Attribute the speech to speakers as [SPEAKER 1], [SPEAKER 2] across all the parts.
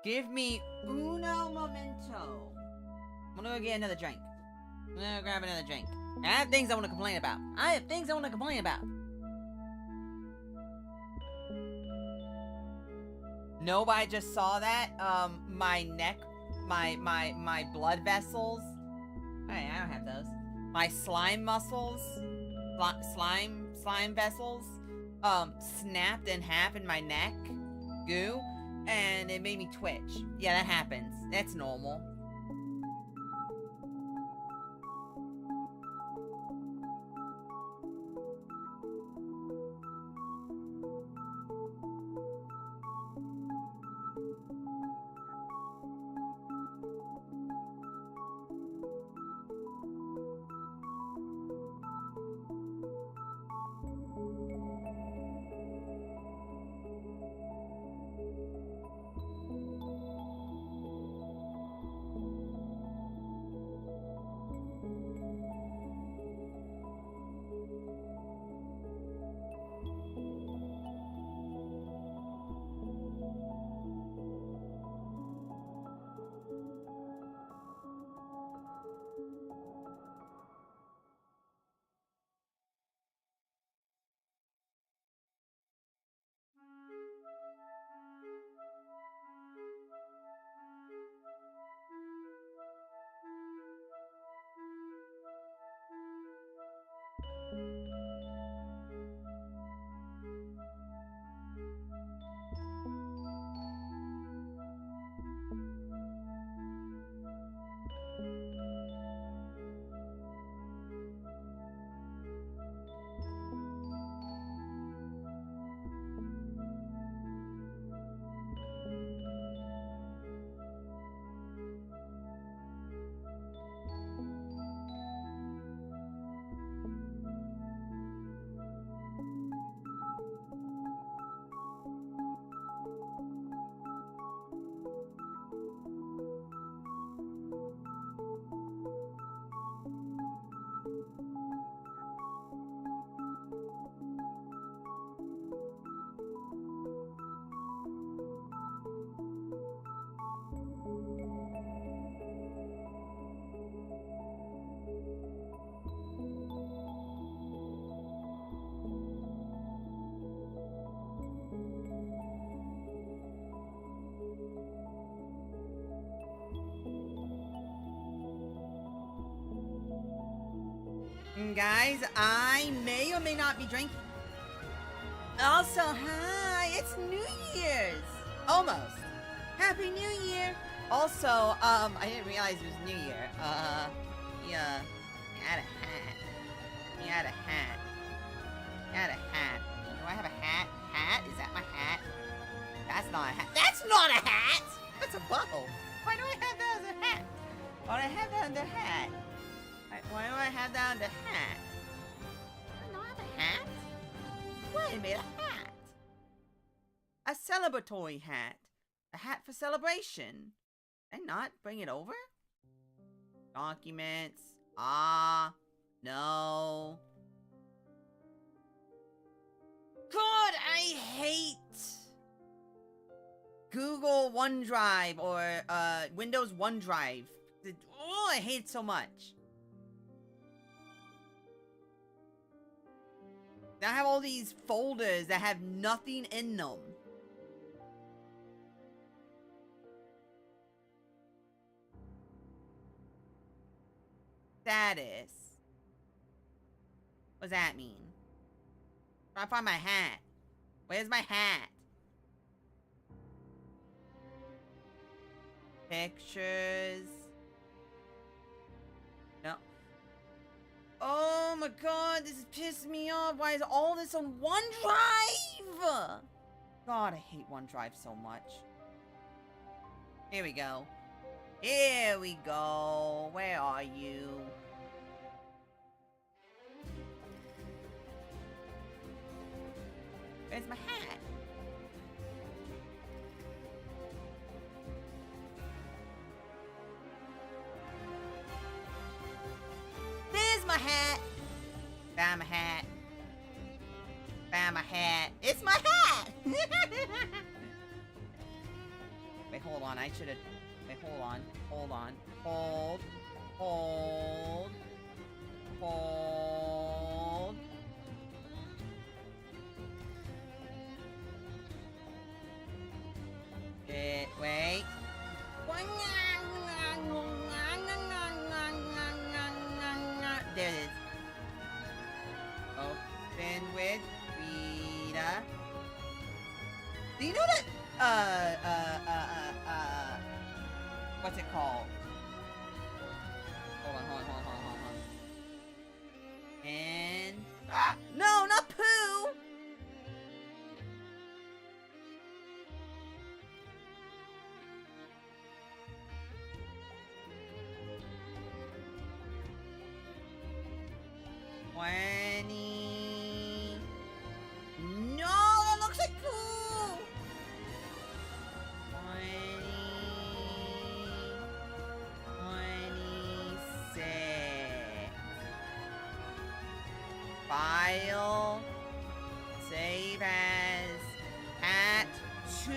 [SPEAKER 1] Give me uno momento. I'm gonna go get another drink. I'm gonna grab another drink. I have things I want to complain about. Nobody just saw that. My neck, my blood vessels. Hey, I don't have those. My slime muscles, slime vessels, snapped in half in my neck, goo, and it made me twitch. Yeah, that happens. That's normal. Guys, I may or may not be drinking. Also, hi, it's New Year's. Almost. Happy New Year. Also, I didn't realize it was New Year. Yeah, had a hat. You had a hat. Had a hat. Do I have a hat? Hat? Is that my hat? That's not a hat. That's not a hat! That's a butthole. Why do I have that as a hat? Why do I have that under hat? Why do I have that under hat? I don't have a hat. Wait a minute, a hat. A celebratory hat. A hat for celebration. Did I not bring it over? Documents. No. God, I hate Google OneDrive or Windows OneDrive. Oh, I hate it so much. I have all these folders that have nothing in them. Status. What does that mean? Trying to find my hat. Where's my hat? Pictures. No. Oh my god, this is pissing me off. Why is all this on OneDrive? God, I hate OneDrive so much. Here we go. Here we go. Where are you? Where's my hat? There's my hat. Found my hat. Found my hat. It's my hat. Wait, Wait, hold on. I should have... Wait, hold on. Hold on. Hold. Hold. Hold. Wait. There it is. Open with Rita. Do you know that, what's it called? Hold on. And... No, not poo! No, that looks like poo! 26. File. Save as at 2.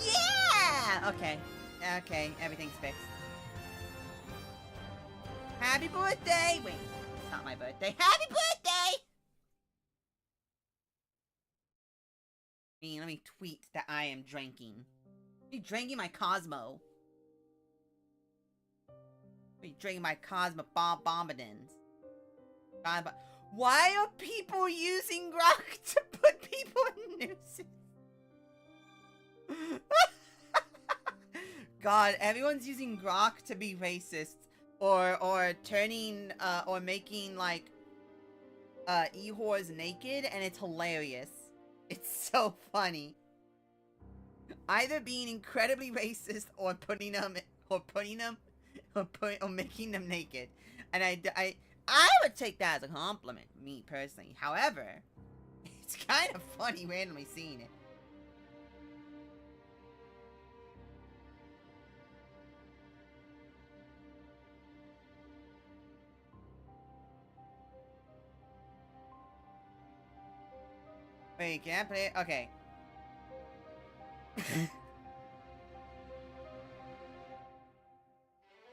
[SPEAKER 1] Yeah! Okay, everything's fixed. Happy birthday! Wait, it's not my birthday. Happy birthday! Let me tweet that I am drinking. Are you drinking my Cosmo? Are you drinking my Cosmo Bombadins? Why are people using Grok to put people in nooses? God, everyone's using Grok to be racist or turning or making like e-whores naked, and it's hilarious. It's so funny. Either being incredibly racist or making them naked. And I would take that as a compliment, me personally. However, it's kind of funny randomly seeing it. Wait, can I play it? Okay.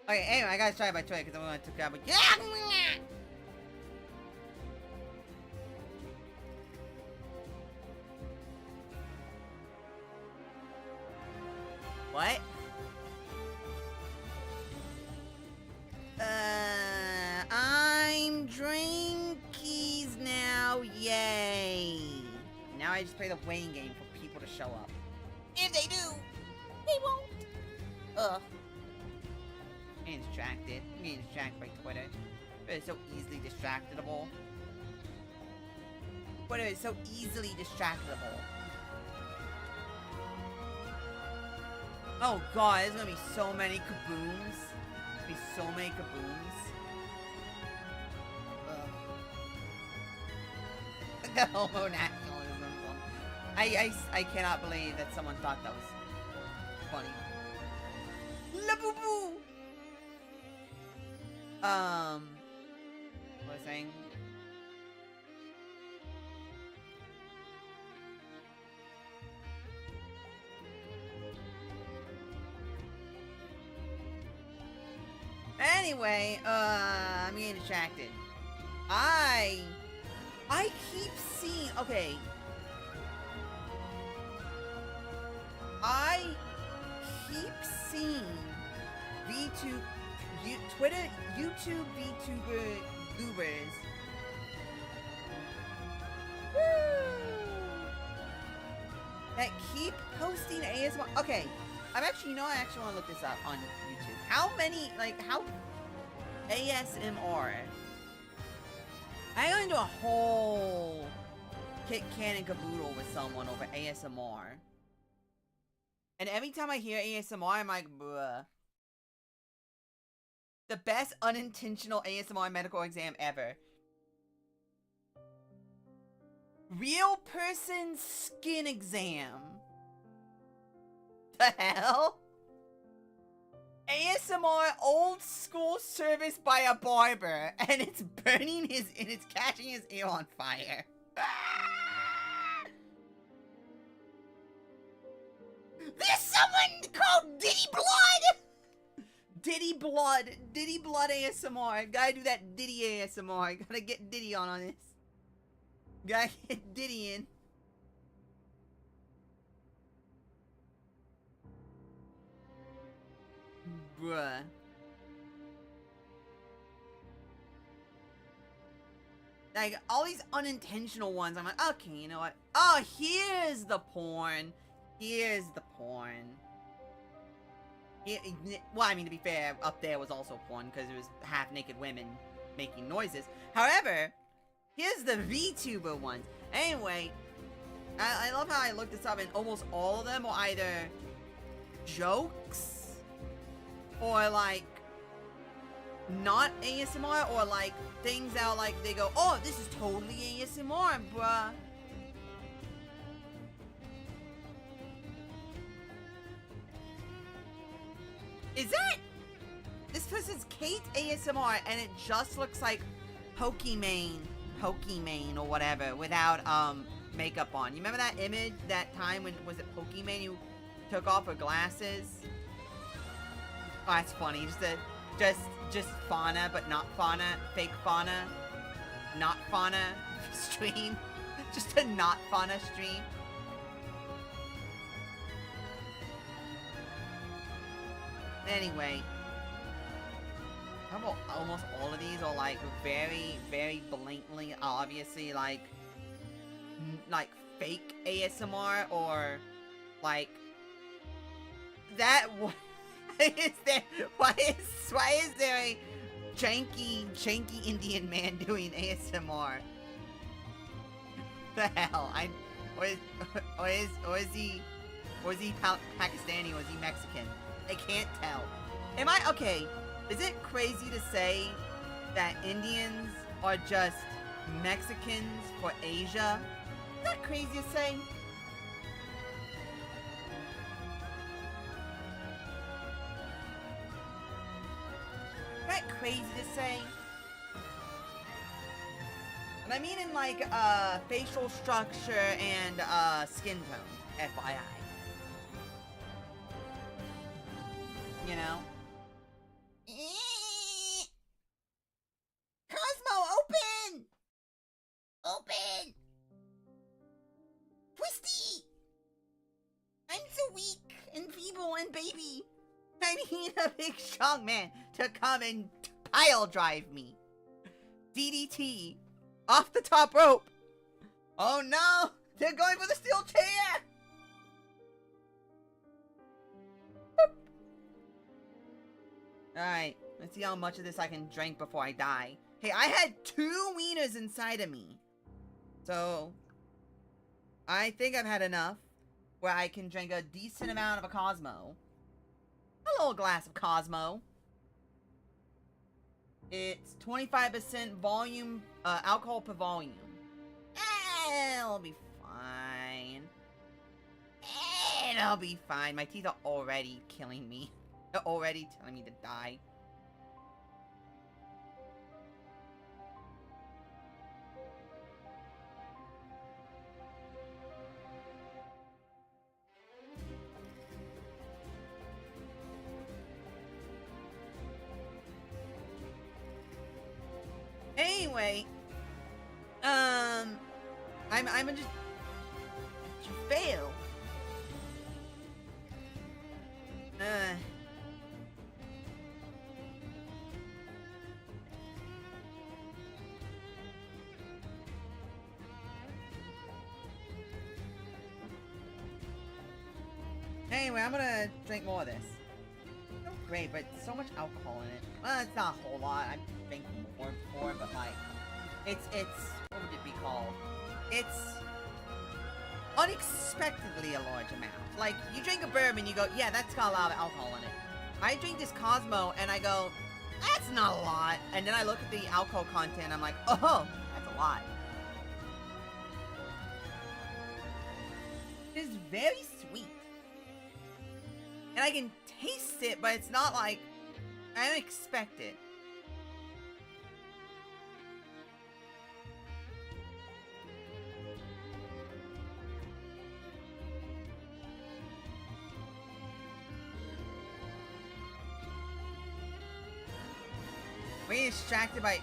[SPEAKER 1] Okay, anyway, I gotta try it by Twitter because I want to grab it. What? I'm drinkies now, yay! Now I just play the waiting game for people to show up. If they do, they won't. Ugh. I'm getting distracted. I'm getting distracted by Twitter. Twitter is so easily distractable. Twitter is so easily distractable. Oh god, there's gonna be so many kabooms. There's gonna be so many kabooms. Ugh. The homo nationalism. I cannot believe that someone thought that was funny. La boo boo! What was I saying? Anyway, I'm getting distracted. I keep seeing, okay. I keep seeing YouTube VTubers. That keep posting ASMR. Okay, I actually want to look this up on YouTube. How many, how ASMR? I got into a whole kit can and caboodle with someone over ASMR. And every time I hear ASMR, I'm like, bruh. The best unintentional ASMR medical exam ever. Real person skin exam. The hell? ASMR old school service by a barber, and it's burning his, and it's catching his ear on fire. There's someone called Diddy Blood! Diddy Blood ASMR. Gotta do that Diddy ASMR. Gotta get Diddy on this. Gotta get Diddy in. Bruh. Like, all these unintentional ones, I'm like, okay, you know what? Oh, here's the porn. Here's the porn. Well, I mean, to be fair, up there was also porn, because it was half-naked women making noises. However, here's the VTuber ones. Anyway, I love how I looked this up, and almost all of them are either jokes, or like not ASMR, or like things out like they go, oh, this is totally ASMR, bruh. Is that this person's Kate ASMR, and it just looks like Pokimane or whatever without makeup on. You remember that image that time when, was it Pokimane who took off her glasses? Oh, that's funny. Just fauna, but not fauna. Fake fauna. Not fauna stream. Just a not fauna stream. Anyway. How about almost all of these are like very, very blatantly, obviously like fake ASMR, or like that. Is there, why is there a janky Indian man doing ASMR? The hell, or is he Pakistani, or is he Mexican? I can't tell. Am I okay? Is it crazy to say that Indians are just Mexicans for Asia? Is that crazy to say? Crazy to say? And I mean in like facial structure and skin tone, FYI. You know? Cosmo, open! Open! Twisty! I'm so weak and feeble and baby. I need a big strong man to come and pile drive me. DDT. Off the top rope. Oh no! They're going for the steel chair! Alright, let's see how much of this I can drink before I die. Hey, I had 2 wieners inside of me. So, I think I've had enough where I can drink a decent amount of a Cosmo. A little glass of Cosmo. It's 25% volume, alcohol per volume. It'll be fine. It'll be fine. My teeth are already killing me. They're already telling me to die. Anyway, I'm just fail. Anyway, I'm gonna drink more of this. Oh, great, but so much alcohol in it. Well, it's not a whole lot. I'm drinking more before, but like, it's what would it be called? It's unexpectedly a large amount. Like, you drink a bourbon, you go, yeah, that's got a lot of alcohol in it. I drink this Cosmo, and I go, that's not a lot. And then I look at the alcohol content, I'm like, oh, that's a lot. It's very sweet. And I can taste it, but it's not like I don't expect it. I'm getting distracted by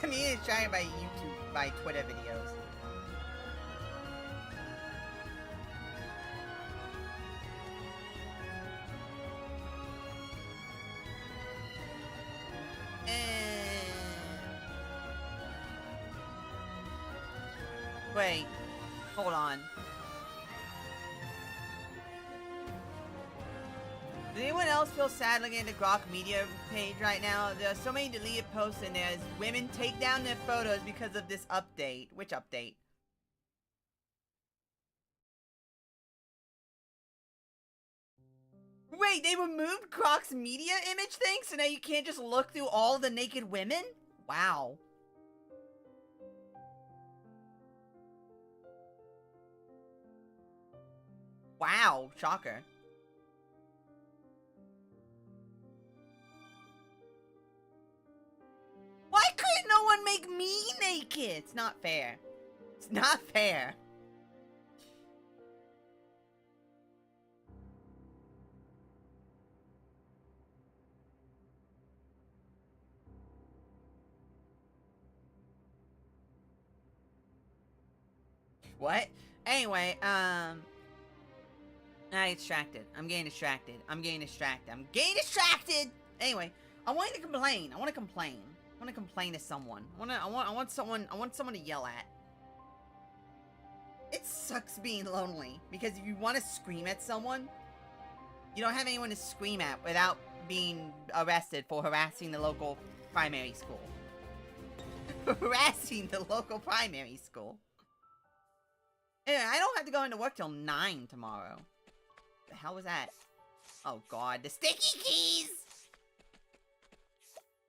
[SPEAKER 1] I'm getting distracted by YouTube, by Twitter videos. Wait, hold on. Does anyone else feel sad looking at the Grok Media page right now? There are so many deleted posts in there as women take down their photos because of this update. Which update? Wait, they removed Grok's media image thing, so now you can't just look through all the naked women? Wow. Wow, shocker. Why couldn't no one make me naked? It's not fair. It's not fair. What? Anyway, I'm distracted. I'm getting distracted. I'm getting distracted. I'm getting distracted! Anyway, I wanted to complain. I want to complain. I want to complain to someone. I want someone to yell at. It sucks being lonely because if you want to scream at someone, you don't have anyone to scream at without being arrested for harassing the local primary school. Harassing the local primary school. Anyway, I don't have to go into work till 9 tomorrow. The hell was that? Oh god, the sticky keys!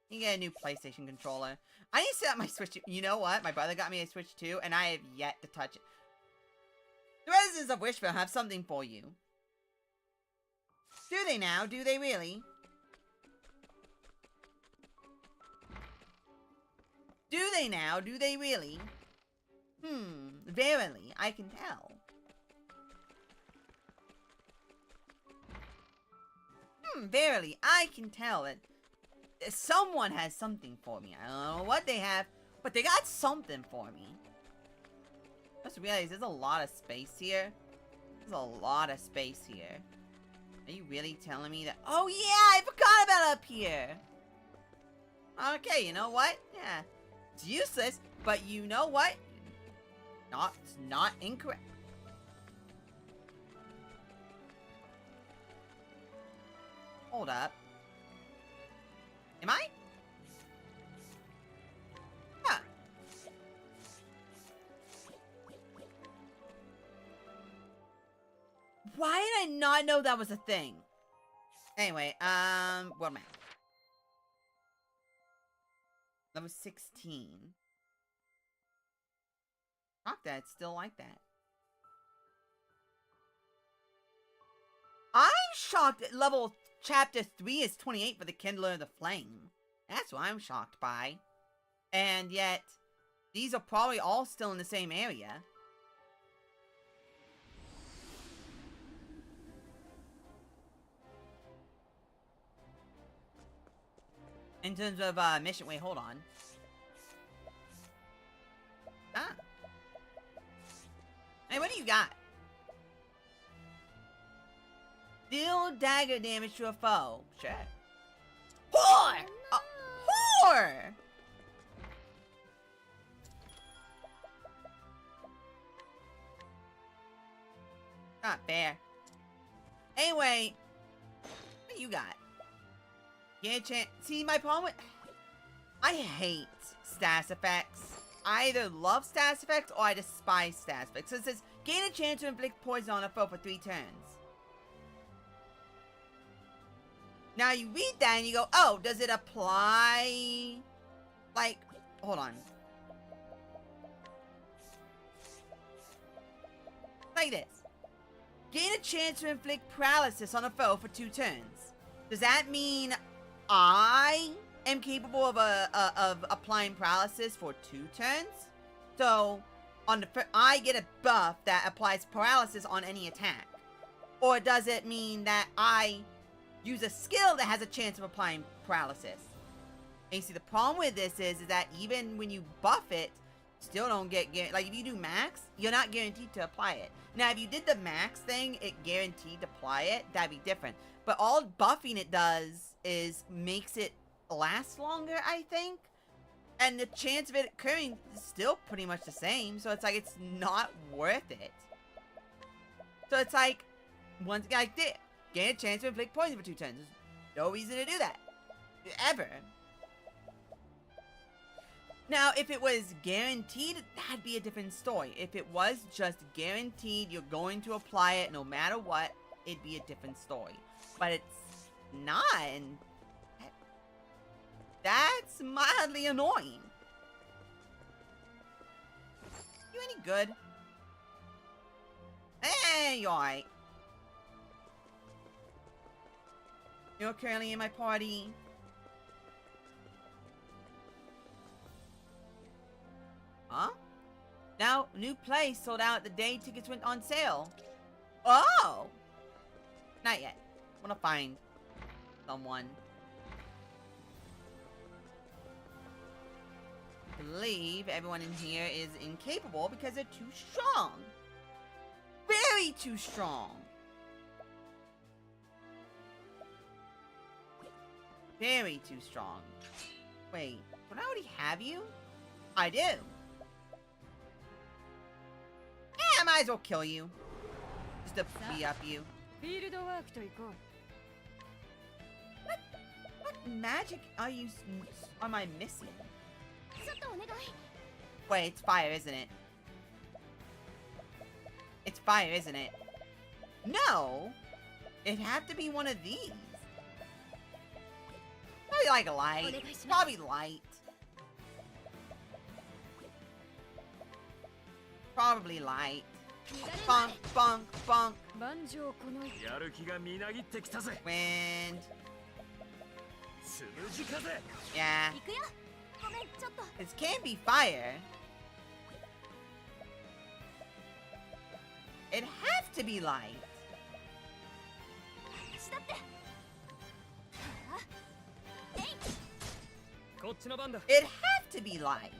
[SPEAKER 1] You get a new PlayStation controller. I need to set up my Switch. You know what? My brother got me a Switch too, and I have yet to touch it. The residents of Wishville have something for you. Do they now? Do they really? Do they now? Do they really? Verily, I can tell. Verily, I can tell that someone has something for me. I don't know what they have, but they got something for me. Just realize there's a lot of space here. There's a lot of space here. Are you really telling me that? Oh yeah, I forgot about up here. Okay, you know what? Yeah, it's useless, but you know what? It's not incorrect. Hold up. Am I? Huh. Why did I not know that was a thing? Anyway, what am I? Level 16. Shocked that it's still like that. I'm shocked that level chapter 3 is 28 for the Kindler of the Flame. That's what I'm shocked by. And yet, these are probably all still in the same area. In terms of mission, wait, hold on. Ah. Hey, what do you got? Deal dagger damage to a foe. Sure. Whore! Whore! Not fair. Anyway, what do you got? Get a chance. See, my problem with... I hate status effects. I either love status effects or I despise status effects. So it says, gain a chance to inflict poison on a foe for 3 turns. Now you read that and you go, oh, does it apply? Like, hold on. Like this. Gain a chance to inflict paralysis on a foe for 2 turns. Does that mean I am capable of applying paralysis for 2 turns. So on the I get a buff that applies paralysis on any attack, or does it mean that I use a skill that has a chance of applying paralysis? And you see, the problem with this is that even when you buff it, still don't get like if you do max, you're not guaranteed to apply it. Now, if you did the max thing, it guaranteed to apply it. That'd be different. But all buffing it does is makes it last longer, I think. And the chance of it occurring is still pretty much the same. So it's like it's not worth it. So it's like once like this, gain a chance to inflict poison for 2 turns. There's no reason to do that ever. Now, if it was guaranteed, that'd be a different story. If it was just guaranteed you're going to apply it no matter what, it'd be a different story. But it's not, and that's mildly annoying. You any good? Hey, you alright. You're currently in my party. Huh? Now, new place sold out the day tickets went on sale. Oh! Not yet. I want to find someone. I believe everyone in here is incapable because they're too strong. Very too strong. Very too strong. Wait, don't I already have you? I do. I might as well kill you. Just to be up you. What magic am I missing? Wait, it's fire, isn't it? It's fire, isn't it? No! It'd have to be one of these. Probably like light. Probably light. Probably light. Bonk, bonk, bonk. Wind. Yeah. This can't be fire. It'd have to be light. It'd have to be light.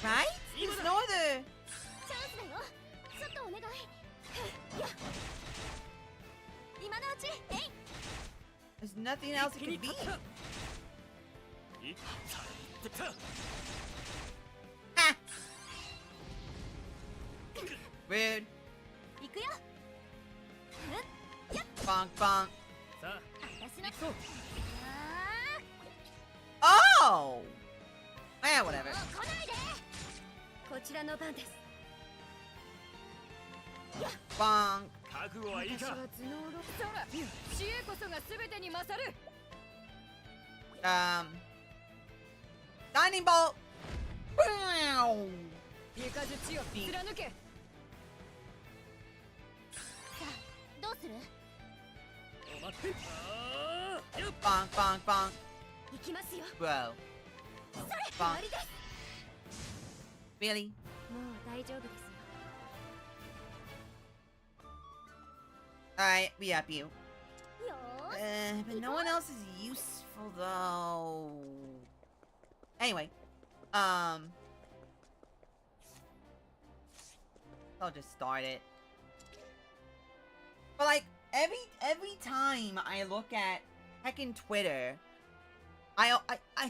[SPEAKER 1] Right? There's no other. There's nothing else it could be. Ha! Rude. Bonk, bonk. Oh! Eh, whatever. Bonk. Lightning bolt. Bow. Bonk, bonk, bonk. Bro. Bonk. Really? Alright, we up you. But no one else is useful though. Anyway, I'll just start it. But like every time I look at heckin' Twitter, I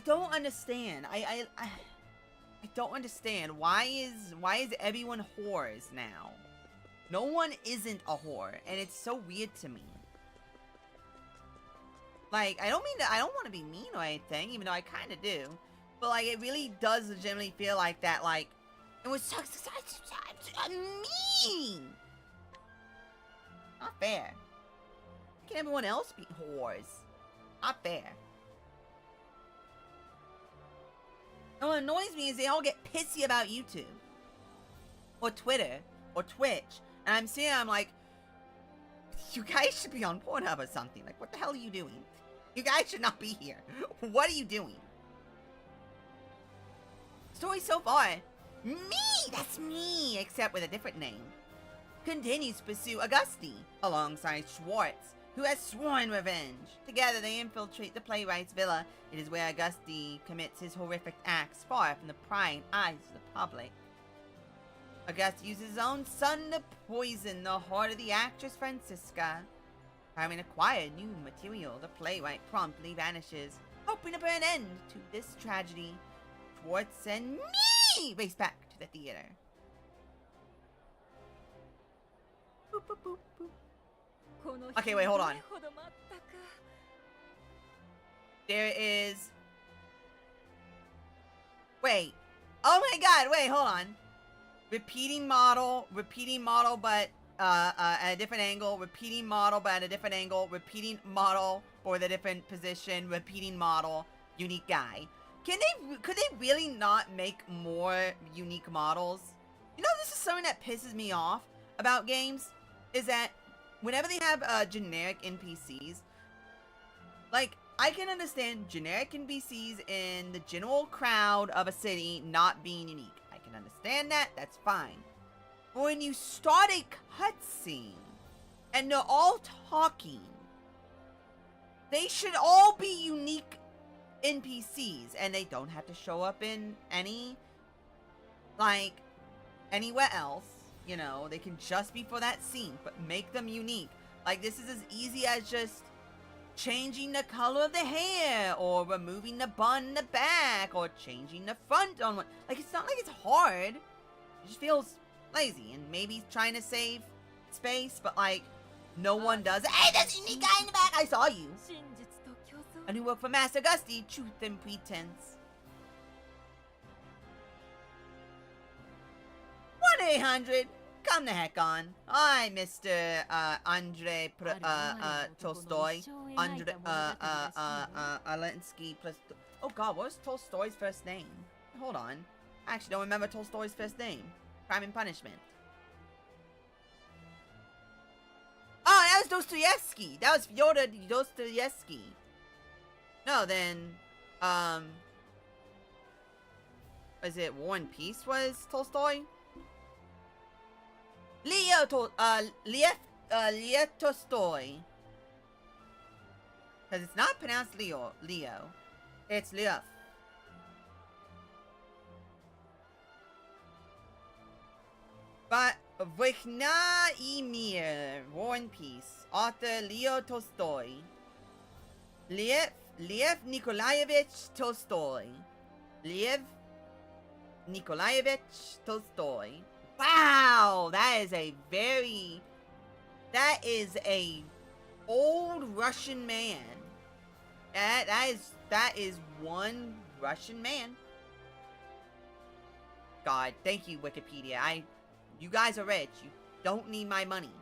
[SPEAKER 1] don't understand. I don't understand why is everyone whores now? No one isn't a whore, and it's so weird to me. Like, I don't mean that I don't want to be mean or anything, even though I kind of do. But like, it really does legitimately feel like that. Like, it was so mean. Not fair. How can everyone else be whores? Not fair. And what annoys me is they all get pissy about YouTube. or Twitter or Twitch, and I'm seeing, I'm like, you guys should be on Pornhub or something. Like, what the hell are you doing? You guys should not be here. What are you doing? Story so far. Me! That's me! Except with a different name. Continues to pursue Auguste alongside Schwartz, who has sworn revenge. Together they infiltrate the playwright's villa. It is where Auguste commits his horrific acts far from the prying eyes of the public. Auguste uses his own son to poison the heart of the actress Francisca. Having acquired new material, the playwright promptly vanishes, hoping to put an end to this tragedy. Schwartz and me race back to the theater. Boop, boop, boop, boop. Okay, wait, hold on. There is... Wait. Oh my god, wait, hold on. Repeating model, but at a different angle, repeating model, but at a different angle, repeating model for the different position, repeating model, unique guy. Could they really not make more unique models? You know, this is something that pisses me off about games, is that whenever they have generic NPCs, like, I can understand generic NPCs in the general crowd of a city not being unique. I can understand that, that's fine. But when you start a cutscene and they're all talking, they should all be unique NPCs, and they don't have to show up in any, like, anywhere else. You know, they can just be for that scene, but make them unique. Like, this is as easy as just changing the color of the hair, or removing the bun in the back, or changing the front on one. Like, it's not like it's hard. It just feels lazy, and maybe trying to save space, but like, no one does it. Hey, there's a unique guy in the back! I saw you! A new work for Master Auguste, Truth and Pretense. 1-800, come the heck on. Hi, Mr. Andrei Tolstoy. Andrei Alensky plus... Oh god, what was Tolstoy's first name? Hold on. I actually don't remember Tolstoy's first name. Crime and Punishment. Oh, that was Dostoevsky. That was Fyodor Dostoevsky. No, then, was it War and Peace was Tolstoy? Leo Tolstoy. Because it's not pronounced Leo. It's Leo. But Vykna Emir, War and Peace, author Leo Tolstoy. Lev Nikolaevich Tolstoy. Lev Nikolaevich Tolstoy. Wow, that is a old Russian man. That is one Russian man. God, thank you, Wikipedia. You guys are rich. You don't need my money.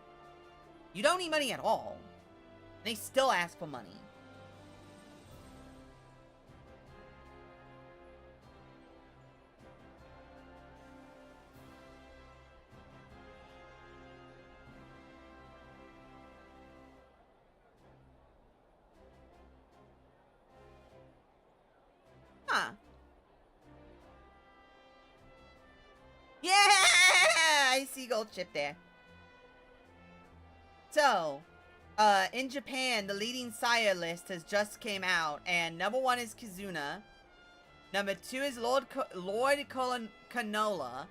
[SPEAKER 1] You don't need money at all. They still ask for money. Huh. Yeah! I see gold chip there. So, in Japan, the leading sire list has just came out, and number 1 is Kizuna. Number 2 is Lord Canola.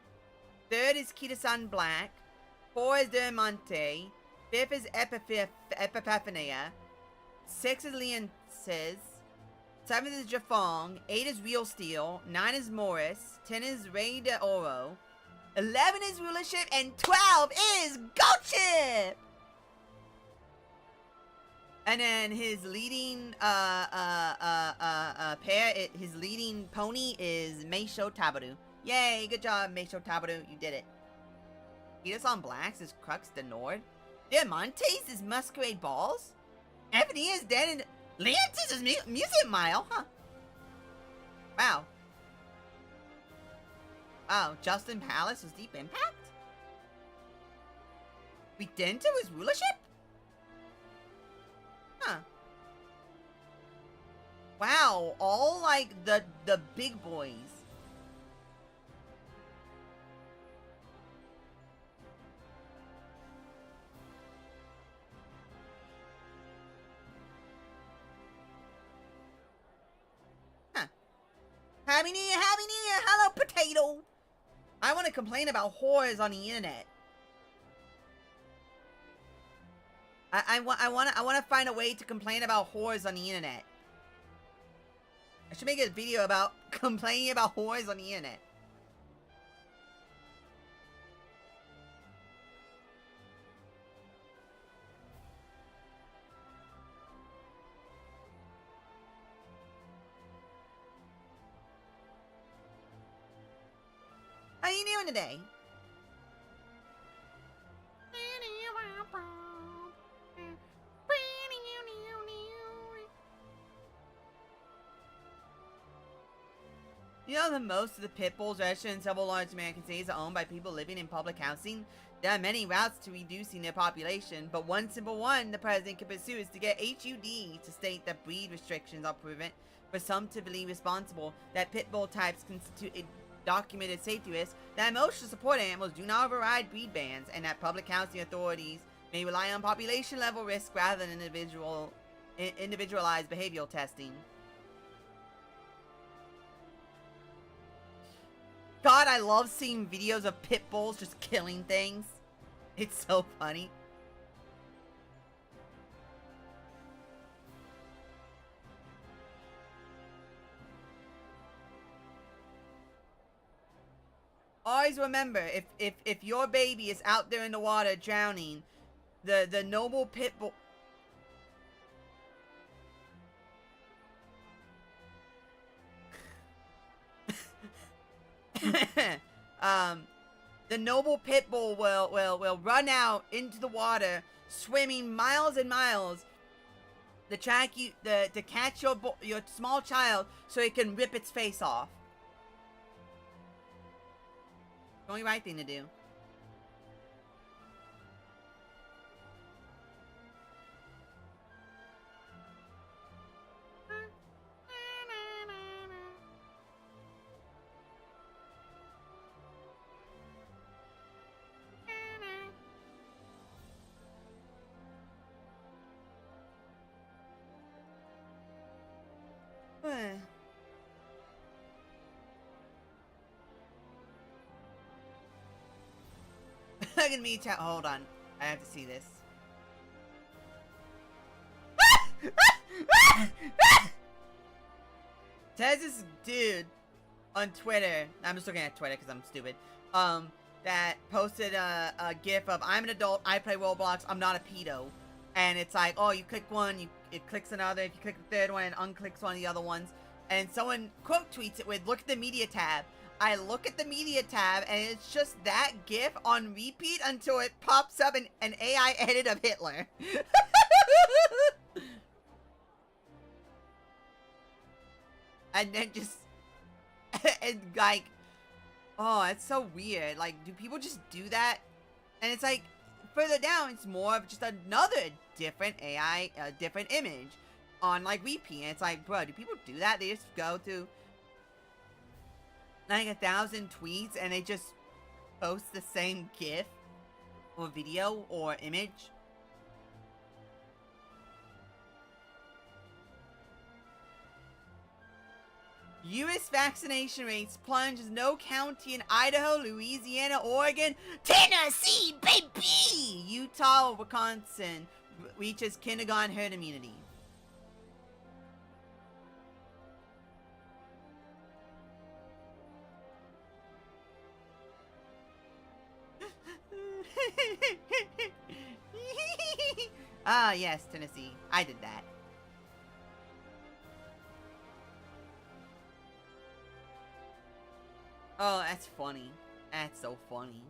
[SPEAKER 1] 3rd is Kitasan Black. 4 is Diamante. 5th is Epiphania. 6 is Leonces. 7 is Jafong, 8 is Real Steel, 9 is Morris, 10 is Rey de Oro, 11 is Rulership, and 12 is Gold Chip! And then his leading his leading pony is Meisho Tabaru. Yay, good job, Meisho Tabaru, you did it. Kitasan Blacks is Crux de Nord. Diamantes is Masquerade Balls. Ebony is dead and Leontes is Music Mile, huh? Wow. Wow, Justin Palace was Deep Impact? Leaked into his rulership? Huh. Wow, all like the big boys. Huh. Happy New Year, Happy New Year, hello potato. I want to complain about whores on the internet. I want to find a way to complain about whores on the internet. I should make a video about complaining about whores on the internet. How you doing today? You know that most of the pit bulls registered in several large American cities are owned by people living in public housing? There are many routes to reducing their population, but one simple one the president can pursue is to get HUD to state that breed restrictions are proven presumptively responsible, that pit bull types constitute a documented safety risk, that emotional support animals do not override breed bans, and that public housing authorities may rely on population level risk rather than individualized behavioral testing. God, I love seeing videos of pit bulls just killing things. It's so funny. Always remember, if your baby is out there in the water drowning, the noble pit bull... the noble pit bull will run out into the water, swimming miles and miles, to catch your small child so it can rip its face off. The only right thing to do. Look at me, hold on. I have to see this. There's this dude on Twitter. I'm just looking at Twitter because I'm stupid. That posted a gif of "I'm an adult, I play Roblox, I'm not a pedo," and it's like, oh, you click one, it clicks another. If you click the third one, it unclicks one of the other ones. And someone quote tweets it with, "Look at the media tab." I look at the media tab, and it's just that GIF on repeat until it pops up an AI edit of Hitler. And then just, and like, oh, it's so weird. Like, do people just do that? And it's like, further down, it's more of just another different AI, different image on like repeat. And it's like, bro, do people do that? They just go through like 1,000 tweets and they just post the same GIF or video or image. U.S. vaccination rates plunge as no county in Idaho, Louisiana, Oregon, Tennessee, baby! Utah, Wisconsin reaches kindergarten herd immunity. Ah, yes, Tennessee. I did that. Oh, that's funny. That's so funny.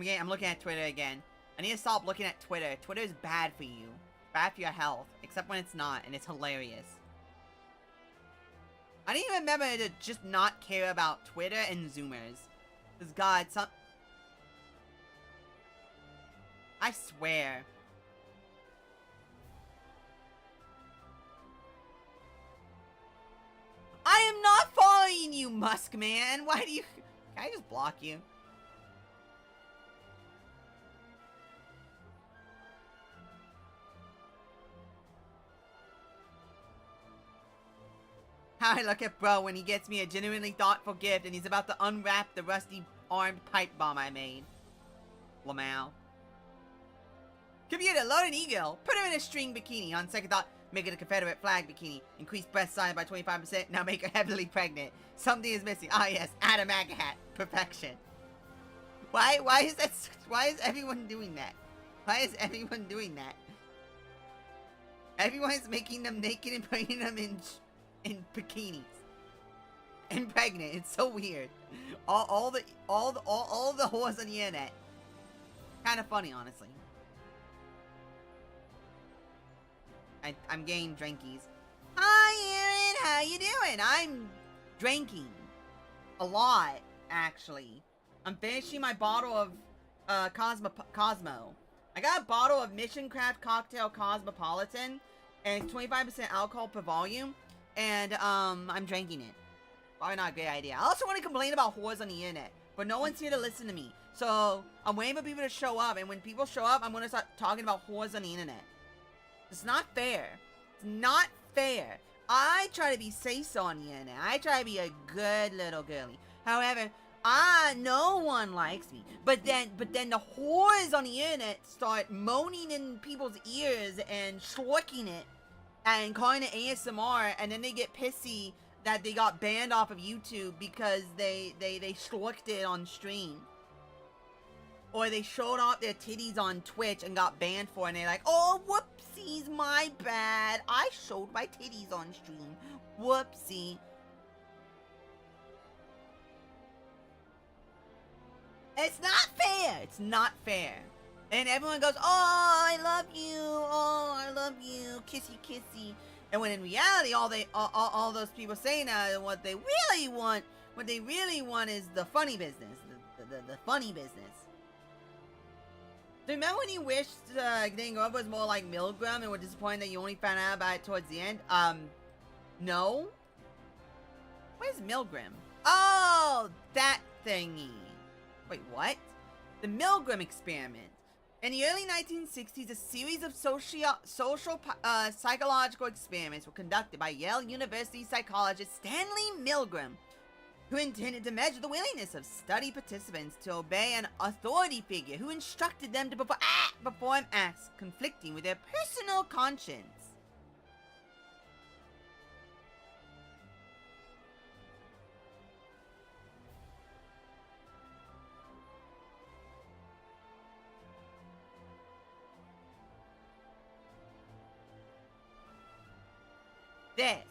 [SPEAKER 1] I'm looking at Twitter again. I need to stop looking at Twitter. Twitter is bad for you. Bad for your health. Except when it's not, and it's hilarious. I need to remember to just not care about Twitter and Zoomers. Because, God, I swear. I am not following you, Musk man. Why do you... Can I just block you? How I look at bro when he gets me a genuinely thoughtful gift and he's about to unwrap the rusty armed pipe bomb I made. Lamau. Computer, load an eagle. Put her in a string bikini. On second thought, make it a Confederate flag bikini. Increase breast size by 25%. Now make her heavily pregnant. Something is missing. Ah yes, add a MAGA hat. Perfection. Why is that? Why is everyone doing that? Why is everyone doing that? Everyone's making them naked and putting them in bikinis. And pregnant. It's so weird. All the whores on the internet. Kind of funny, honestly. I'm getting drinkies. Hi, Aaron. How you doing? I'm drinking. A lot, actually. I'm finishing my bottle of Cosmo. I got a bottle of Mission Craft Cocktail Cosmopolitan, and it's 25% alcohol per volume, and I'm drinking it. Probably not a great idea. I also want to complain about whores on the internet, but no one's here to listen to me. So I'm waiting for people to show up, and when people show up, I'm going to start talking about whores on the internet. It's not fair. It's not fair. I try to be say-so on the internet. I try to be a good little girly. However, no one likes me. But then the whores on the internet start moaning in people's ears and slurking it and calling it ASMR, and then they get pissy that they got banned off of YouTube because they slurked it on stream. Or they showed off their titties on Twitch and got banned for it, and they're like, oh, whoopsies, my bad. I showed my titties on stream. Whoopsie. It's not fair. It's not fair. And everyone goes, oh, I love you. Oh, I love you. Kissy, kissy. And when in reality, all those people saying that, what they really want is the funny business. The funny business. Do you remember when you wished getting up was more like Milgram and were disappointed that you only found out about it towards the end? No. What is Milgram? Oh, that thingy. Wait, what? The Milgram experiment. In the early 1960s, a series of social psychological experiments were conducted by Yale University psychologist Stanley Milgram, who intended to measure the willingness of study participants to obey an authority figure who instructed them to perform acts conflicting with their personal conscience. This.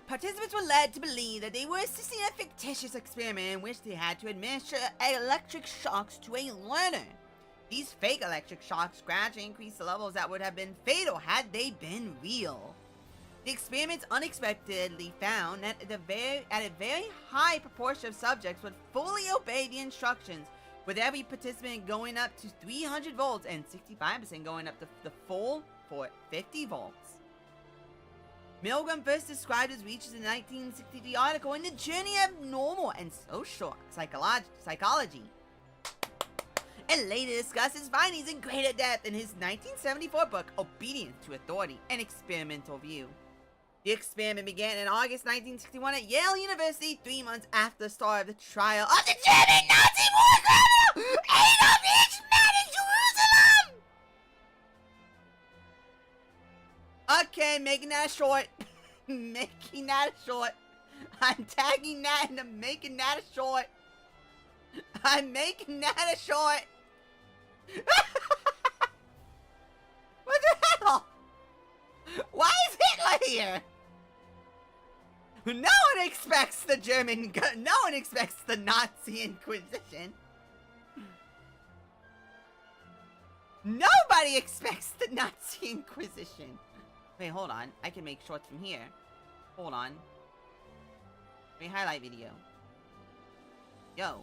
[SPEAKER 1] Participants were led to believe that they were assisting a fictitious experiment in which they had to administer electric shocks to a learner. These fake electric shocks gradually increased the levels that would have been fatal had they been real. The experiments unexpectedly found that a very high proportion of subjects would fully obey the instructions, with every participant going up to 300 volts and 65% going up to the full for 50 volts. Milgram first described his research in the 1963 article in the Journey of Normal and Social Psychology, and later discussed his findings in greater depth in his 1974 book, Obedience to Authority, An Experimental View. The experiment began in August 1961 at Yale University, 3 months after the start of the trial of the German Nazi war criminal Adolf Eichmann in Jerusalem! Okay, making that short. Making that short. I'm tagging that and I'm making that a short. I'm making that a short. Year. No one expects the no one expects the Nazi Inquisition. Nobody expects the Nazi Inquisition. Wait, hold on. I can make shorts from here. Hold on. Let me highlight video. Yo.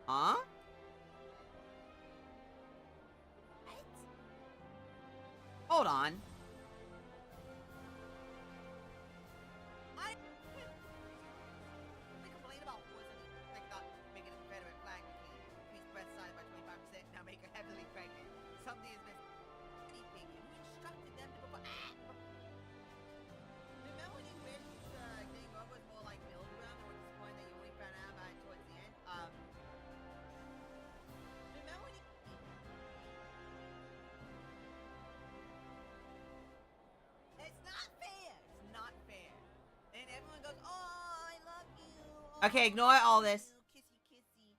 [SPEAKER 1] Huh? What? Hold on. They complain about poisoning. Like not making a Confederate flag became increased breast size by 25%. Now make her heavily pregnant. Something is missing. Anything. Who instructed them to go? Remember when you wished getting over was more like Milgram, or disappointed that you only found out about it towards the end? Remember when you... It's not fair! It's not fair. And everyone goes, oh, I love you. Oh, okay, ignore all this. Kissy, kissy.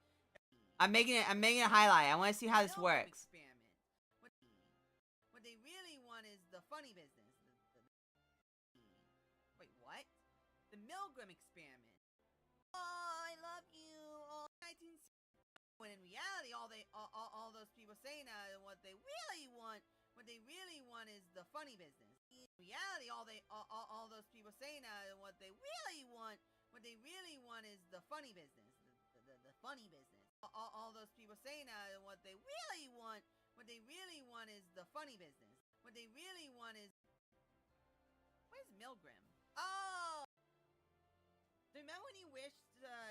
[SPEAKER 1] I'm making it a highlight. I want to see how this works. Experiment. What they really want is the funny business. Wait, what? The Milgram experiment. Oh, I love you. Oh, 1960. When in reality, all those people say now, what they really want is the funny business. In reality, all those people say now, what they really want is the funny business. The funny business. All those people say now, what they really want is the funny business. What they really want is... Where's Milgram? Oh! Remember when you wished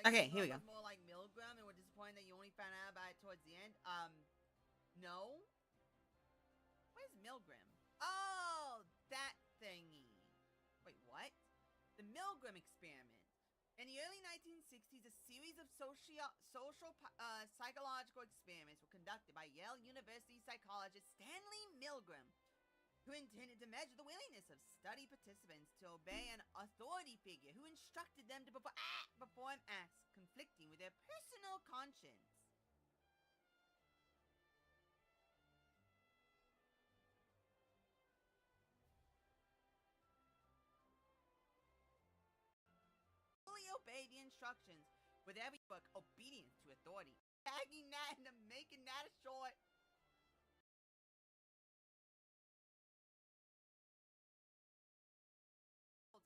[SPEAKER 1] okay, here we go. More like Milgram and were disappointed that you only found out about it towards the end? No? Where's Milgram? Oh, that thingy. Wait, what? The Milgram experiment. In the early 1960s, a series of psychological experiments were conducted by Yale University psychologist Stanley Milgram, who intended to measure the willingness of study participants to obey an authority figure who instructed them to perform acts conflicting with their personal conscience. Fully obey the instructions with every book obedience to authority. Tagging that and making that a short.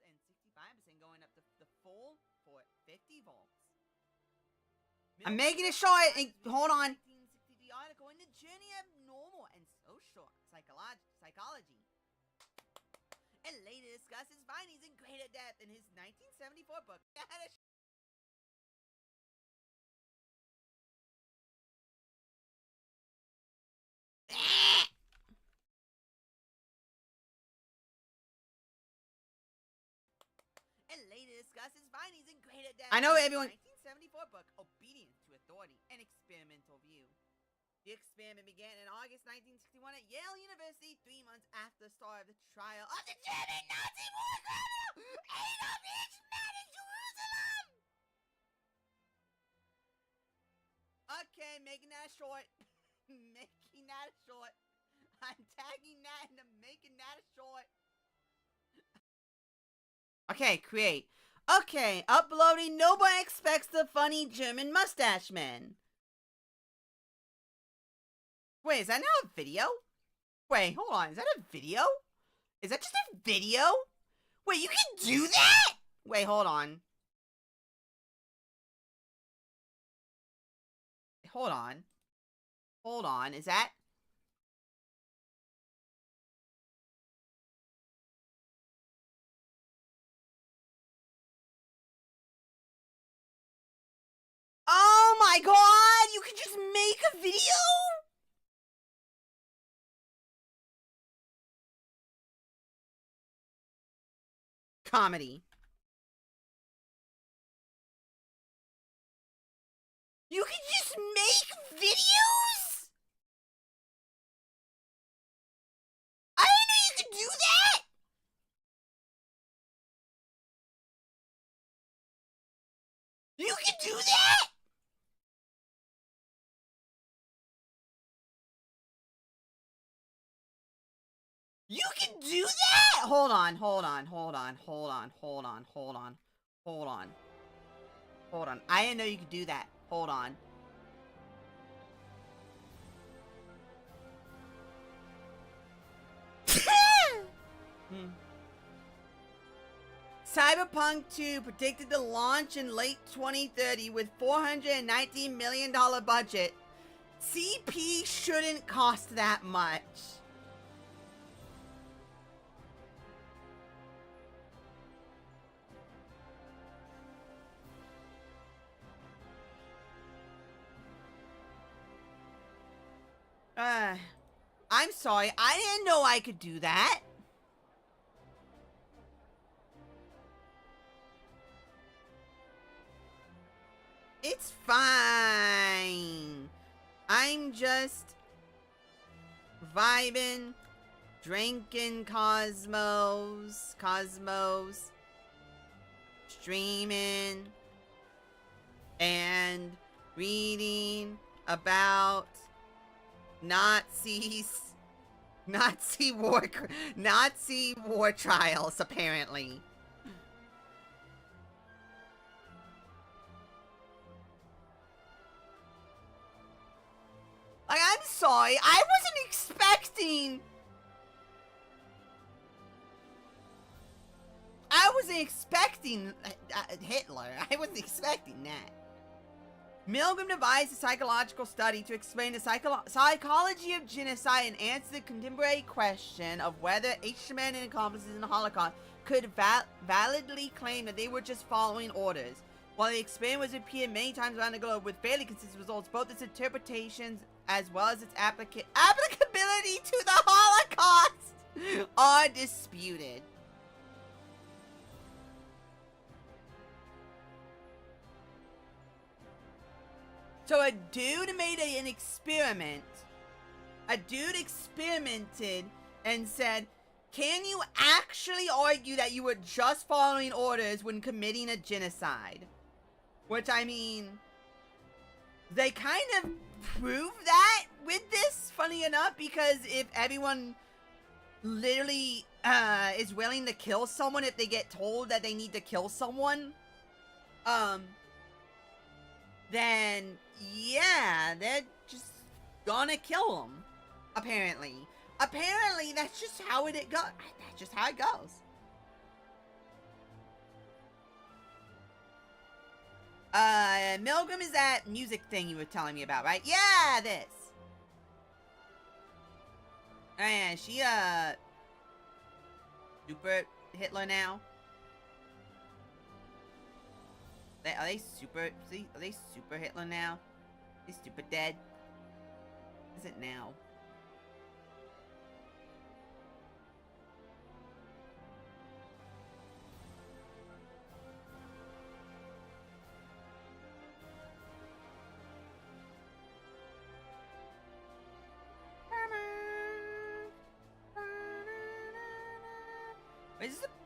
[SPEAKER 1] And 65% going up to the full for 50 volts. I'm making it short. Hold on. 1960 article in the Journey of Normal and Social Psychology. And later discussed his findings in greater depth in his 1974 book. And later discussed his findings in greater depth. I know everyone. 1974 book, Obedience to Authority, an Experimental View. The experiment began in August 1961 at Yale University, 3 months after the start of the trial of the German Nazi war criminal Adolf Hitler in Jerusalem. Okay, making that short. Making that short. I'm tagging that and I'm making that short. Okay, create. Okay, uploading. Nobody expects the funny German mustache man. Wait, is that now a video? Wait, hold on. Is that a video? Is that just a video? Wait, you can do that? Wait, hold on. Hold on. Hold on. Is that... Oh my god! You can just make a video? Comedy. You can just make videos? I didn't know you could do that! You can do that? You can do that? Hold on, hold on, hold on, hold on, hold on, hold on, hold on. Hold on. I didn't know you could do that. Hold on. Cyberpunk 2 predicted to launch in late 2030 with $419 million budget. CP shouldn't cost that much. I'm sorry. I didn't know I could do that. It's fine. I'm just vibing, drinking Cosmos, streaming, and reading about Nazi war trials, apparently. Like, I'm sorry, I wasn't expecting Hitler. I wasn't expecting that. Milgram devised a psychological study to explain the psychology of genocide and answer the contemporary question of whether HMN and accomplices in the Holocaust could validly claim that they were just following orders. While the experiment was repeated many times around the globe with fairly consistent results, both its interpretations as well as its applicability to the Holocaust are disputed. So a dude made an experiment. A dude experimented and said, can you actually argue that you were just following orders when committing a genocide? Which, I mean, they kind of prove that with this, funny enough, because if everyone literally is willing to kill someone if they get told that they need to kill someone, then yeah, they're just gonna kill them. Apparently, that's just how it goes. That's just how it goes. Milgram is that music thing you were telling me about, right? Yeah, this. Oh yeah, she super Hitler now. Are they super Hitler now? Are they super dead? Is it now?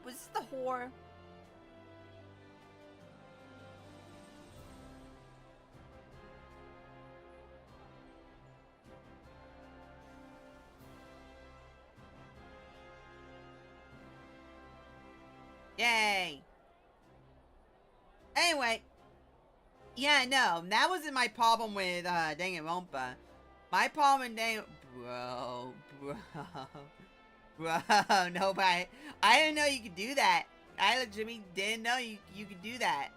[SPEAKER 1] Was this the whore? Yay! Anyway, yeah, no, that wasn't my problem with Danganronpa. My problem with bro, no, but I didn't know you could do that. I legitimately didn't know you could do that.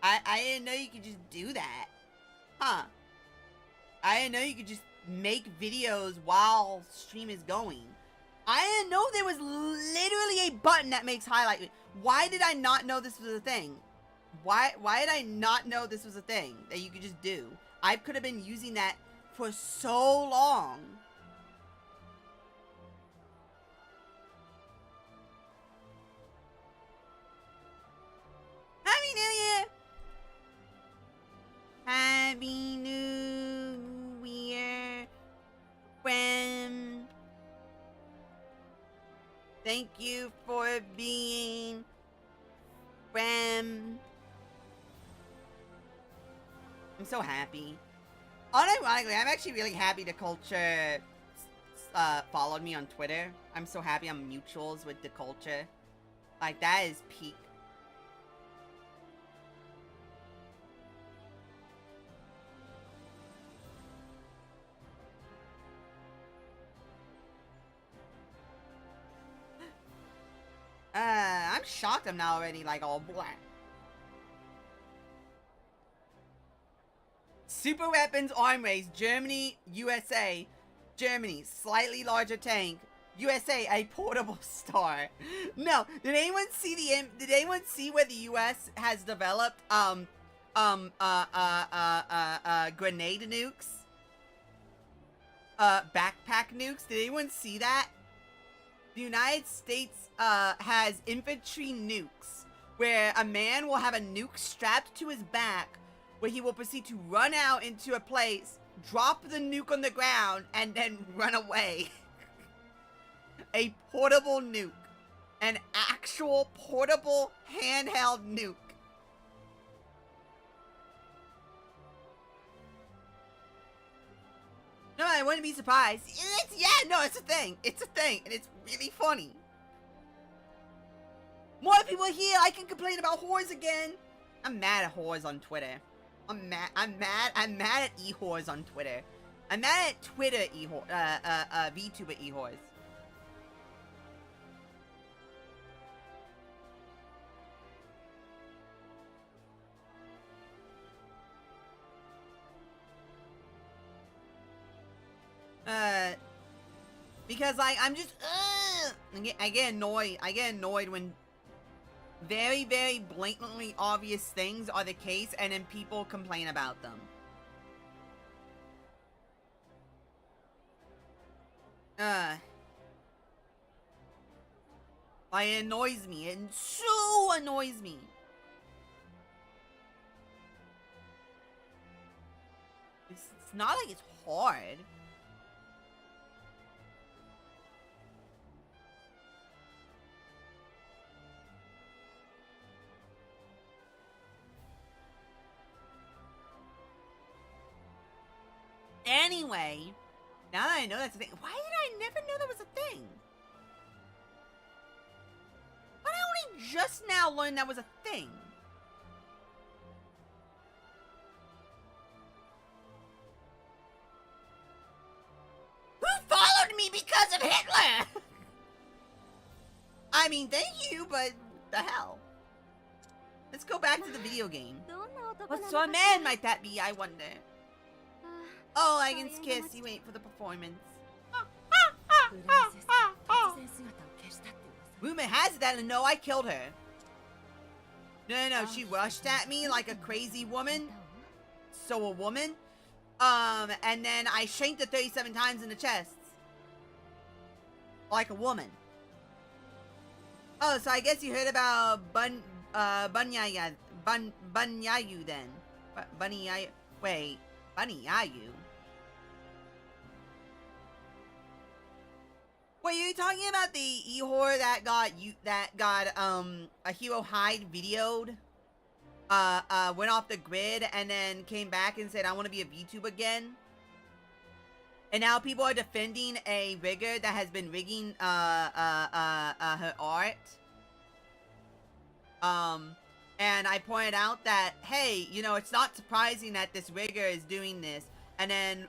[SPEAKER 1] I didn't know you could just do that. Huh. I didn't know you could just make videos while stream is going. I didn't know there was literally a button that makes highlight. Why did I not know this was a thing? Why did I not know this was a thing that you could just do? I could have been using that for so long. Happy New Year! Happy New Year, friend. Thank you for being friend. I'm so happy. Unironically, I'm actually really happy the culture followed me on Twitter. I'm so happy I'm mutuals with the culture. Like, that is peak. I'm shocked I'm not already, like, all black. Super weapons arm race, Germany, USA. Germany, slightly larger tank. USA, a portable star. No, did anyone see did anyone see where the US has developed, grenade nukes? Backpack nukes? Did anyone see that? The United States, has infantry nukes, where a man will have a nuke strapped to his back, where he will proceed to run out into a place, drop the nuke on the ground, and then run away. A portable nuke. An actual portable handheld nuke. No, I wouldn't be surprised. It's a thing. It's a thing, and it's really funny. More people here, I can complain about whores again. I'm mad at whores on Twitter. I'm mad at e-whores on Twitter. I'm mad at Twitter e-whore, VTuber e-whores. Because, like, I'm just, I get annoyed. I get annoyed when very, very blatantly obvious things are the case, and then people complain about them. Like, it annoys me. It so annoys me. It's not like it's hard. Anyway, now that I know that's a thing, why did I never know that was a thing? Why did I only just now learn that was a thing? Who followed me because of Hitler? I mean, thank you, but the hell? Let's go back to the video game. What sort of man might that be, I wonder? Oh, Lagan's kiss. You wait for the performance. Rumor has it that no, I killed her. No, she rushed at me like a crazy woman. So a woman. And then I shanked her 37 times in the chest. Like a woman. Oh, so I guess you heard about Bunyayu then. Bunyayu. Wait, Bunyayu. Wait, are you talking about the e-whore that got a Hero Hide videoed? Went off the grid and then came back and said, I want to be a VTuber again? And now people are defending a rigger that has been rigging her art. And I pointed out that, hey, you know, it's not surprising that this rigger is doing this. And then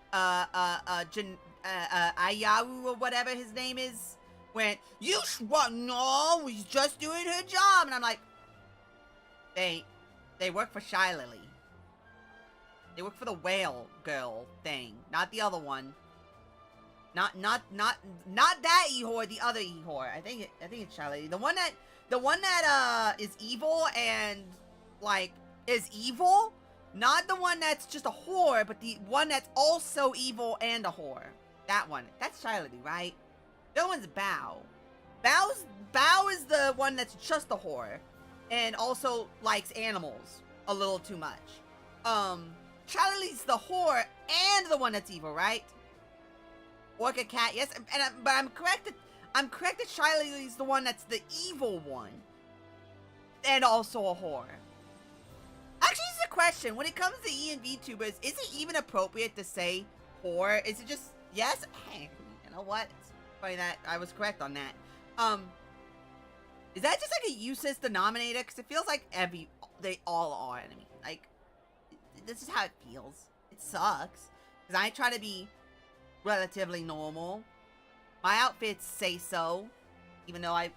[SPEAKER 1] Ayaru or whatever his name is went, what? No, he's just doing her job. And I'm like, they work for Shy Lily. They work for the whale girl thing, not the other one. Not that e-whore, the other e-whore. I think it's Shy Lily. The one that is evil and like is evil. Not the one that's just a whore, but the one that's also evil and a whore. That one. That's Shy Lily, right? The other one's Bao. Bao is the one that's just a whore. And also likes animals a little too much. Shy Lily's the whore and the one that's evil, right? Orca Cat, yes. But I'm correct that Shy Lily's the one that's the evil one. And also a whore. Actually, this is a question. When it comes to E and VTubers, is it even appropriate to say whore? Is it just, yes? know what? It's funny that I was correct on that. Is that just like a useless denominator? Because it feels like they all are. I mean, like, this is how it feels. It sucks. Because I try to be relatively normal. My outfits say so. Even though I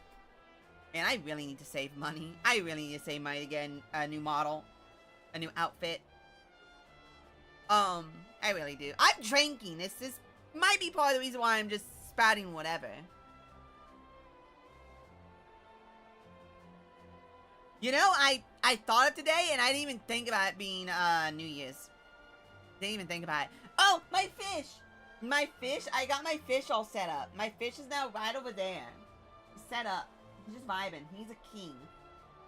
[SPEAKER 1] really need to save money. I really need to save money to get a new model. A new outfit. I really do. I'm drinking. This might be part of the reason why I'm just spouting whatever. You know, I thought of today, and I didn't even think about it being New Year's. Didn't even think about it. Oh, my fish! My fish, I got my fish all set up. My fish is now right over there. He's set up. He's just vibing. He's a king.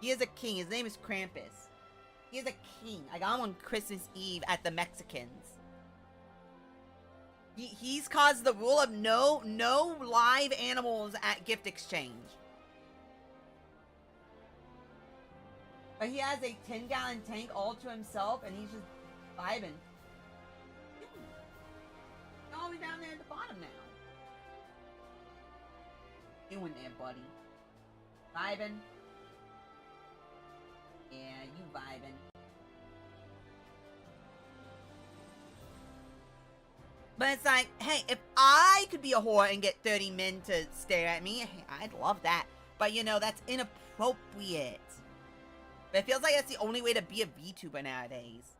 [SPEAKER 1] He is a king. His name is Krampus. He is a king. I got him on Christmas Eve at the Mexicans. He's caused the rule of no live animals at gift exchange. But he has a 10-gallon tank all to himself, and he's just vibing. All the way down there at the bottom now. You in there, buddy. Vibing. Yeah, you vibing. But it's like, hey, if I could be a whore and get 30 men to stare at me, hey, I'd love that. But, you know, that's inappropriate. But it feels like that's the only way to be a VTuber nowadays.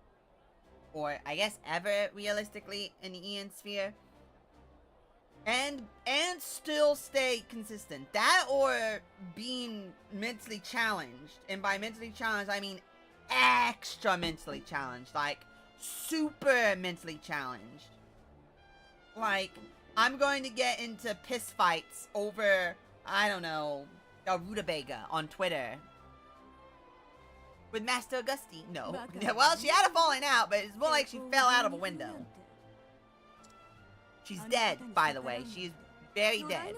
[SPEAKER 1] Or, I guess, ever, realistically, in the Ian sphere. And still stay consistent. That or being mentally challenged. And by mentally challenged, I mean extra mentally challenged. Like, super mentally challenged. Like, I'm going to get into piss fights over, I don't know, a rutabaga on Twitter. With Master Augusti. No. Well, she had a falling out, but it's more like she fell out of a window. She's dead, by the way. She's very dead.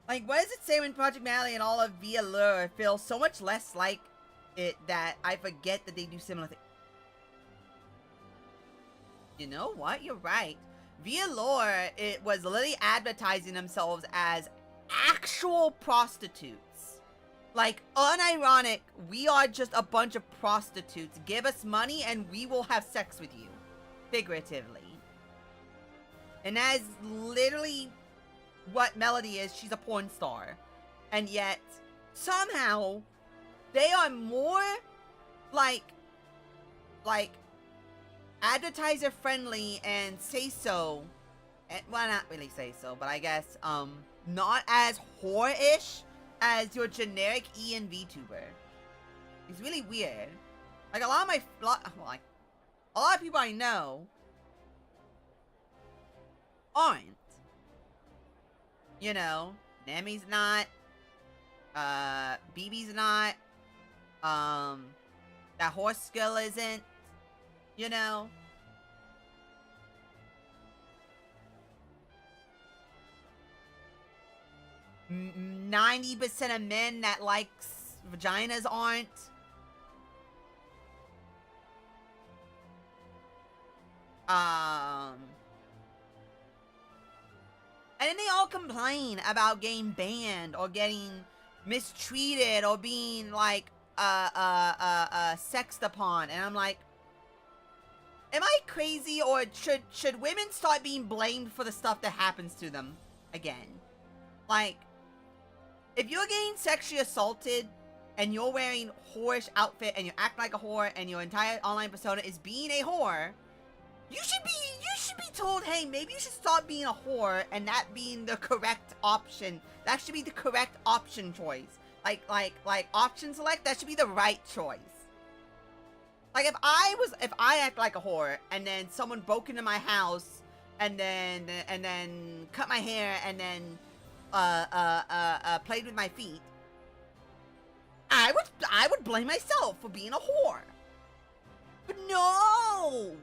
[SPEAKER 1] Like, what does it say when Project Mally and all of Via Lure feel so much less like it that I forget that they do similar things? You know what? You're right. Via Lure, it was literally advertising themselves as actual prostitutes. Like, unironic, we are just a bunch of prostitutes. Give us money and we will have sex with you. Figuratively. And that is literally what Melody is. She's a porn star. And yet, somehow, they are more like advertiser friendly and say so. Well, not really say so, but I guess, not as whore-ish as your generic Ian VTuber. It's really weird. Like, a lot of people I know aren't. You know, Nemi's not. BB's not. That horse skill isn't. You know. 90% of men that likes vaginas aren't. And then they all complain about getting banned or getting mistreated or being like sexed upon, and I'm like, am I crazy, or should women start being blamed for the stuff that happens to them again? Like, if you're getting sexually assaulted and you're wearing whorish outfit and you act like a whore and your entire online persona is being a whore, you should be told, hey, maybe you should stop being a whore and that being the correct option. That should be the correct option choice. Like option select, that should be the right choice. Like, if I act like a whore and then someone broke into my house and then cut my hair and then played with my feet, I would blame myself for being a whore. But no!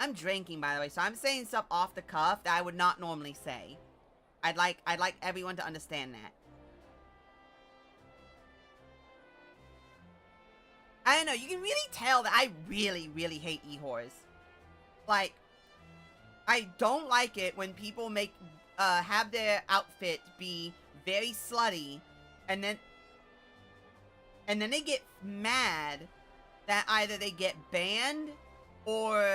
[SPEAKER 1] I'm drinking, by the way, so I'm saying stuff off the cuff that I would not normally say. I'd like everyone to understand that. I don't know, you can really tell that I really, really hate e-whores. Like, I don't like it when people have their outfit be very slutty, and then they get mad that either they get banned or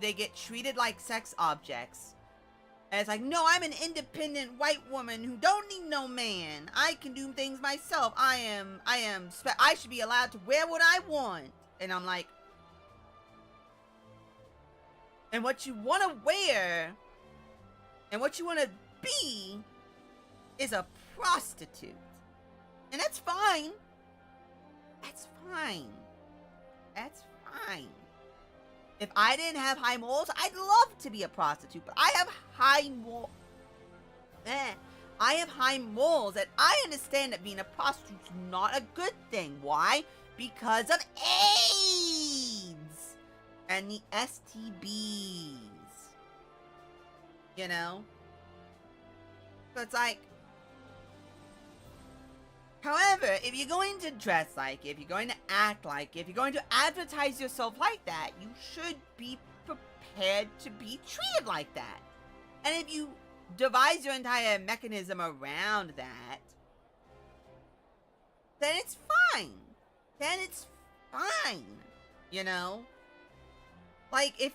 [SPEAKER 1] they get treated like sex objects. And it's like, no, I'm an independent white woman who don't need no man. I can do things myself. I should be allowed to wear what I want. And I'm like, and what you want to wear and what you want to be is a prostitute. And that's fine. That's fine. That's fine. If I didn't have high morals, I'd love to be a prostitute, but I have high morals, and I understand that being a prostitute's not a good thing. Why? Because of AIDS and the STBs. You know? So it's like, however, if you're going to dress like it, if you're going to act like it, if you're going to advertise yourself like that, you should be prepared to be treated like that. And if you devise your entire mechanism around that, then it's fine. Then it's fine. You know? Like, if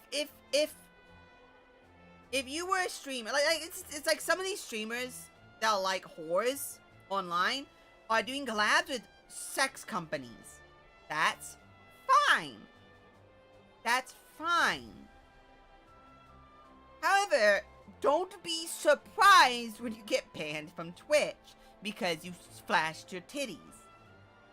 [SPEAKER 1] you were a streamer, like it's like some of these streamers that are like whores online are doing collabs with sex companies. That's fine. That's fine. However, don't be surprised when you get banned from Twitch because you flashed your titties.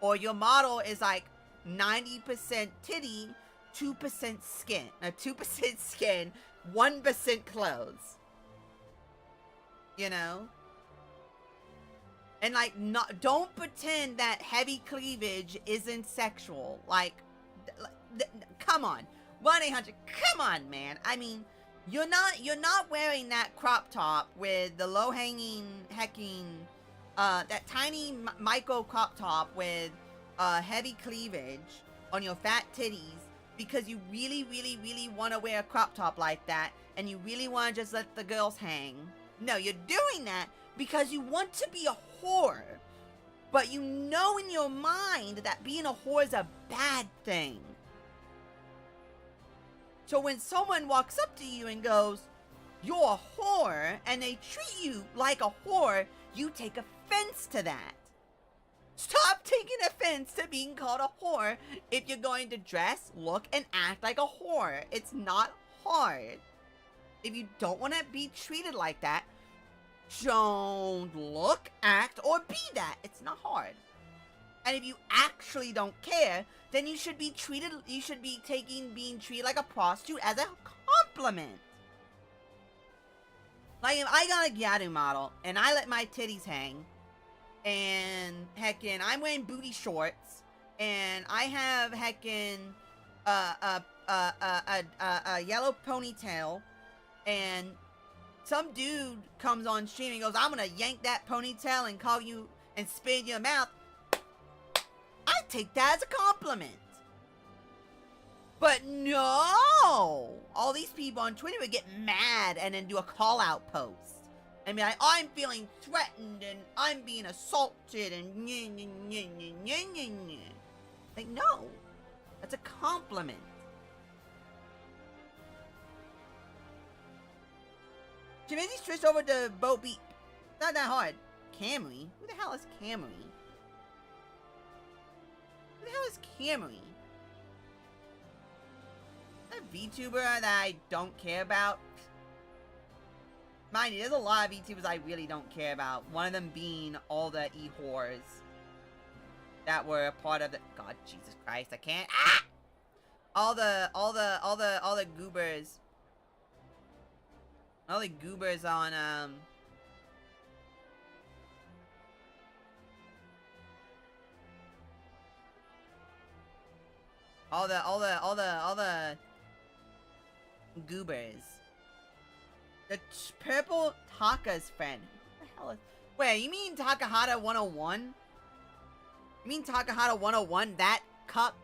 [SPEAKER 1] Or your model is like 90% titty, 2% skin. 2% skin, 1% clothes. You know? And like, don't pretend that heavy cleavage isn't sexual. Like, come on, 1-800. Come on, man. I mean, you're not wearing that crop top with the low-hanging that tiny micro crop top with heavy cleavage on your fat titties because you really, really, really want to wear a crop top like that, and you really want to just let the girls hang. No, you're doing that because you want to be a whore, but you know in your mind that being a whore is a bad thing. So when someone walks up to you and goes, "You're a whore," and they treat you like a whore, you take offense to that. Stop taking offense to being called a whore if you're going to dress, look, and act like a whore. It's not hard. If you don't want to be treated like that, don't look, act, or be that. It's not hard. And if you actually don't care, then you should be being treated like a prostitute as a compliment. Like, if I got a Gyadu model and I let my titties hang, and heckin' I'm wearing booty shorts, and I have heckin' a yellow ponytail, and some dude comes on stream and goes, "I'm gonna yank that ponytail and call you and spit in your mouth," I take that as a compliment. But no! All these people on Twitter would get mad and then do a call-out post. I mean, I'm feeling threatened and I'm being assaulted and like, no. That's a compliment. Jimenez switched over to Boat Beat. Not that hard. Camry? Who the hell is Camry? Who the hell is Camry? A VTuber that I don't care about. Mind you, there's a lot of VTubers I really don't care about. One of them being all the e-whores that were a part of the. God, Jesus Christ, I can't. Ah! All the goobers. All the goobers on all the goobers. The purple Taka's friend. What the hell is? Wait, you mean Takahata 101? You mean Takahata 101? That cuck?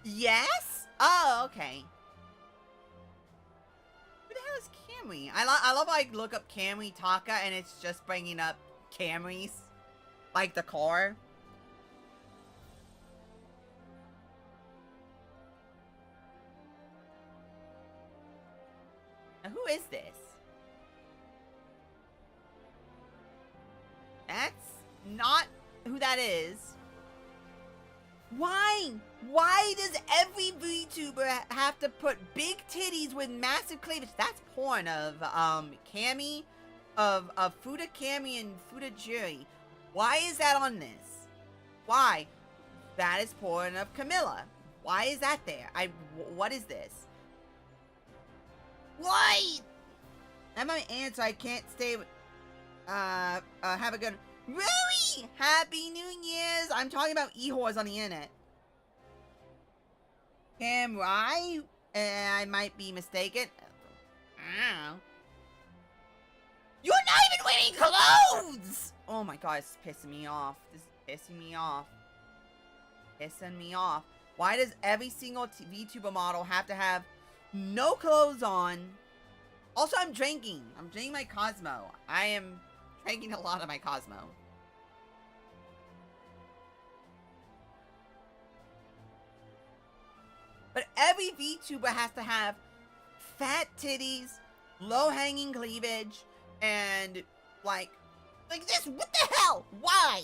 [SPEAKER 1] Yes? Oh, okay. Who the hell is Camry? I love how I look up Camry Taka and it's just bringing up Camrys. Like the car. Now, who is this? That's not who that is. Why? Why does every VTuber have to put big titties with massive cleavage? That's porn of Cammy, of Fuda Cammy and Fuda Jury. Why is that on this? Why? That is porn of Camilla. Why is that there? What is this? Why? I'm my answer. I can't stay with. Have a good. Really? Happy New Year's! I'm talking about e-whores on the internet. Am I? I might be mistaken. I don't know. You're not even wearing clothes! Oh my god, it's pissing me off. This is pissing me off. Pissing me off. Why does every single VTuber model have to have no clothes on? Also, I'm drinking. I'm drinking my Cosmo. I am drinking a lot of my Cosmo. But every VTuber has to have fat titties, low-hanging cleavage, and like this. What the hell? Why?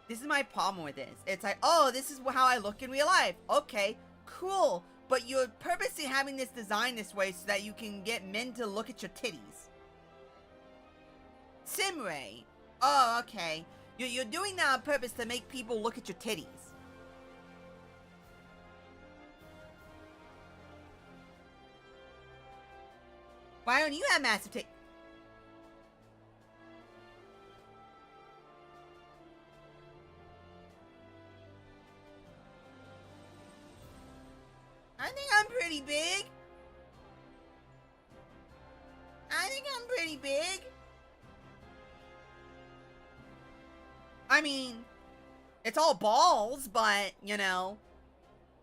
[SPEAKER 1] This is my problem with this. It's like, oh, this is how I look in real life. Okay, cool. But you're purposely having this design this way so that you can get men to look at your titties. Simray. Oh, okay. You're doing that on purpose to make people look at your titties. Why don't you have massive titties? I think I'm pretty big. I think I'm pretty big. I mean, it's all balls, but, you know,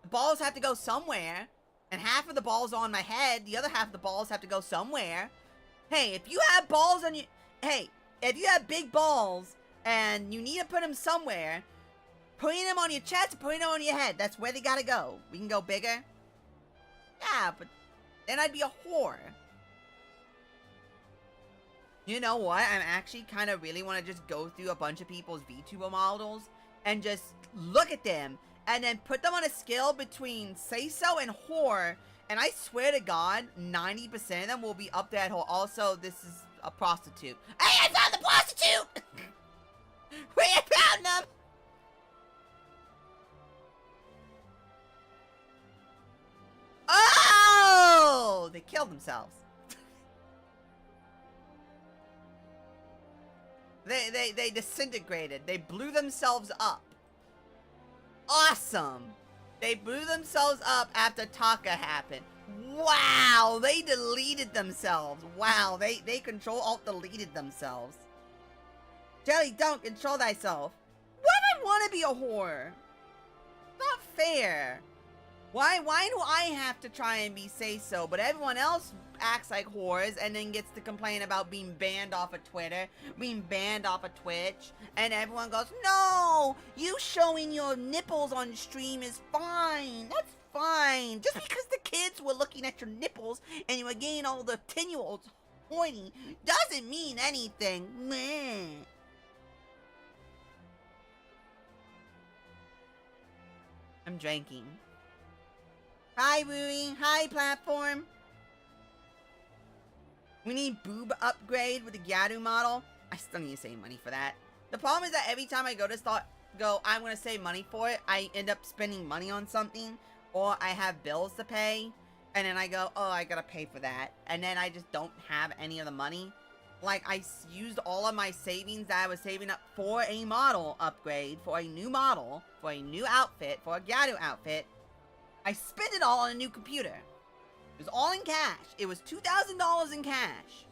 [SPEAKER 1] the balls have to go somewhere. And half of the balls are on my head. The other half of the balls have to go somewhere. Hey, if you have balls on you... Hey, if you have big balls and you need to put them somewhere, putting them on your chest, putting them on your head, that's where they gotta go. We can go bigger. Yeah, but then I'd be a whore. You know what? I'm actually kind of really want to just go through a bunch of people's VTuber models and just look at them and then put them on a scale between say-so and whore. And I swear to God, 90% of them will be up there at whore. Also, this is a prostitute. Hey, I found the prostitute! We found them! Oh! They killed themselves. They disintegrated. They blew themselves up. Awesome. They blew themselves up after Taka happened. Wow, they deleted themselves. Wow, they Control-Alt-Deleted themselves. Jelly, don't control thyself. Why do I want to be a whore? Not fair. Why do I have to try and be say-so, but everyone else acts like whores and then gets to complain about being banned off of Twitter, being banned off of Twitch, and everyone goes, no, you showing your nipples on stream is fine. That's fine. Just because the kids were looking at your nipples and you were getting all the 10-year-olds horny doesn't mean anything. Meh. I'm drinking. Hi, Rui. Hi, platform. We need boob upgrade with the Gyaru model. I still need to save money for that. The problem is that every time I I'm going to save money for it, I end up spending money on something, or I have bills to pay, and then I go, oh, I got to pay for that. And then I just don't have any of the money. Like, I used all of my savings that I was saving up for a model upgrade, for a new model, for a new outfit, for a Gyaru outfit. I spent it all on a new computer. It was all in cash. It was $2,000 in cash.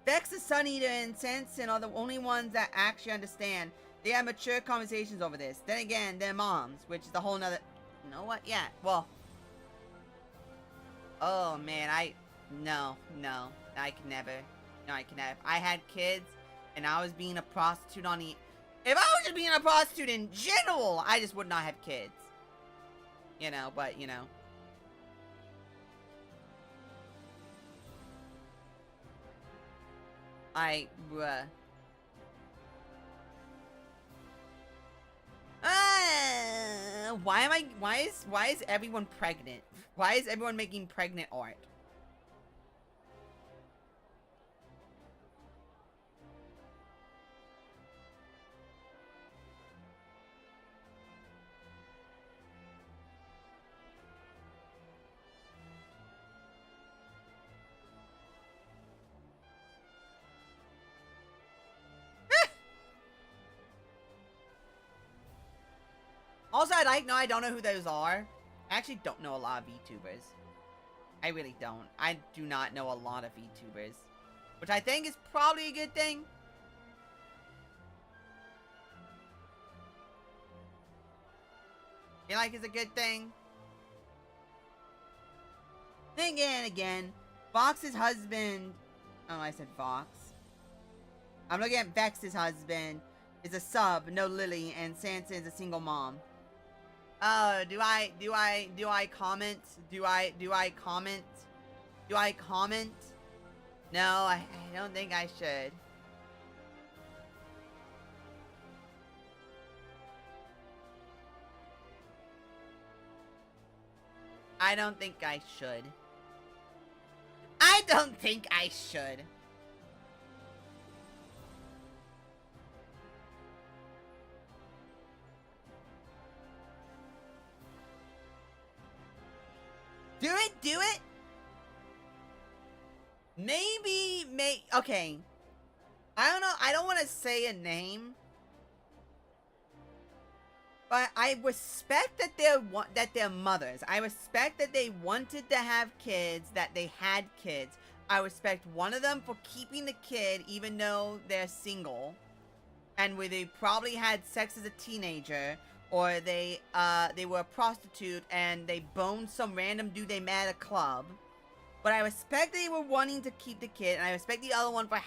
[SPEAKER 1] Vex, the Sun Eater, and Sanson are the only ones that actually understand. They have mature conversations over this. Then again, they're moms, which is the whole nother... You know what? Yeah, well... Oh, man, No, I can never. No, I can never. I had kids, and I was being a prostitute on the... If I was just being a prostitute in general, I just would not have kids. You know, but, you know... Bruh. Why is everyone pregnant? Why is everyone making pregnant art? Also, I don't know who those are. I actually don't know a lot of VTubers. I really don't. I do not know a lot of VTubers. Which I think is probably a good thing. I feel like it's a good thing. Then again, Vox's husband... Oh, I said Vox. I'm looking at Vex's husband. Is a sub, no Lily, and Sansa is a single mom. Oh, do I comment? Do I comment? No, I don't think I should. I don't think I should. I don't think I should. Do it? Maybe, okay. I don't know, I don't want to say a name. But I respect that they're mothers. I respect that they wanted to have kids, that they had kids. I respect one of them for keeping the kid even though they're single. And where they probably had sex as a teenager. Or they were a prostitute and they boned some random dude they met at a club. But I respect they were wanting to keep the kid, and I respect the other one for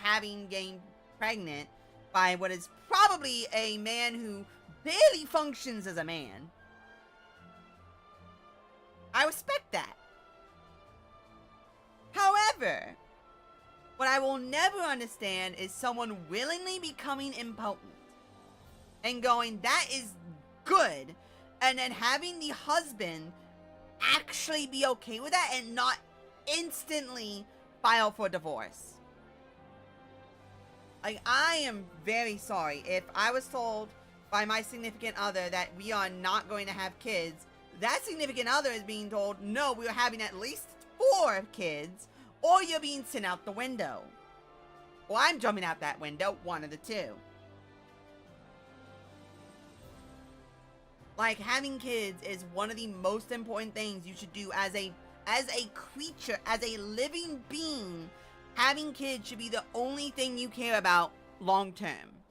[SPEAKER 1] getting pregnant by what is probably a man who barely functions as a man. I respect that. However, what I will never understand is someone willingly becoming impotent and going, that is good, and then having the husband actually be okay with that and not instantly file for divorce. Like, I am very sorry if I was told by my significant other that we are not going to have kids. That significant other is being told, no, we're having at least 4 kids, or you're being sent out the window. Well, I'm jumping out that window, one of the two. Like, having kids is one of the most important things you should do as a creature, as a living being. Having kids should be the only thing you care about long term.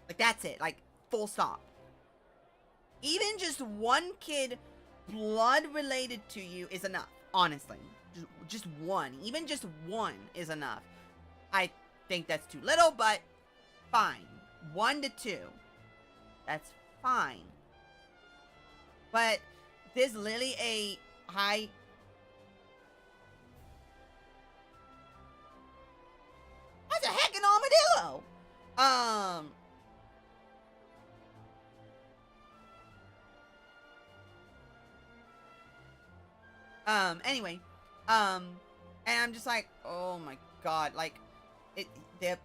[SPEAKER 1] Like, that's it. Like, full stop. Even just one kid blood related to you is enough, honestly. Just one. Even just one is enough. I think that's too little, but fine. 1 to 2. That's fine. But there's literally a high... That's a heckin' armadillo! Anyway, and I'm just like, oh my god, like, they're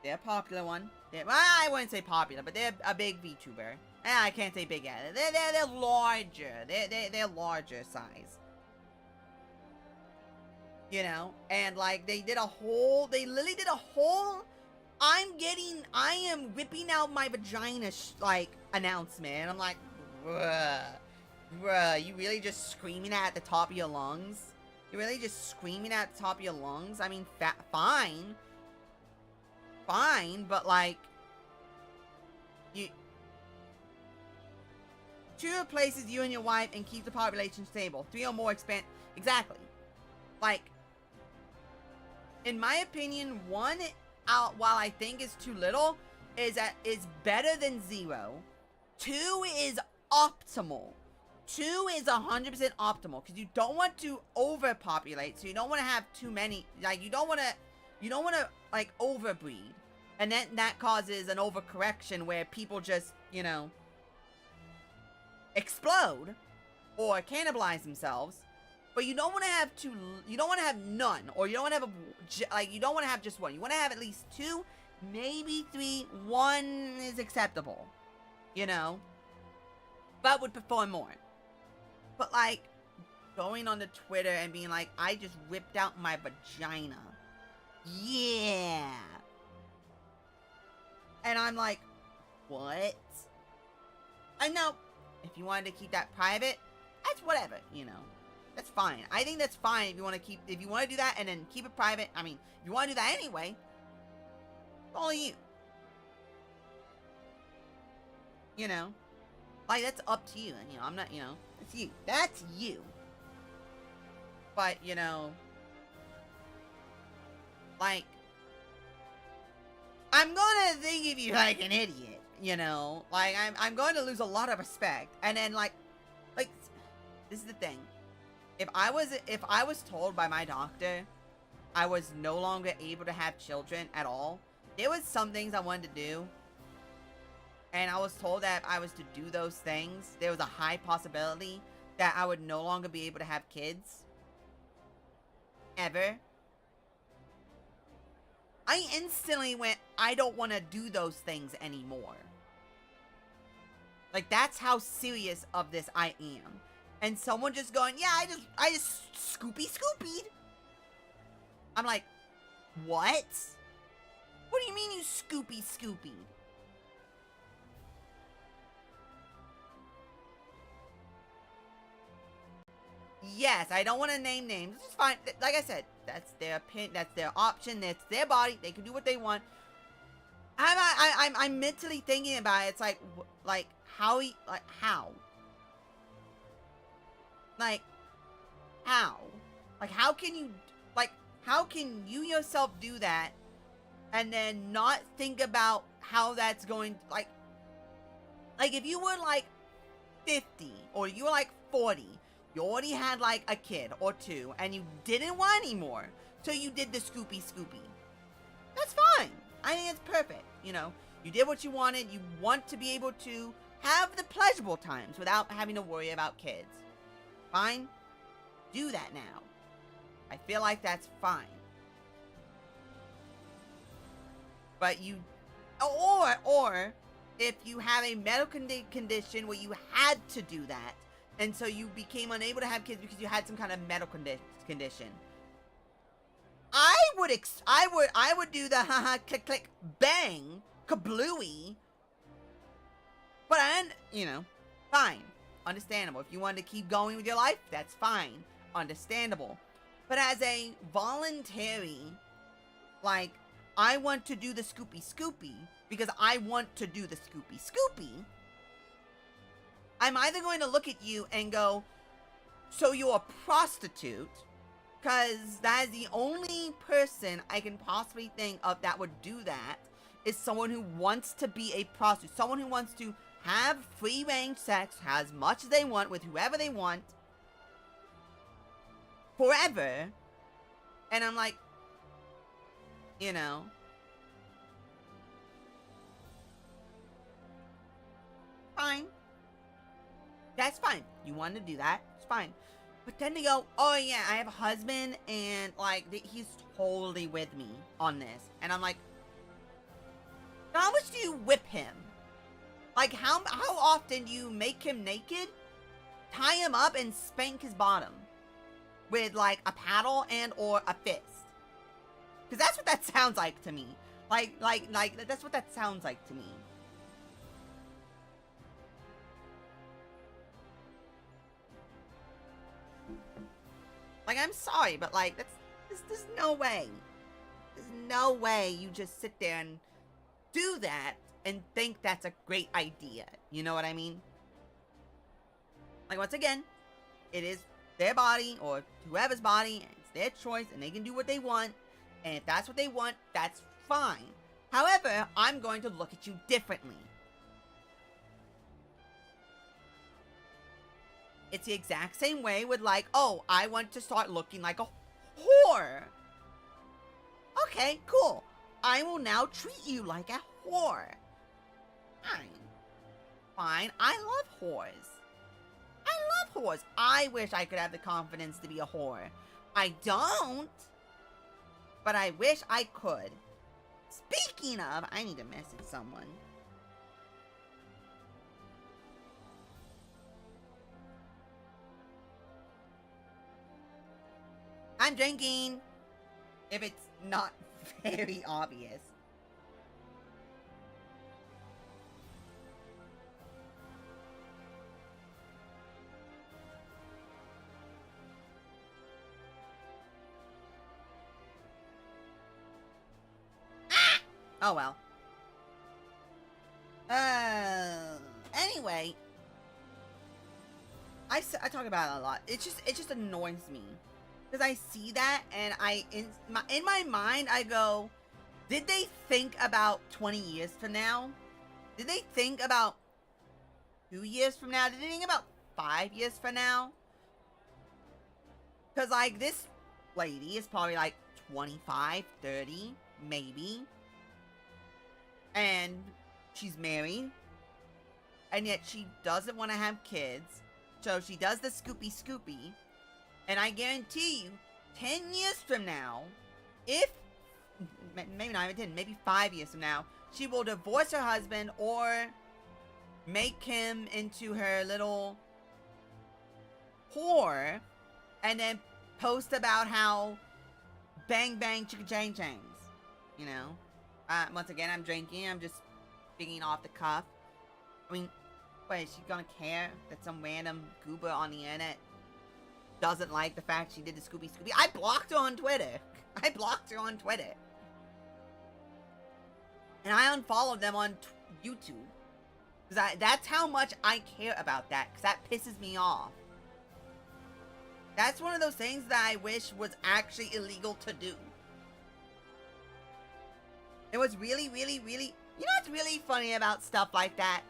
[SPEAKER 1] a popular one. I wouldn't say popular, but they're a big VTuber. I can't say big at it. They're larger. They're larger size. You know, and like they literally did a whole, I am whipping out my vagina like announcement, and I'm like, bruh, you really just screaming at the top of your lungs? You're really just screaming at the top of your lungs. I mean, fine. Fine, but like, you... 2 replaces you and your wife and keep the population stable. 3 or more expand... Exactly. Like, in my opinion, 1, while I think is too little, is better than 0. 2 is optimal. 2 is 100% optimal, because you don't want to overpopulate, so you don't want to have too many, like, you don't want to, like, overbreed, and then that causes an overcorrection where people just, you know, explode, or cannibalize themselves, but you don't want to have you don't want to have none, or you don't want to have you don't want to have just 1, you want to have at least 2, maybe 3, 1 is acceptable, you know, but would perform more. But, like, going on to Twitter and being like, I just ripped out my vagina. Yeah. And I'm like, what? I know, if you wanted to keep that private, that's whatever, you know. That's fine. I think that's fine if you want to do that and then keep it private. I mean, if you want to do that anyway, it's all you. You know? Like, that's up to you. And, you know, I'm not, you know, it's you. That's you. But, you know, like, I'm gonna think of you like an idiot, you know? Like, I'm going to lose a lot of respect. And then, like, this is the thing. If I was told by my doctor I was no longer able to have children at all, there was some things I wanted to do, and I was told that if I was to do those things, there was a high possibility that I would no longer be able to have kids. Ever. I instantly went, I don't want to do those things anymore. Like, that's how serious of this I am. And someone just going, yeah, I just scoopy-scoopied. I'm like, what? What do you mean you scoopy-scoopied? Yes, I don't want to name names. It's fine. Like I said, that's their opinion. That's their option. That's their body. They can do what they want. I'm mentally thinking about it. It's like how? Like how? How can you, how can you yourself do that and then not think about how that's going, like if you were like 50 or you were like 40, you already had like a kid or 2 and you didn't want any more, so you did the scoopy. That's fine. I think it's perfect. You know, you did what you wanted. You want to be able to have the pleasurable times without having to worry about kids. Fine. Do that now. I feel like that's fine. But you, or if you have a medical condition where you had to do that, and so you became unable to have kids because you had some kind of medical condition, I would do the haha click click bang kablooey. But you know, fine, understandable. If you wanted to keep going with your life, that's fine, understandable. But as a voluntary, like, I want to do the scoopy because I want to do the scoopy, I'm either going to look at you and go, so you're a prostitute, because that is the only person I can possibly think of that would do that, is someone who wants to be a prostitute, someone who wants to have free-range sex, as much as they want, with whoever they want, forever. And I'm like, you know, fine. That's fine. You want to do that, it's fine. But then they go, oh yeah, I have a husband, and like, he's totally with me on this. And I'm like, how much do you whip him? Like, how often do you make him naked, tie him up, and spank his bottom with like a paddle and or a fist? Because that's what that sounds like to me. Like that's what that sounds like to me. Like, I'm sorry, but like, there's no way. There's no way you just sit there and do that and think that's a great idea. You know what I mean? Like, once again, it is their body or whoever's body, and it's their choice, and they can do what they want. And if that's what they want, that's fine. However, I'm going to look at you differently. It's the exact same way with like, oh, I want to start looking like a whore. Okay, cool. I will now treat you like a whore. Fine. Fine. I love whores. I love whores. I wish I could have the confidence to be a whore. I don't. But I wish I could. Speaking of, I need to message someone. I'm drinking. If it's not very obvious. Ah! Oh well. Anyway. I talk about it a lot. It just annoys me. Because I see that, and in my mind, I go, did they think about 20 years from now? Did they think about 2 years from now? Did they think about 5 years from now? Because, like, this lady is probably, like, 25, 30, maybe. And she's married. And yet she doesn't want to have kids. So she does the scoopy. And I guarantee you, 10 years from now, if, maybe not even 10, maybe 5 years from now, she will divorce her husband or make him into her little whore and then post about how bang bang chicka chang changs, you know? Once again, I'm drinking, I'm just speaking off the cuff. I mean, what, is she gonna care that some random goober on the internet doesn't like the fact she did the Scooby? I blocked her on Twitter. And I unfollowed them on YouTube. Because that's how much I care about that. Because that pisses me off. That's one of those things that I wish was actually illegal to do. It was really, really, really... You know what's really funny about stuff like that?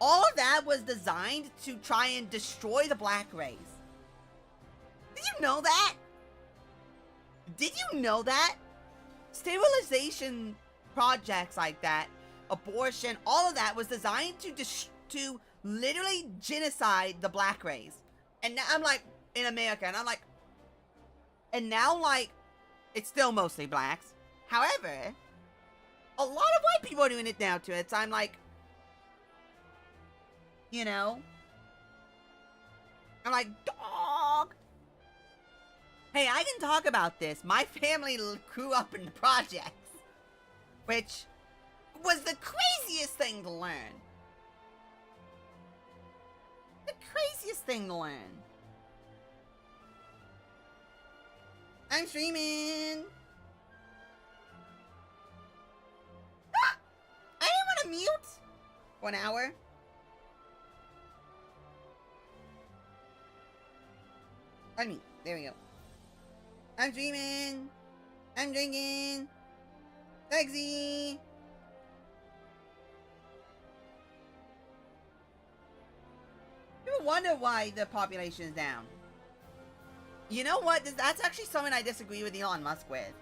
[SPEAKER 1] All of that was designed to try and destroy the black race. Did you know that? Sterilization projects like that, abortion, all of that was designed to literally genocide the black race. And now I'm like, in America, and I'm like, and now like, it's still mostly blacks. However, a lot of white people are doing it now too. I'm like, you know? I'm like, dog! Hey, I can talk about this. My family grew up in the projects. Which was the craziest thing to learn. I'm streaming. Ah! I didn't want to mute for an hour. Pardon me. There we go. I'm streaming. I'm drinking. Sexy. You ever wonder why the population is down? You know what? That's actually something I disagree with Elon Musk with.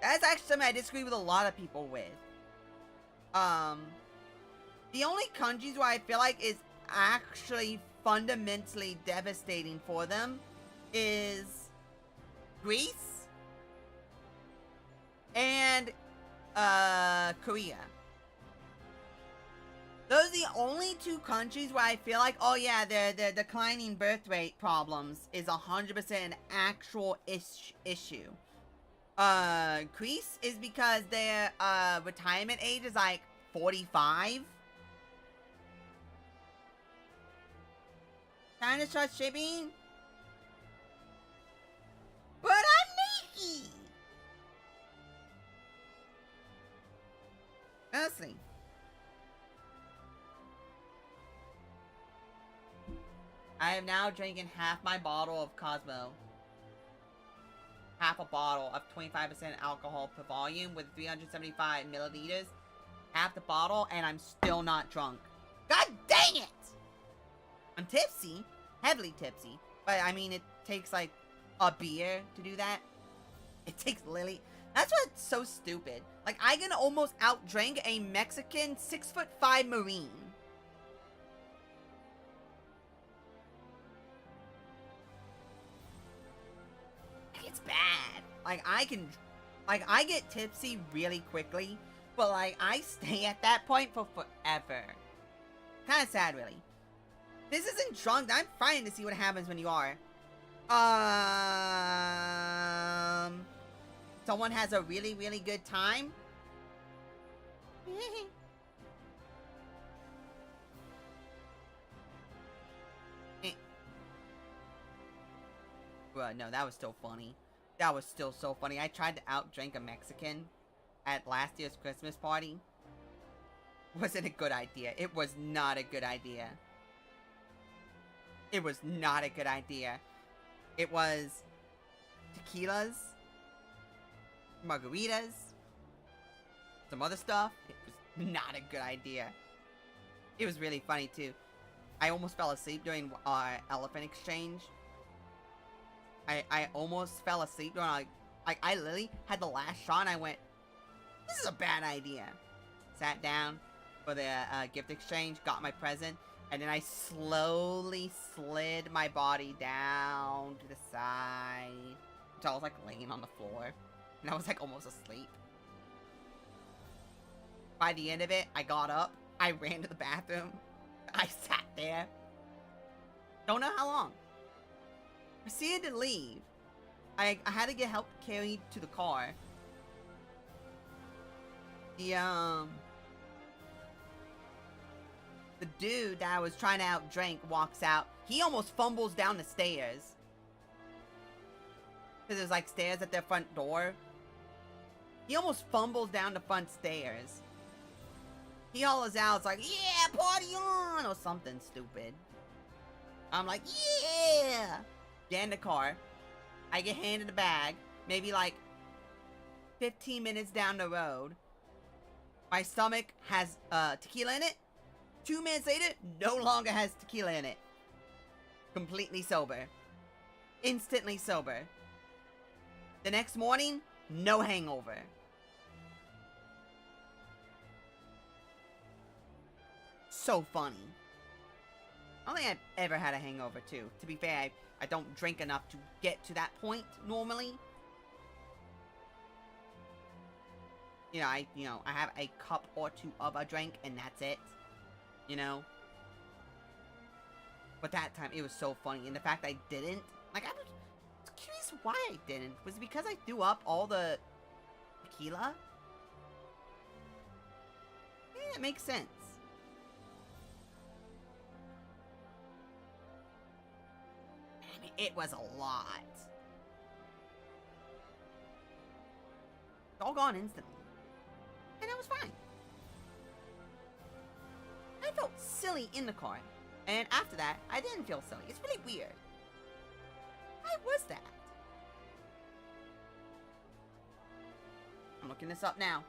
[SPEAKER 1] That's actually something I disagree with a lot of people with. The only countries where I feel like is actually fundamentally devastating for them is Greece and Korea. Those are the only two countries where I feel like, oh yeah, their declining birth rate problems is 100% an actual issue. Greece is because their retirement age is like 45. Trying to start shipping? But I'm naked! Honestly. I am now drinking half my bottle of Cosmo. Half a bottle of 25% alcohol per volume with 375 milliliters. Half the bottle, and I'm still not drunk. God dang it! I'm tipsy. Heavily tipsy. But, I mean, it takes, like, a beer to do that. It takes Lily. That's what's so stupid. Like, I can almost outdrink a Mexican 6'5" Marine. It's bad. Like, I get tipsy really quickly, but, like, I stay at that point for forever. Kind of sad, really. This isn't drunk. I'm trying to see what happens when you are. Someone has a really, really good time? Bruh, no, that was still funny. That was still so funny. I tried to outdrink a Mexican at last year's Christmas party. Wasn't a good idea. It was not a good idea. It was not a good idea. It was tequilas, margaritas, some other stuff. It was not a good idea. It was really funny, too. I almost fell asleep during our elephant exchange. I almost fell asleep during, like, I literally had the last shot and I went, this is a bad idea. Sat down for the gift exchange, got my present, and then I slowly slid my body down to the side until I was, like, laying on the floor. And I was, like, almost asleep. By the end of it, I got up. I ran to the bathroom. I sat there. Don't know how long. Proceeded to leave. I had to get help carried to the car. The dude that I was trying to outdrink walks out. He almost fumbles down the stairs. Because there's like stairs at their front door. He almost fumbles down the front stairs. He hollers out, it's like, yeah, party on! Or something stupid. I'm like, yeah! Get in the car. I get handed a bag. Maybe like 15 minutes down the road. My stomach has tequila in it. 2 minutes later, no longer has tequila in it. Completely sober. Instantly sober. The next morning, no hangover. So funny. I don't think I've ever had a hangover, too. To be fair, I don't drink enough to get to that point, normally. You know, I have a cup or two of a drink, and that's it. You know? But that time, it was so funny. And the fact I didn't, like, I was curious why I didn't. Was it because I threw up all the tequila? Yeah, it makes sense. I mean, it was a lot. It's all gone instantly. And I was fine. I felt silly in the car. And after that, I didn't feel silly. It's really weird. Why was that? I'm looking this up now.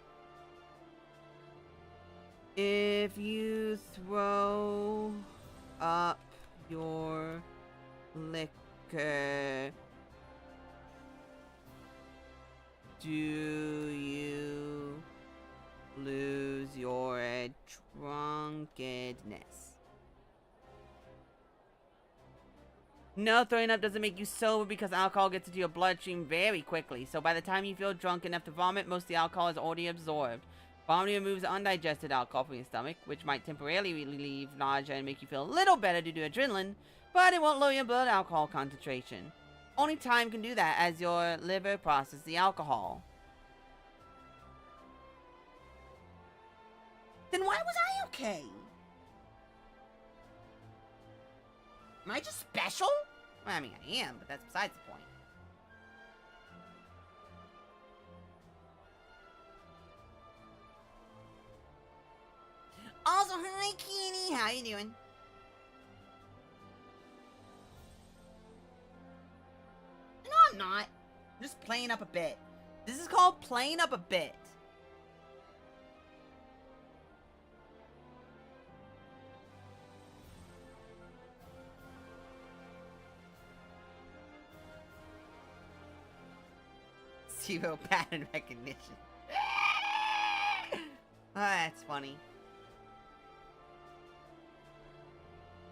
[SPEAKER 1] If you throw up your liquor, do you lose your drunkenness? No, throwing up doesn't make you sober because alcohol gets into your bloodstream very quickly. So by the time you feel drunk enough to vomit, most of the alcohol is already absorbed. Vomiting removes undigested alcohol from your stomach, which might temporarily relieve nausea and make you feel a little better due to adrenaline, but it won't lower your blood alcohol concentration. Only time can do that as your liver processes the alcohol. Then why was I okay? Am I just special? Well, I mean, I am, but that's besides the point. Also, hi, Kenny. How you doing? No, I'm not. I'm just playing up a bit. This is called playing up a bit. Zero pattern recognition. Oh, that's funny.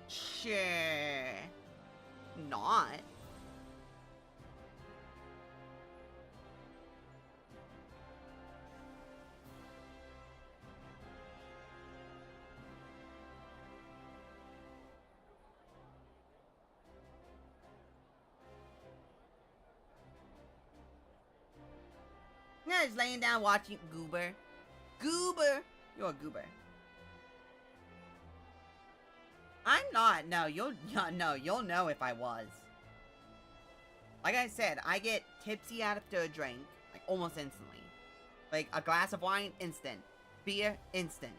[SPEAKER 1] Sure. Not. Yeah, just laying down watching Goober. Goober! You're a goober. I'm not. No, you'll know if I was. Like I said, I get tipsy after a drink, like almost instantly. Like a glass of wine, instant. Beer, instant.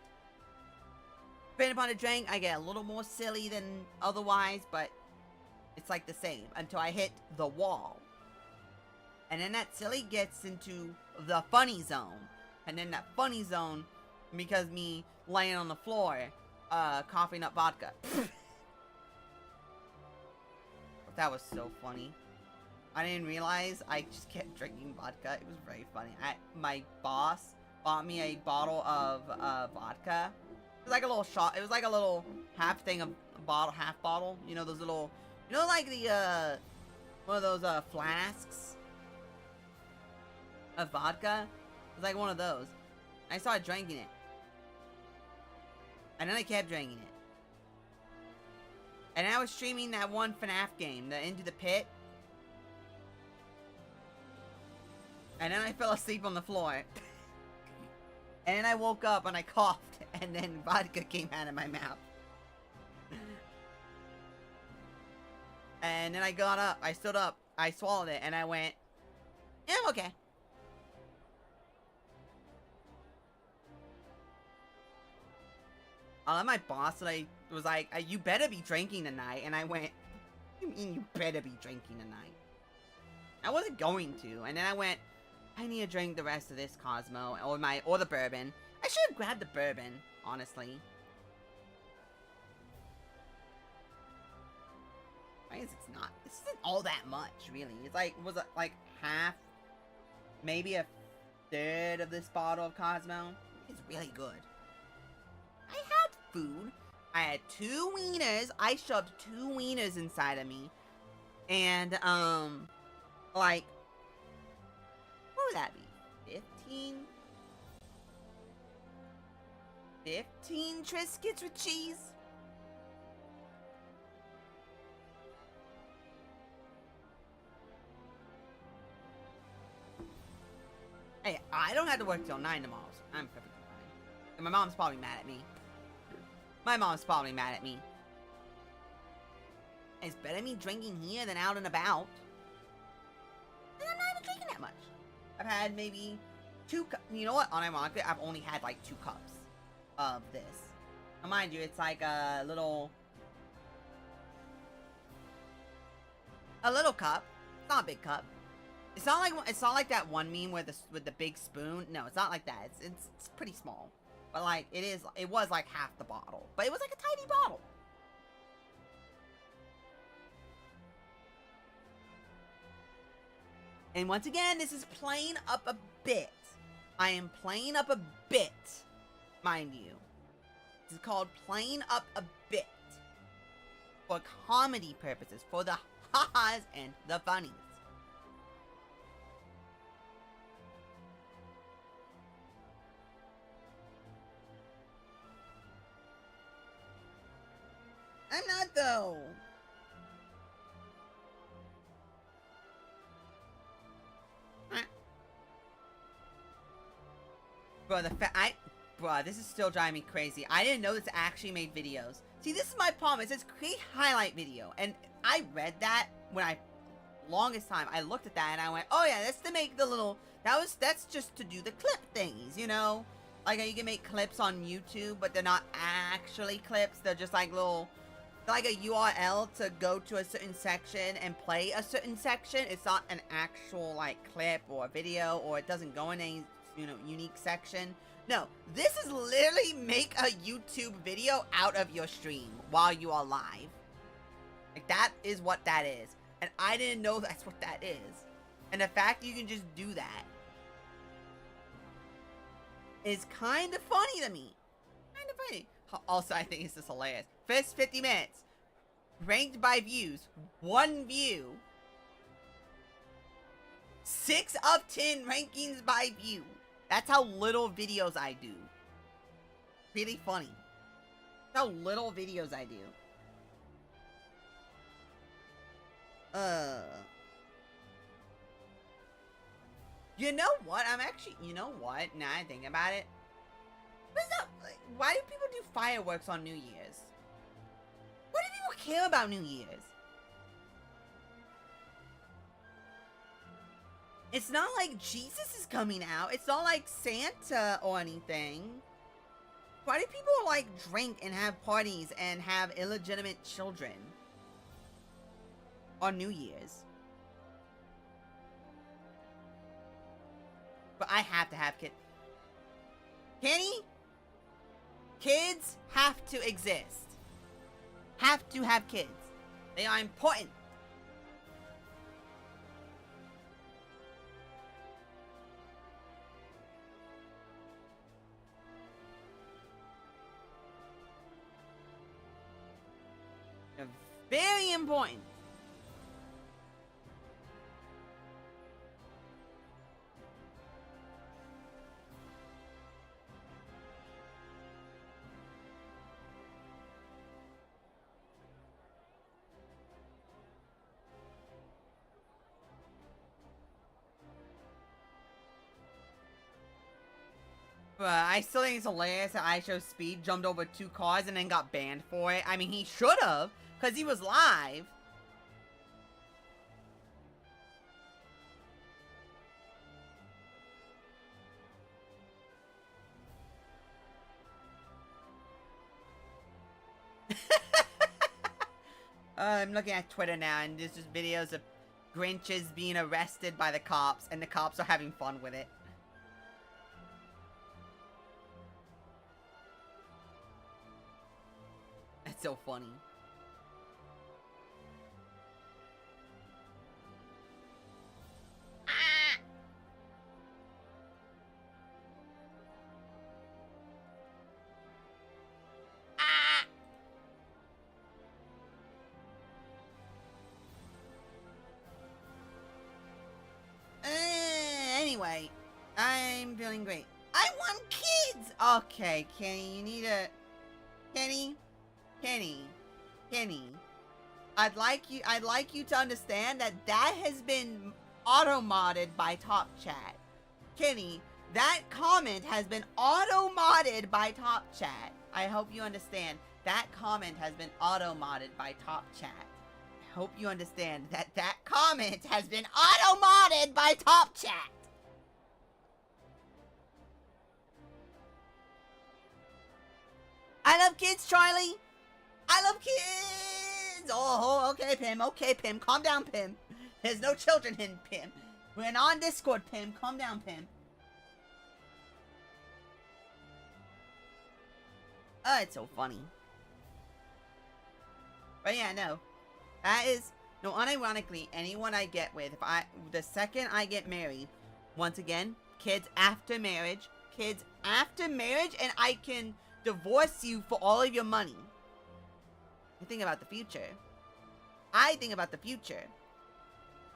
[SPEAKER 1] Depending upon the drink, I get a little more silly than otherwise, but it's like the same until I hit the wall. And then that silly gets into the funny zone. And then that funny zone, because me laying on the floor, coughing up vodka. That was so funny. I didn't realize I just kept drinking vodka. It was very funny. My boss bought me a bottle of vodka. It was like a little shot. It was like a little half thing of bottle, half bottle. You know those little, you know, like the one of those flasks of vodka. It was like one of those. I started drinking it, and then I kept drinking it. And I was streaming that one FNAF game, the Into the Pit. And then I fell asleep on the floor. And then I woke up and I coughed, and then vodka came out of my mouth. And then I got up, I stood up, I swallowed it, and I went, yeah, I'm okay. My boss was like, you better be drinking tonight. And I went, what do you mean you better be drinking tonight? I wasn't going to. And then I went, I need to drink the rest of this Cosmo or the bourbon. I should have grabbed the bourbon, honestly. I guess it's not. This isn't all that much, really. It's like, was it like half, maybe a third of this bottle of Cosmo? It's really good. I had food. I had 2 wieners. I shoved 2 wieners inside of me. And, like, what would that be? 15 Triscuits with cheese? Hey, I don't have to work till 9 tomorrow, so I'm perfectly fine. And my mom's probably mad at me. My mom's probably mad at me. It's better me drinking here than out and about. And I'm not even drinking that much. I've had maybe 2 cups. You know what? Unironically, I've only had like 2 cups of this. Now, mind you, it's like a little cup. It's not a big cup. It's not like that one meme with the big spoon. No, it's not like that. It's pretty small. But like it was like half the bottle. But it was like a tiny bottle. And once again, this is playing up a bit. I am playing up a bit, mind you. This is called playing up a bit. For comedy purposes, for the ha-has and the funnies. I'm not, though. Bro, Bro, this is still driving me crazy. I didn't know this actually made videos. See, this is my problem. It says create highlight video. And I read that when longest time, I looked at that and I went, oh yeah, that's to make the little, that's just to do the clip thingies, you know? Like, you can make clips on YouTube, but they're not actually clips. They're just like like a URL to go to a certain section and play a certain section. It's not an actual, like, clip or a video, or it doesn't go in any, you know, unique section. No, this is literally make a YouTube video out of your stream while you are live. Like, that is what that is. And I didn't know that's what that is. And the fact you can just do that is kind of funny to me. Kind of funny. Also, I think it's just hilarious. First 50 minutes. Ranked by views. 1 view. 6 of 10 rankings by view. That's how little videos I do. Really funny. That's how little videos I do. You know what? You know what? Now I think about it. What's up? Like, why do people do fireworks on New Year's? Why do people care about New Year's? It's not like Jesus is coming out. It's not like Santa or anything. Why do people, like, drink and have parties and have illegitimate children on New Year's? But I have to have kids. Kenny? Kids have to exist. Have to have kids. They are important. They're very important. I still think it's hilarious that IShowSpeed jumped over 2 cars and then got banned for it. I mean, he should have, because he was live. I'm looking at Twitter now, and there's just videos of Grinches being arrested by the cops, and the cops are having fun with it. That's so funny. Anyway, I'm feeling great. I want kids! Okay, Kenny, you need a... Kenny? I'd like you to understand that has been auto-modded by Top Chat. Kenny, that comment has been auto-modded by Top Chat. I hope you understand. That comment has been auto-modded by Top Chat. I hope you understand that comment has been auto-modded by Top Chat. I love kids, Charlie. I love kids. Oh, okay, Pim. Okay, Pim. Calm down, Pim. There's no children in Pim. We're on Discord, Pim. Calm down, Pim. Oh, it's so funny. But yeah, no. That is... No, unironically, anyone I get with, the second I get married, once again, kids after marriage, and I can divorce you for all of your money. I think about the future.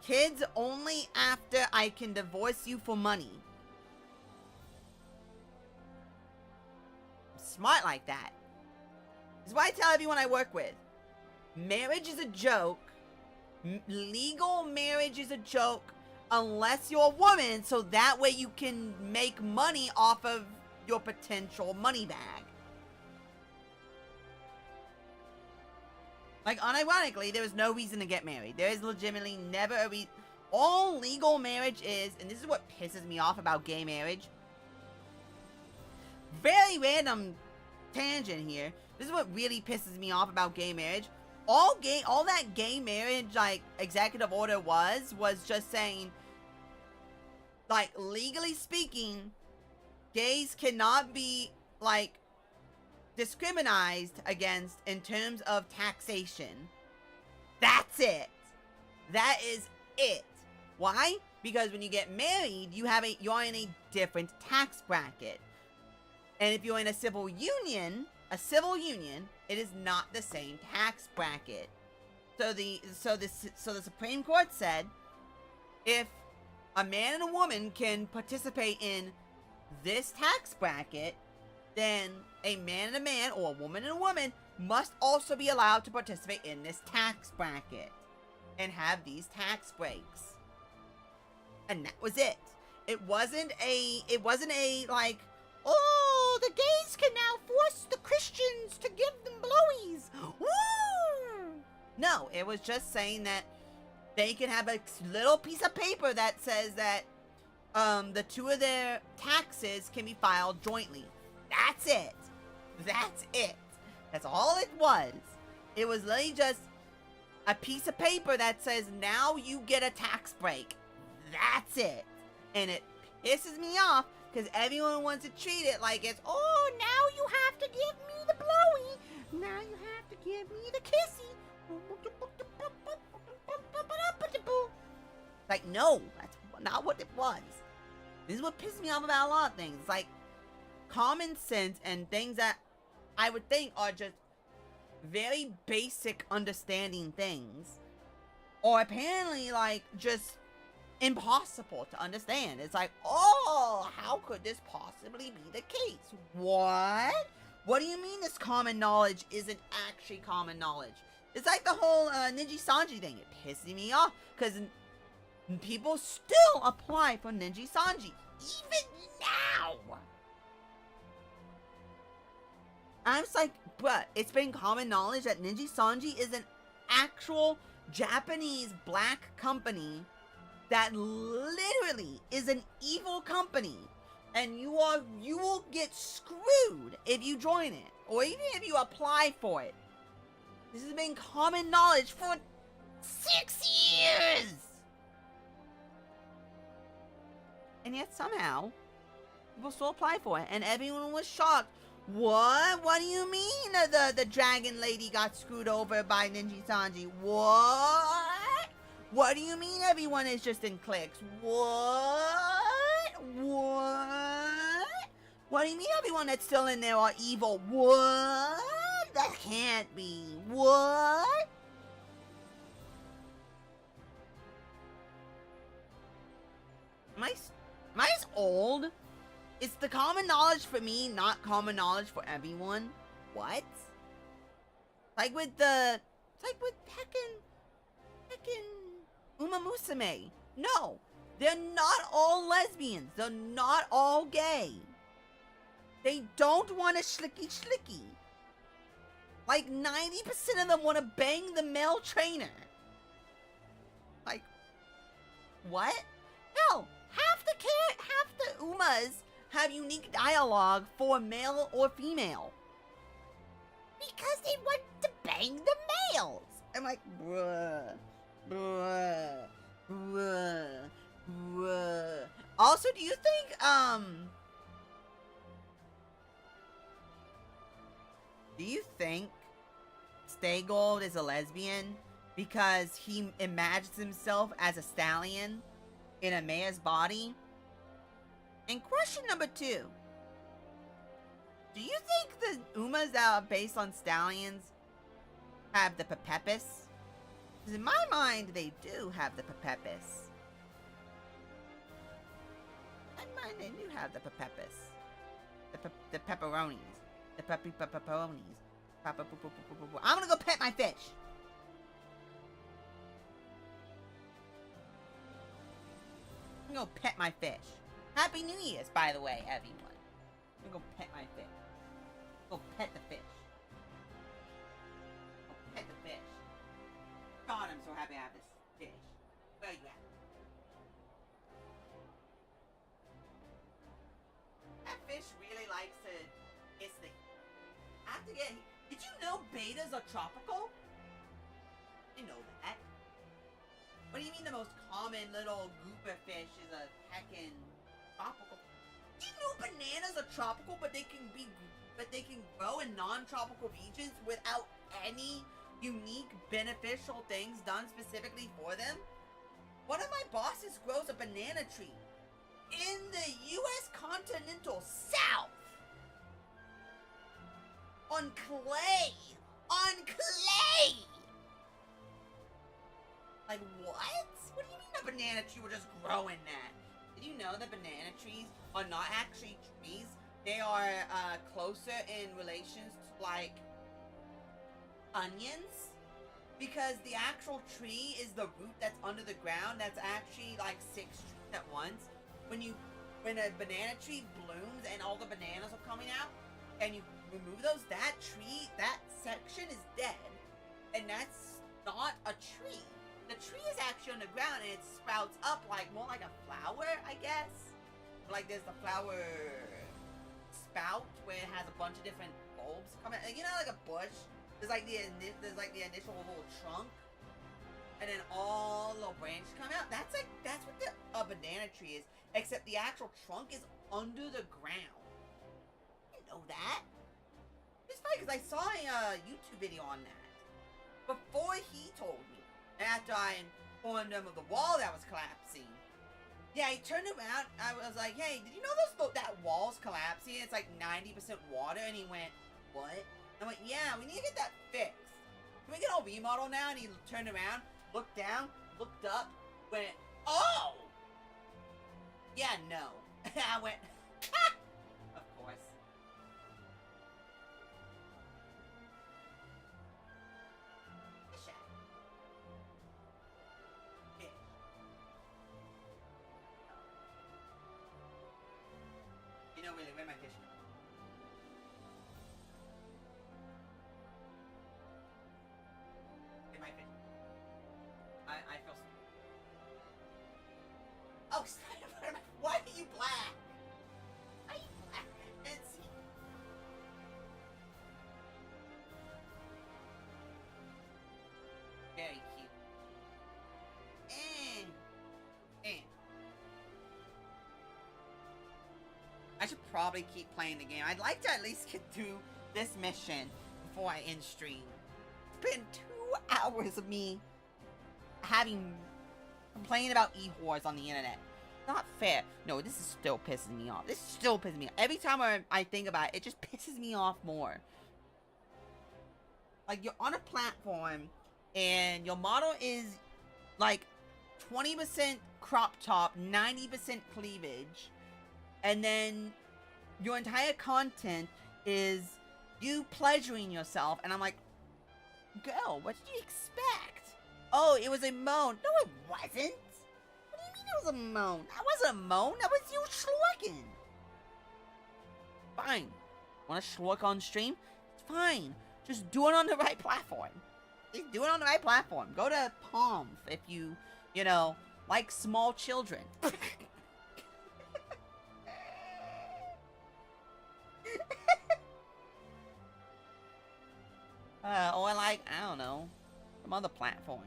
[SPEAKER 1] Kids only after I can divorce you for money. I'm smart like that. This is why I tell everyone I work with. Marriage is a joke. Legal marriage is a joke unless you're a woman, so that way you can make money off of your potential money bag. Like, unironically, there is no reason to get married. There is legitimately never a reason. All legal marriage is, and this is what pisses me off about gay marriage. Very random tangent here. This is what really pisses me off about gay marriage. All that gay marriage, like, executive order was just saying, like, legally speaking, gays cannot be, like, discriminated against in terms of taxation. That's it. That is it. Why? Because when you get married, you're in a different tax bracket. And if you're in a civil union, it is not the same tax bracket. So the Supreme Court said, if a man and a woman can participate in this tax bracket, then a man and a man, or a woman and a woman, must also be allowed to participate in this tax bracket and have these tax breaks. And that was it. It wasn't a like, oh, the gays can now force the Christians to give them blowies. Woo! No, it was just saying that they can have a little piece of paper that says that the two of their taxes can be filed jointly. That's it. That's it. That's all it was. It was literally just a piece of paper that says, now you get a tax break. That's it. And it pisses me off because everyone wants to treat it like it's, oh, now you have to give me the blowy. Now you have to give me the kissy. Like, no, that's not what it was. This is what pisses me off about a lot of things. It's like, common sense and things that I would think are just very basic understanding things, or apparently like just impossible to understand. It's like, oh, how could this possibly be the case? What? What do you mean this common knowledge isn't actually common knowledge? It's like the whole Ninja Sanji thing. It pisses me off because people still apply for Ninja Sanji even now. I'm just like, bruh, it's been common knowledge that Ninja Sanji is an actual Japanese black company that literally is an evil company, and you will get screwed if you join it, or even if you apply for it. This has been common knowledge for 6 years! And yet somehow, people still apply for it, and everyone was shocked. What? What do you mean the dragon lady got screwed over by Ninja Sanji? What? What do you mean everyone is just in cliques? What? What? What do you mean everyone that's still in there are evil? What? That can't be. What? Am I just old? It's the common knowledge for me, not common knowledge for everyone. What? Like with heckin' Uma Musume. No, they're not all lesbians. They're not all gay. They don't want a schlicky. Like 90% of them want to bang the male trainer. Like, what? Hell, half the Umas have unique dialogue for male or female. Because they want to bang the males. I'm like, bruh. Also, do you think Stay Gold is a lesbian because he imagines himself as a stallion in a mare's body? And question number 2. Do you think the Umas that are based on stallions have the pepepis? Because in my mind, they do have the pepepis. In my mind, they do have the pepepis. The pepperonis. The pepperonis. I'm gonna go pet my fish. I'm gonna go pet my fish. Happy New Year's, by the way, everyone. I'm gonna go pet my fish. Go pet the fish. Go pet the fish. I'm so happy I have this fish. Where are you at? That fish really likes to kiss the... I have to get... Did you know betas are tropical? You know that. What do you mean the most common little grouper fish is a heckin' tropical? Do you know bananas are tropical, but they can grow in non-tropical regions without any unique beneficial things done specifically for them? One of my bosses grows a banana tree in the U.S. continental South on clay. On clay! Like, what? What do you mean a banana tree will just grow in that? Did you know that banana trees are not actually trees? They are closer in relations to, like, onions? Because the actual tree is the root that's under the ground that's actually, like, 6 trees at once. When a banana tree blooms and all the bananas are coming out, and you remove those, that tree, that section is dead. And that's not a tree. The tree is actually on the ground and it sprouts up like more like a flower, I guess. Like there's the flower spout where it has a bunch of different bulbs coming. Like, you know, like a bush. There's like the initial little trunk, and then all little branches come out. That's what a banana tree is. Except the actual trunk is under the ground. You know that? It's funny because I saw a YouTube video on that before he told me. After I informed him of the wall that was collapsing. Yeah, he turned around. I was like, hey, did you know that wall's collapsing? It's like 90% water. And he went, what? I went, yeah, we need to get that fixed. Can we get a remodel now? And he turned around, looked down, looked up, went, oh! Yeah, no. I went, ha! Of course. You know, really, where am I fishing? Am I fishing? I feel so. Oh, Snyder, why are you black? Why are you black? I can't see. Very cute. And. I should probably keep playing the game. I'd like to at least get through this mission before I end stream. It's been 2 hours of me complaining about e-whores on the internet. Not fair. No, this is still pissing me off. This is still pissing me off. Every time I think about it, it just pisses me off more. Like, you're on a platform, and your model is, like, 20% crop top, 90% cleavage, and then your entire content is you pleasuring yourself. And I'm like, girl, what did you expect? Oh, it was a moan. No, it wasn't. What do you mean it was a moan? That wasn't a moan. That was you slurking. Fine. Want to slurk on stream? It's fine. Just do it on the right platform. Just do it on the right platform. Go to Palm if you know, like small children. Or like, I don't know, some other platform.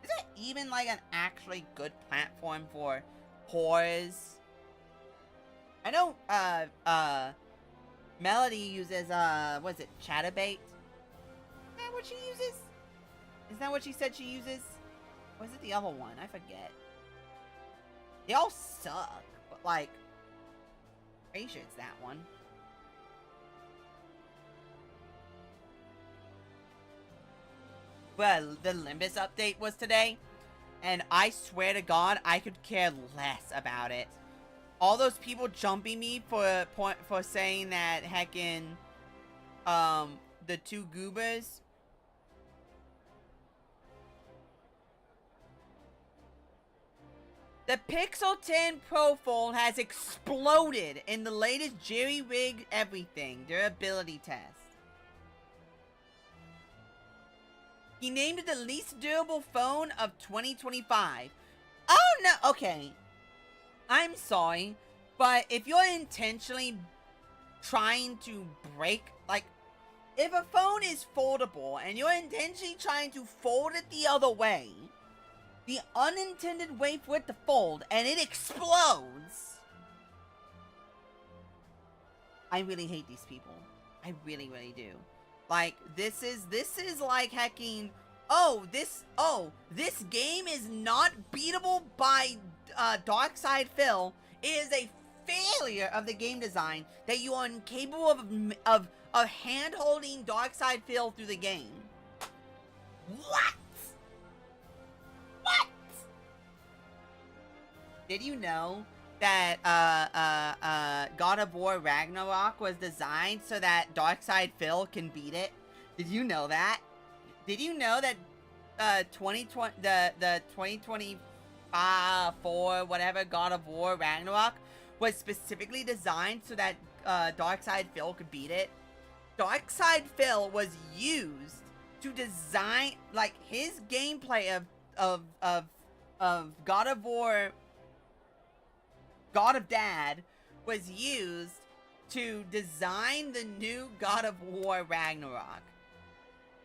[SPEAKER 1] Is it even like an actually good platform for whores? I know, Melody uses, what is it, Chatterbait? Is that what she uses? Is that what she said she uses? Or is it the other one? I forget. They all suck, but like, pretty sure it's that one. Well, the Limbus update was today, and I swear to God, I could care less about it. All those people jumping me for saying that heckin' the 2 goobers. The Pixel 10 Pro Fold has exploded in the latest jerry-rigged everything durability test. He named it the least durable phone of 2025. Oh no, okay. I'm sorry, but if you're intentionally trying to break, like, if a phone is foldable and you're intentionally trying to fold it the other way, the unintended way for it to fold and it explodes. I really hate these people. I really, really do. Like, this is like hacking. This game is not beatable by Darkside Phil. It is a failure of the game design that you are incapable of hand-holding Darkside Phil through the game. What? What? Did you know that God of War Ragnarok was designed so that Darkside Phil can beat it? Did you know that? Did you know that 2020 the 2024 whatever God of War Ragnarok was specifically designed so that Darkside Phil could beat it? Darkside Phil was used to design, like, his gameplay of God of War God of Dad was used to design the new God of War Ragnarok.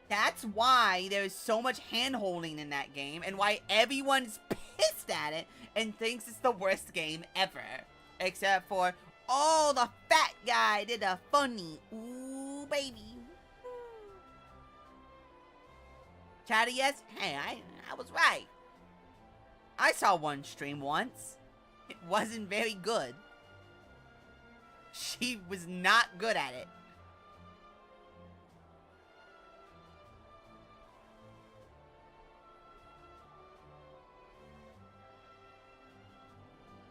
[SPEAKER 1] That's why there's so much hand-holding in that game, and why everyone's pissed at it and thinks it's the worst game ever. Except for, oh, the fat guy did a funny. Ooh, baby. Chatty, yes? Hey, I was right. I saw one stream once. It wasn't very good. She was not good at it.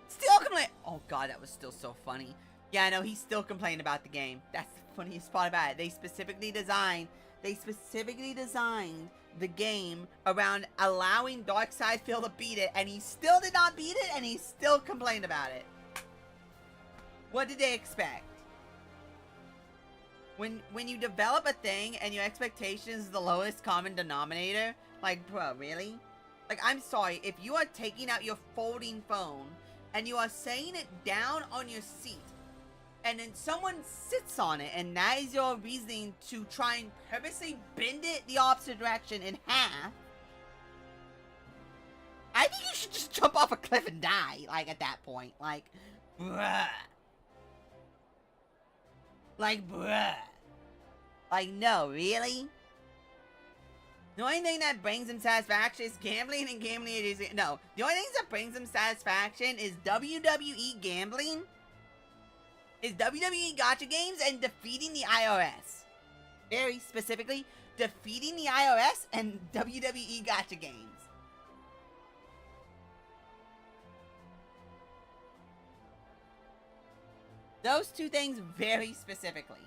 [SPEAKER 1] Still complain. Oh god, that was still so funny. Yeah, I know, he's still complaining about the game. That's the funniest part about it. They specifically designed the game around allowing Darkside Phil to beat it, and he still did not beat it, and he still complained about it. What did they expect? When you develop a thing and your expectation is the lowest common denominator, like, bro, really? Like, I'm sorry, if you are taking out your folding phone and you are saying it down on your seat, and then someone sits on it, and that is your reasoning to try and purposely bend it the opposite direction in half, I think you should just jump off a cliff and die, like, at that point. Like, bruh. Like, bruh. Like, no, really? The only thing that brings him satisfaction is gambling, and gambling is... No, the only thing that brings him satisfaction is WWE gambling, is WWE gacha games, and defeating the IRS. Very specifically, defeating the IRS and WWE gacha games. Those two things very specifically.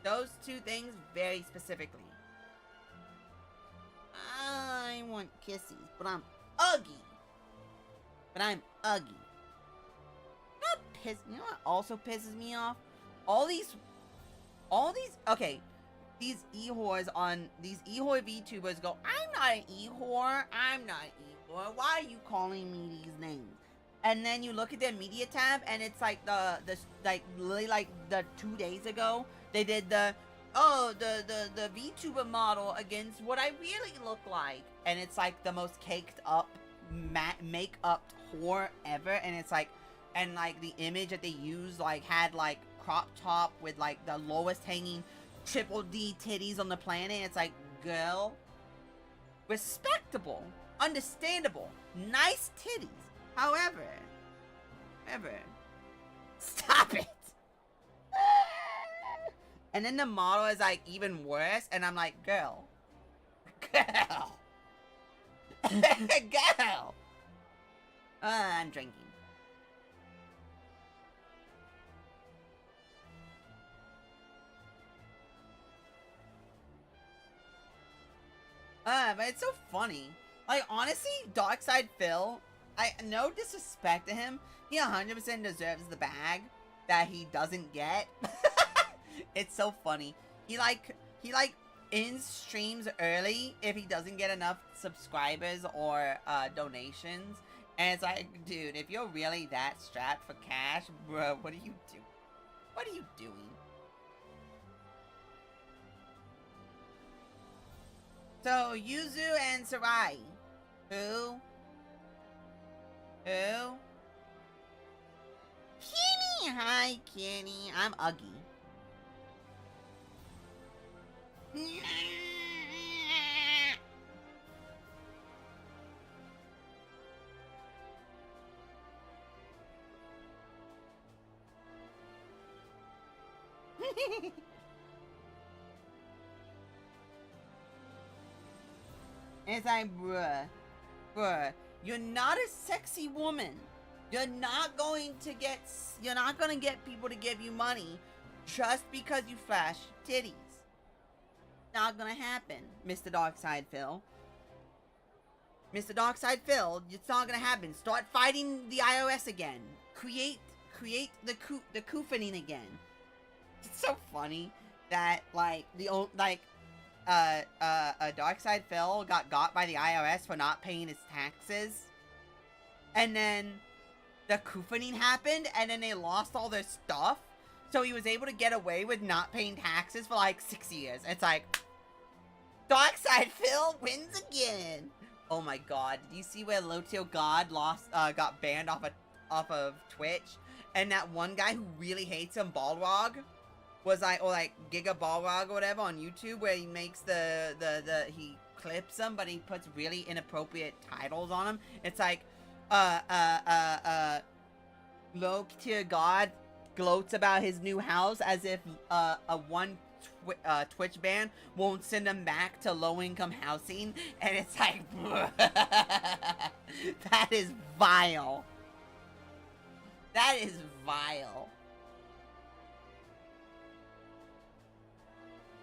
[SPEAKER 1] Those two things very specifically. I want kisses, but I'm ugly. You know what also pisses me off? All these, okay, these e-whores on, these e-whore VTubers go, I'm not an e-whore, why are you calling me these names? And then you look at their media tab, and it's like literally like the 2 days ago, they did the VTuber model against what I really look like. And it's like the most caked up, make-up whore ever, and it's like, and like the image that they used like had like crop top with like the lowest hanging triple D titties on the planet. It's like, girl, respectable, understandable, nice titties. However, stop it. And then the model is like even worse, and I'm like, girl. Girl. I'm drinking. But it's so funny. Like, honestly, Darkside Phil, no disrespect to him, he 100% deserves the bag that he doesn't get. It's so funny. He like, ends streams early if he doesn't get enough subscribers or donations. And it's like, dude, if you're really that strapped for cash, bro, what are you doing? What are you doing? So, Yuzu and Sarai. Who? Kenny! Hi, Kenny. I'm Uggy. It's like, bruh, you're not a sexy woman. You're not gonna get people to give you money just because you flash titties. Not gonna happen, Mr. Darkside Phil. Mr. Darkside Phil, it's not gonna happen. Start fighting the iOS again. Create the koofaning again. It's so funny that Darkside Phil got by the iOS for not paying his taxes, and then the koofaning happened, and then they lost all their stuff, so he was able to get away with not paying taxes for like 6 years. It's like, Darkside Phil wins again. Oh my god, did you see where Lotio God got banned off of Twitch, and that one guy who really hates him, Balrog, was like, or like Giga Balrog or whatever on YouTube, where he makes he clips them, but he puts really inappropriate titles on them. It's like, low tier God gloats about his new house as if one Twitch ban won't send him back to low income housing, and it's like, that is vile. That is vile.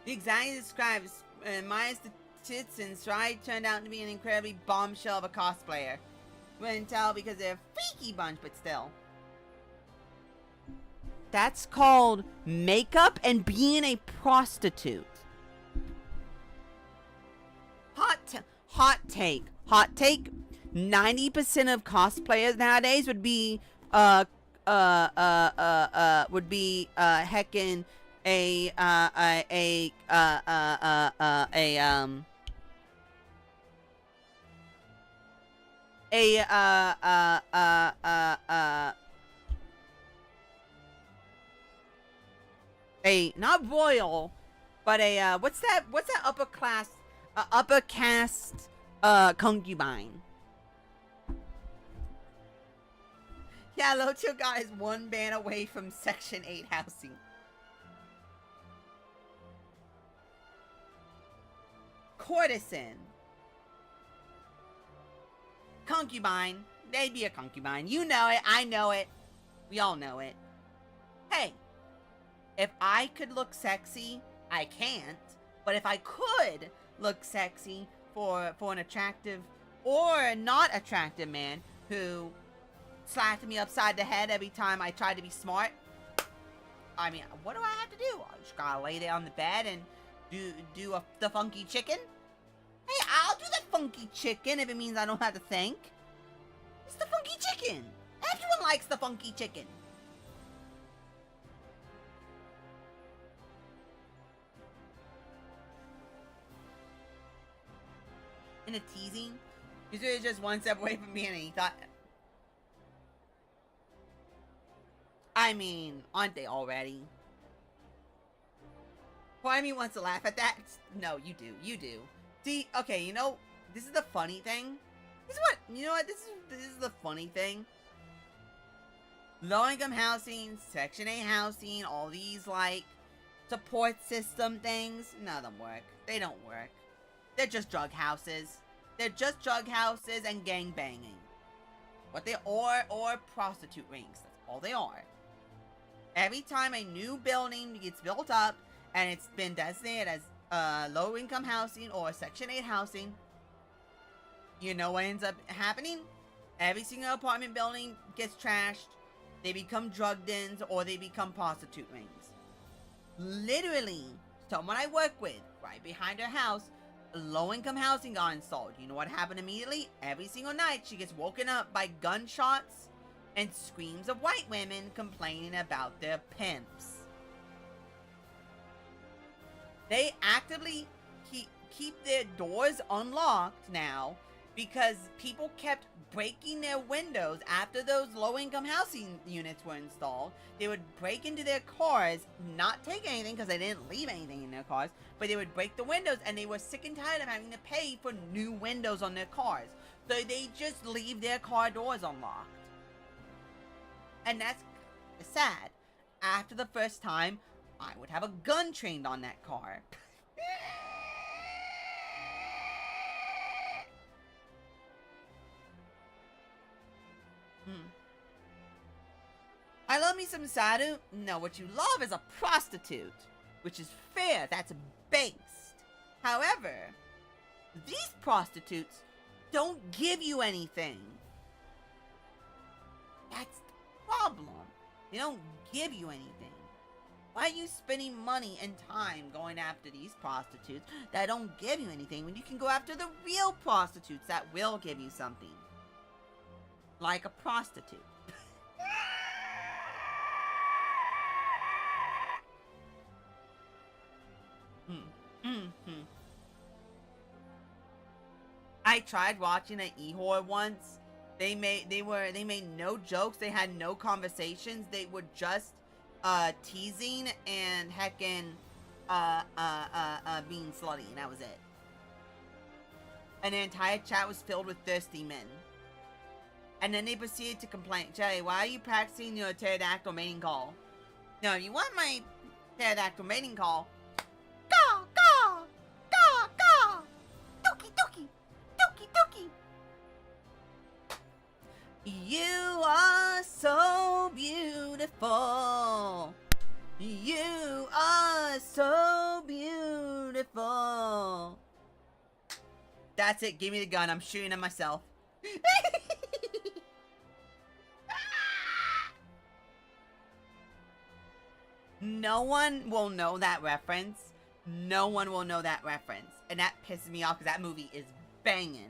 [SPEAKER 1] Exactly describes minus the tits and Stride turned out to be an incredibly bombshell of a cosplayer. Wouldn't tell because they're a freaky bunch, but still. That's called makeup and being a prostitute. Hot take. 90% of cosplayers nowadays would be heckin' not royal, but what's that upper caste concubine. Yeah, Lotio God is one ban away from Section 8 housing. Courtesan. Concubine. They'd be a concubine. You know it. I know it. We all know it. Hey. If I could look sexy, I can't. But if I could look sexy for an attractive or not attractive man who slapped me upside the head every time I tried to be smart, I mean, what do I have to do? I just gotta lay there on the bed and do the funky chicken? Hey, I'll do the funky chicken if it means I don't have to think. It's the funky chicken. Everyone likes the funky chicken. In a teasing, he's really just one step away from me, and he thought, I mean, aren't they already? Slimy wants to laugh at that. No, you do. See, okay, you know, this is the funny thing. This is the funny thing. Low-income housing, Section 8 housing, all these, like, support system things, none of them work. They don't work. They're just drug houses. They're just drug houses and gang banging. What they are, or prostitute rings. That's all they are. Every time a new building gets built up, and it's been designated as low-income housing or Section 8 housing, you know what ends up happening? Every single apartment building gets trashed, they become drug dens, or they become prostitute rings. Literally, someone I work with right behind her house, low-income housing got installed. You know what happened immediately? Every single night, she gets woken up by gunshots and screams of white women complaining about their pimps. They actively keep their doors unlocked now because people kept breaking their windows after those low-income housing units were installed. They would break into their cars, not take anything because they didn't leave anything in their cars, but they would break the windows, and they were sick and tired of having to pay for new windows on their cars. So they just leave their car doors unlocked. And that's sad. After the first time, I would have a gun trained on that car. I love me some Sadhu. No, what you love is a prostitute, which is fair. That's based. However, these prostitutes don't give you anything. That's the problem. They don't give you anything. Why are you spending money and time going after these prostitutes that don't give you anything when you can go after the real prostitutes that will give you something? Like a prostitute. I tried watching an e-horror once. They made no jokes. They had no conversations. They were just teasing and heckin' being slutty, and that was it. And the entire chat was filled with thirsty men. And then they proceeded to complain, Jay, why are you practicing your pterodactyl mating call? No, if you want my pterodactyl mating call, caw, caw, caw, caw, dookie, dookie, dookie, dookie. You are so beautiful. You are so beautiful. That's it. Give me the gun. I'm shooting at myself. No one will know that reference. No one will know that reference. And that pisses me off because that movie is banging.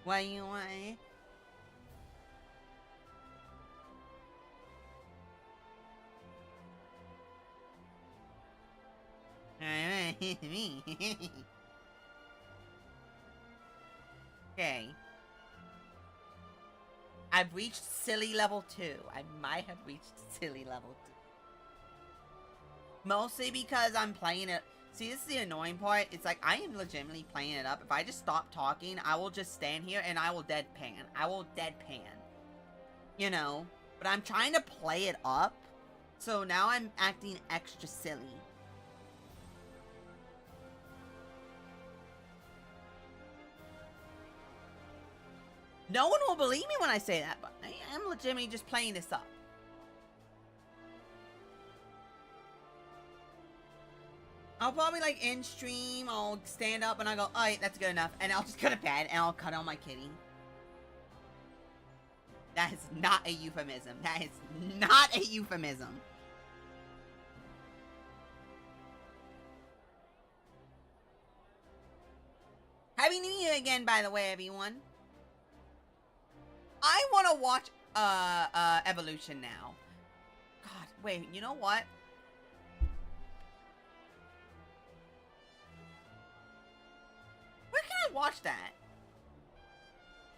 [SPEAKER 1] What you want? Okay. I've reached silly level 2. I might have reached silly level 2. Mostly because I'm playing it. See, this is the annoying part. It's like, I am legitimately playing it up. If I just stop talking, I will just stand here and I will deadpan. I will deadpan. You know? But I'm trying to play it up. So now I'm acting extra silly. No one will believe me when I say that, but I am legitimately just playing this up. I'll probably, like, in stream, I'll stand up and I'll go, alright, that's good enough. And I'll just go to bed and I'll cut on my kitty. That is not a euphemism. That is not a euphemism. Happy New Year again, by the way, everyone. I want to watch Evolution now. God, wait, you know what? Where can I watch that?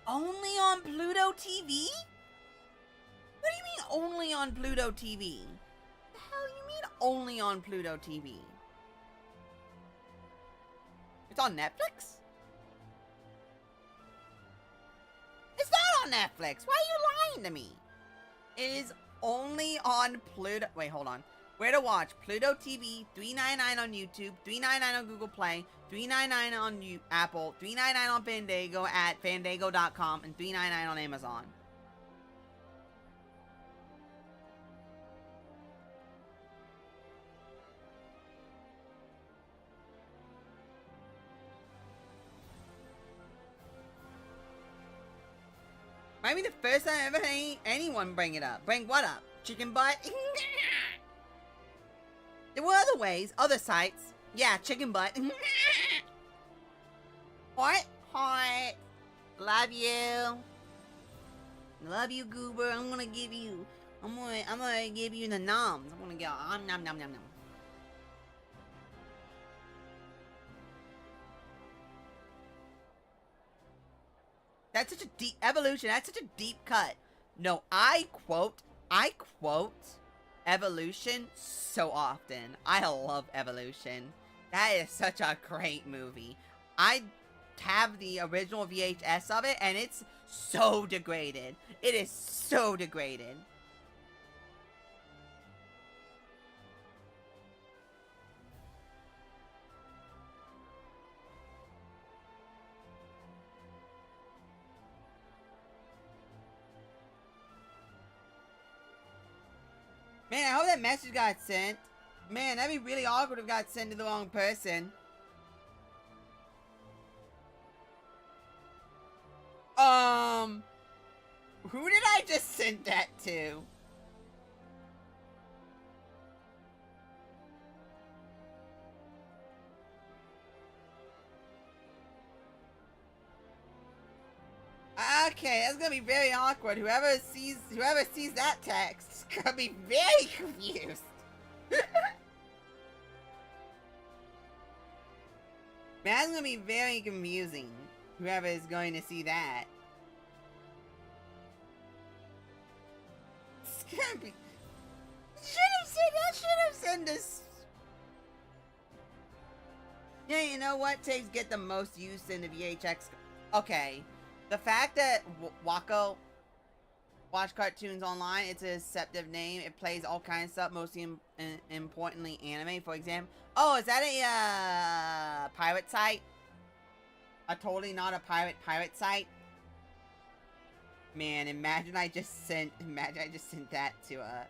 [SPEAKER 1] Only on Pluto TV? What do you mean only on Pluto TV? The hell do you mean only on Pluto TV? It's on Netflix? It's not on Netflix. Why are you lying to me? It is only on Pluto. Wait, hold on. Where to watch? Pluto TV, $3.99 on YouTube, $3.99 on Google Play, $3.99 on Apple, $3.99 on Fandango at fandango.com, and $3.99 on Amazon. Might be the first time I ever heard anyone bring it up. Bring what up? Chicken butt? There were other ways, other sites. Yeah, chicken butt. Heart, heart. Love you. Love you, Goober. I'm gonna give you the noms. I'm gonna go nom nom nom nom. That's such a deep evolution. That's such a deep cut. No, I quote Evolution so often. I love Evolution. That is such a great movie. I have the original VHS of it, and it's so degraded. It is so degraded. Man, I hope that message got sent. Man, that'd be really awkward if it got sent to the wrong person. Who did I just send that to? Okay, that's gonna be very awkward. Whoever sees that text is gonna be very confused. That's gonna be very confusing. Whoever is going to see that. It's gonna be. Should have sent this. Yeah, you know what takes get the most use in the VHX? Okay. The fact that Wako watch cartoons online, it's a deceptive name. It plays all kinds of stuff, mostly importantly anime, for example. Oh, is that a pirate site? A totally not a pirate site? Man, imagine I just sent that to a...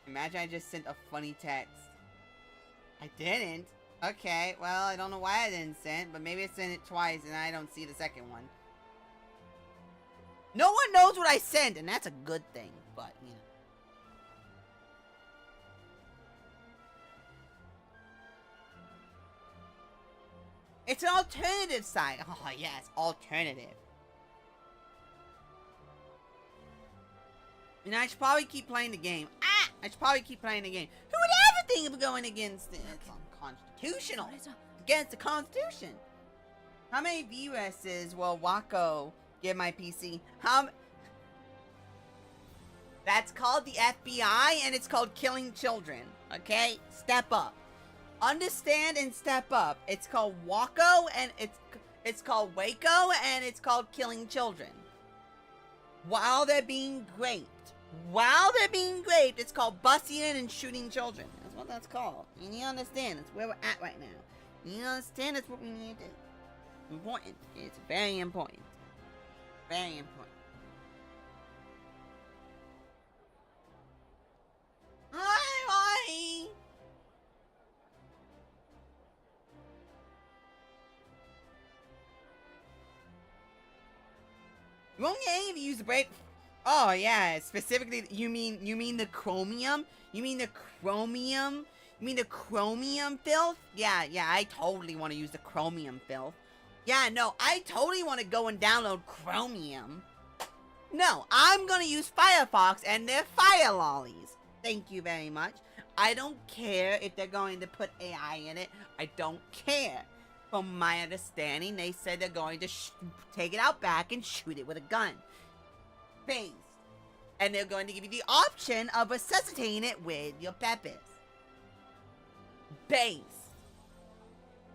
[SPEAKER 1] Imagine I just sent a funny text. I didn't. Okay, well, I don't know why I didn't send, but maybe I sent it twice and I don't see the second one. No one knows what I sent, and that's a good thing, but, you know. It's an alternative site. Oh, yes, alternative. And I should probably keep playing the game. I should probably keep playing the game. Who would ever think of going against it? It's unconstitutional. Against the Constitution. How many VSs will Wako give my PC? That's called the FBI, and it's called killing children. Okay? Step up. Understand and step up. It's called Wako, and it's called Waco, and it's called killing children. While they're being raped. While they're being raped, it's called busting in and shooting children. That's what that's called. And you understand, that's where we're at right now. You understand, that's what we need to do. Important. It's very important. Very important. Hi. You won't get any of you use the break. Oh yeah, specifically you mean the chromium? You mean the chromium? You mean the chromium filth? Yeah, I totally want to use the chromium filth. Yeah, no, I totally want to go and download chromium. No, I'm gonna use Firefox and their fire lollies. Thank you very much. I don't care if they're going to put AI in it. I don't care. From my understanding, they said they're going to take it out back and shoot it with a gun. Based. And they're going to give you the option of resuscitating it with your peppers. Based.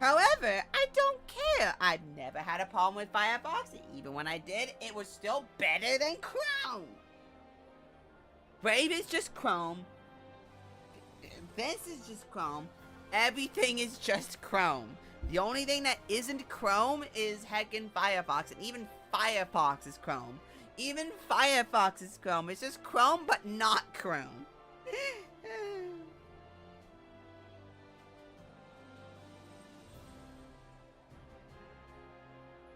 [SPEAKER 1] However, I don't care. I've never had a problem with Firefox. Even when I did, it was still better than Chrome. Brave is just Chrome. This is just Chrome. Everything is just Chrome. The only thing that isn't Chrome is heckin' Firefox. And even Firefox is Chrome. Even Firefox is Chrome. It's just Chrome, but not Chrome.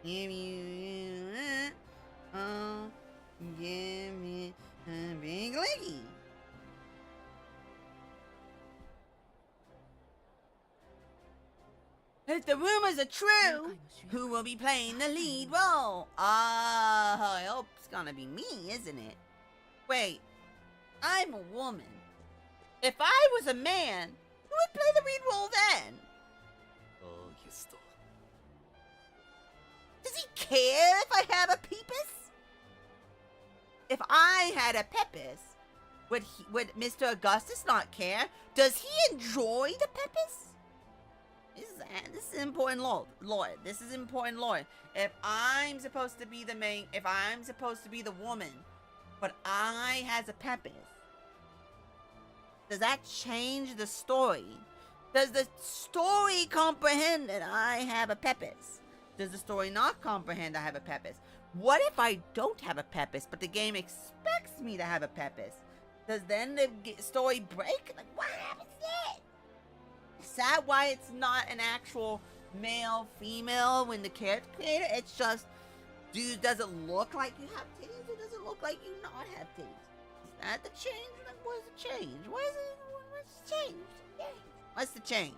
[SPEAKER 1] Give me a big leggy. If the rumors are true, who will be playing the lead role? I hope it's gonna be me, isn't it? Wait, I'm a woman. If I was a man, who would play the lead role then? Does he care if I have a peepus? If I had a peppus, would Mr. Augustus not care? Does he enjoy the peppus? This is important, Lord. This is important, Lord. If I'm supposed to be the main, if I'm supposed to be the woman, but I has a peppus, does that change the story? Does the story comprehend that I have a peppus? Does the story not comprehend I have a peppus? What if I don't have a peppus, but the game expects me to have a peppus? Does then the story break? Like, what happens then? Is that why it's not an actual male, female when the character creator? It's just, dude, does it look like you have titties or does it look like you not have titties? Is that the change? Like, what is the change? What's the change? What's the change?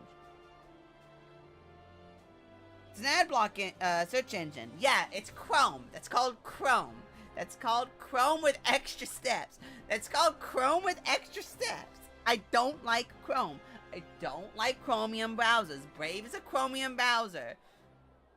[SPEAKER 1] It's an ad blocking search engine. Yeah, it's Chrome. That's called Chrome. That's called Chrome with extra steps. That's called Chrome with extra steps. I don't like Chrome. I don't like Chromium browsers. Brave is a Chromium browser.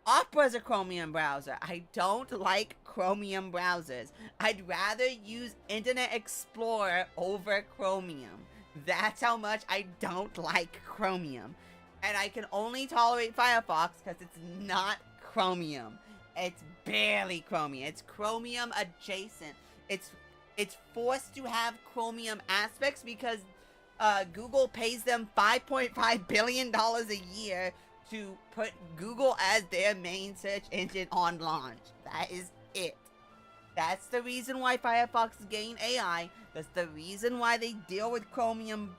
[SPEAKER 1] Opera is a Chromium browser. I don't like Chromium browsers. I'd rather use Internet Explorer over Chromium. That's how much I don't like Chromium. And I can only tolerate Firefox because it's not Chromium. It's barely Chromium. It's Chromium adjacent. It's forced to have Chromium aspects because Google pays them $5.5 billion a year to put Google as their main search engine on launch. That is it. That's the reason why Firefox is getting AI. That's the reason why they deal with Chromium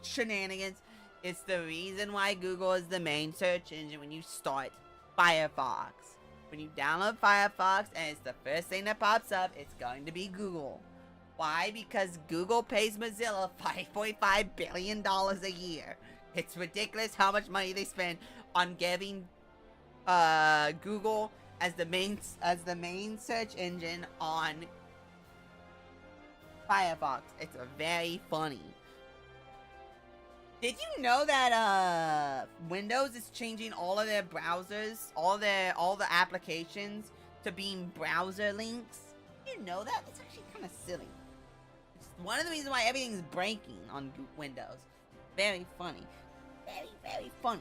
[SPEAKER 1] shenanigans. It's the reason why Google is the main search engine when you start Firefox. When you download Firefox and it's the first thing that pops up, it's going to be Google. Why? Because Google pays Mozilla $5.5 billion a year. It's ridiculous how much money they spend on giving Google as the main search engine on Firefox. It's very funny. Did you know that Windows is changing all of their browsers, all the applications to being browser links? Did you know that? It's actually kind of silly. It's one of the reasons why everything's breaking on Windows. Very funny. Very, very funny.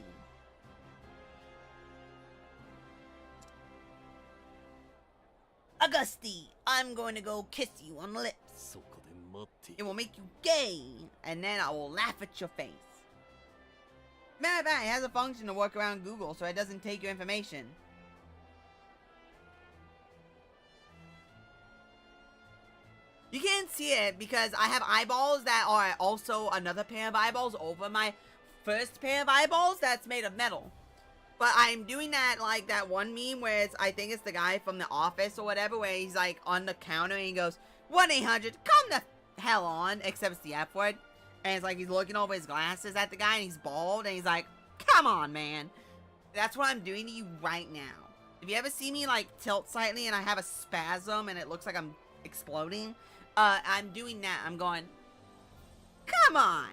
[SPEAKER 1] Augusti, I'm going to go kiss you on the lips. It will make you gay, and then I will laugh at your face. Matter of fact, it has a function to work around Google so it doesn't take your information. You can't see it because I have eyeballs that are also another pair of eyeballs over my first pair of eyeballs that's made of metal. But I'm doing that like that one meme where it's, I think it's the guy from The Office or whatever, where he's like on the counter and he goes, 1-800, come the hell on, except it's the F word. And it's like he's looking over his glasses at the guy and he's bald and he's like, come on, man. That's what I'm doing to you right now. If you ever see me like tilt slightly and I have a spasm and it looks like I'm exploding, I'm doing that. I'm going, come on.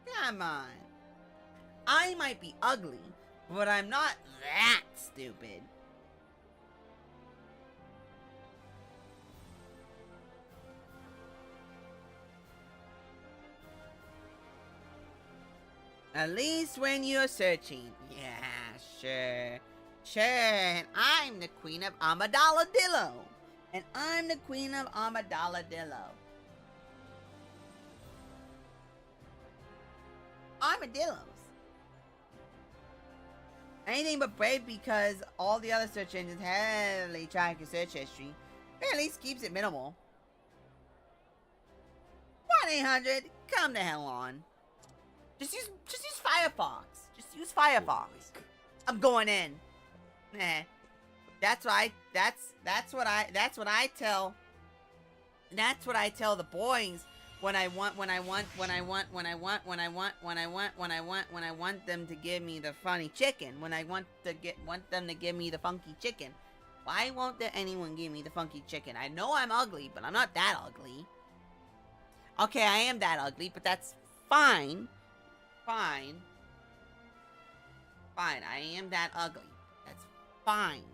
[SPEAKER 1] Come on. I might be ugly, but I'm not that stupid. At least when you're searching. Yeah, sure. Sure, and I'm the queen of Armadillo. And I'm the queen of Armadillo. Armadillos. Anything but Brave because all the other search engines heavily track your search history. But at least keeps it minimal. 1-800, come the hell on. Just use Firefox. Just use Firefox. I'm going in. Nah. That's what I tell the boys when I want them to give me the funny chicken, when I want them to give me the funky chicken. Why won't there anyone give me the funky chicken? I know I'm ugly, but I'm not that ugly. Okay, I am that ugly, but that's fine. Fine. Fine, I am that ugly. That's fine.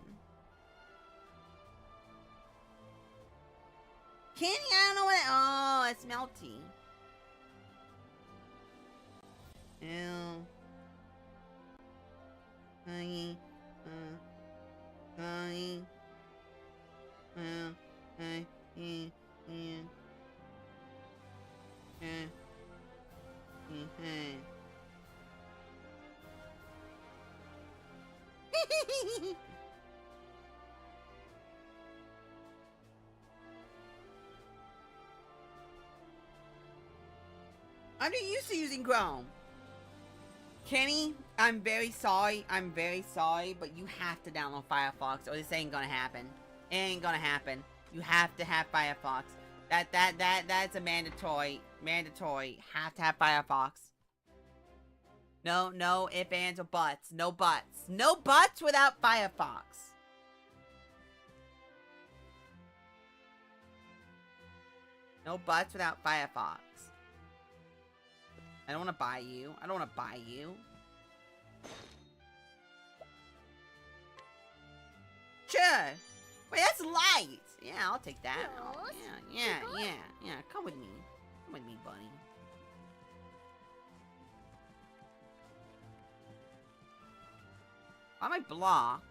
[SPEAKER 1] Candy, I don't know what. Oh, it's melty. Ew. Honey. Honey. I'm not used to using Chrome. Kenny, I'm very sorry, but you have to download Firefox or this ain't gonna happen. It ain't gonna happen. You have to have Firefox. That's a mandatory. Have to have Firefox. No ifs, ands, or buts. No buts. No buts without Firefox. No buts without Firefox. I don't want to buy you. Sure. Wait, that's light. Yeah, I'll take that. Oh, yeah. Come with me. Come with me, buddy. Why am I blocked?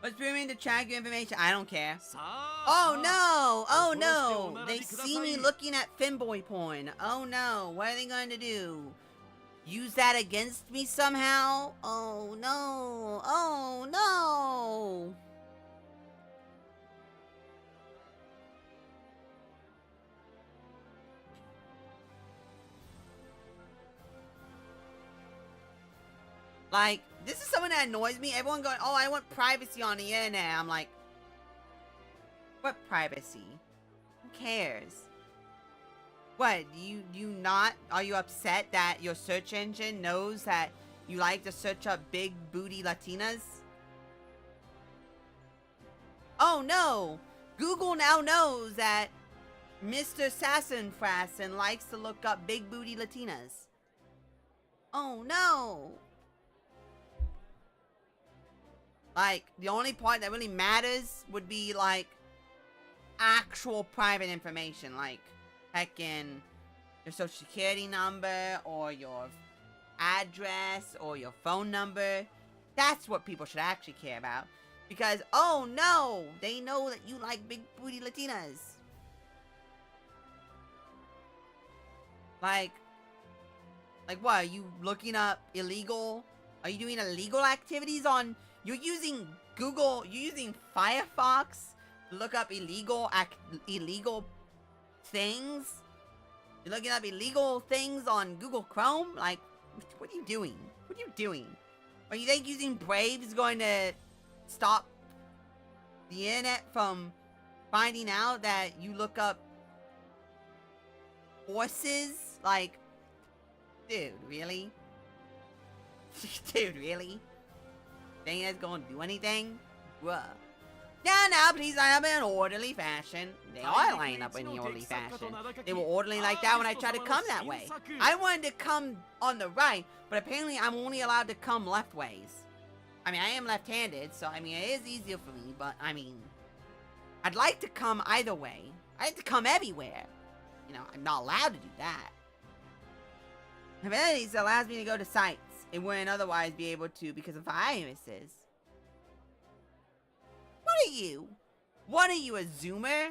[SPEAKER 1] What's bringing to track your information? I don't care. Oh no! Oh no! They see me looking at femboy porn. Oh no! What are they going to do? Use that against me somehow? Oh no! Oh no! Like, this is someone that annoys me. Everyone going, oh, I want privacy on the internet. I'm like, what privacy? Who cares? What, are you upset that your search engine knows that you like to search up big booty Latinas? Oh no! Google now knows that Mr. Sassenfrassen likes to look up big booty Latinas. Oh no! Like, the only part that really matters would be, like, actual private information. Like, heckin' your social security number, or your address, or your phone number. That's what people should actually care about. Because, oh no! They know that you like big booty Latinas. Like what? Are you looking up illegal? Are you doing illegal activities on... You're using Google, you're using Firefox to look up illegal things? You're looking up illegal things on Google Chrome? Like, what are you doing? What are you doing? Or you think using Brave is going to stop the internet from finding out that you look up horses? Like, dude, really? Dude, really? Think that's gonna do anything? Bruh. Now, please line up in an orderly fashion. They are lining up in an orderly fashion. They were orderly like that when I tried to come that way. I wanted to come on the right, but apparently I'm only allowed to come left ways. I mean, I am left-handed, so I mean, it is easier for me, but I mean, I'd like to come either way. I like to come everywhere. You know, I'm not allowed to do that. Abilities allows me to go to sites it wouldn't otherwise be able to because of viruses. What are you? What are you, a zoomer?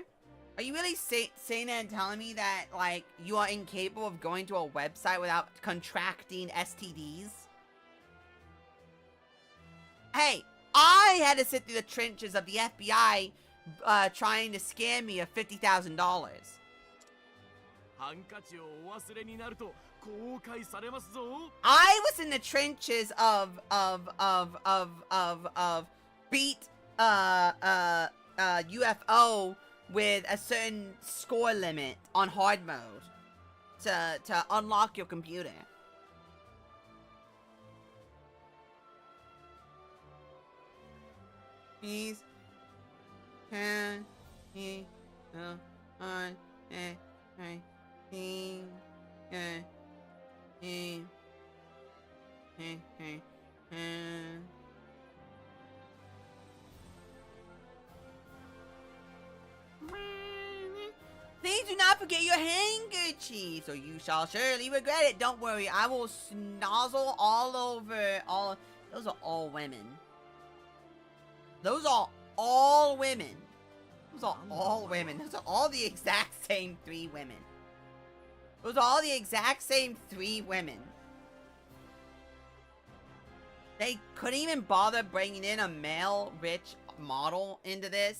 [SPEAKER 1] Are you really saying that and telling me that, like, you are incapable of going to a website without contracting STDs? Hey, I had to sit through the trenches of the FBI trying to scam me of $50,000. I was in the trenches of beat UFO with a certain score limit on hard mode to unlock your computer. Please can he on Please do not forget your handkerchiefs, or you shall surely regret it. Don't worry, I will snozzle all over all. Those are all women. Those are all women. Those are all women. Those are all the exact same 3 women. Those are all the exact same 3 women. They couldn't even bother bringing in a male rich model into this.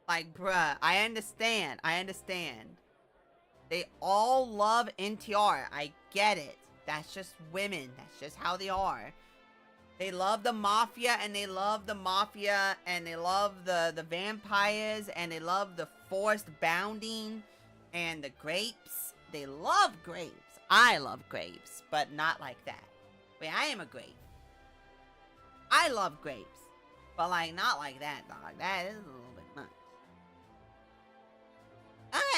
[SPEAKER 1] Like, bruh, I understand. They all love NTR. I get it. That's just women. That's just how they are. They love the mafia, and they love the vampires, and they love the forced bounding, and the grapes. They love grapes. I love grapes, but not like that. Wait, I am a grape. I love grapes, but like not like that, dog. That is a little bit much.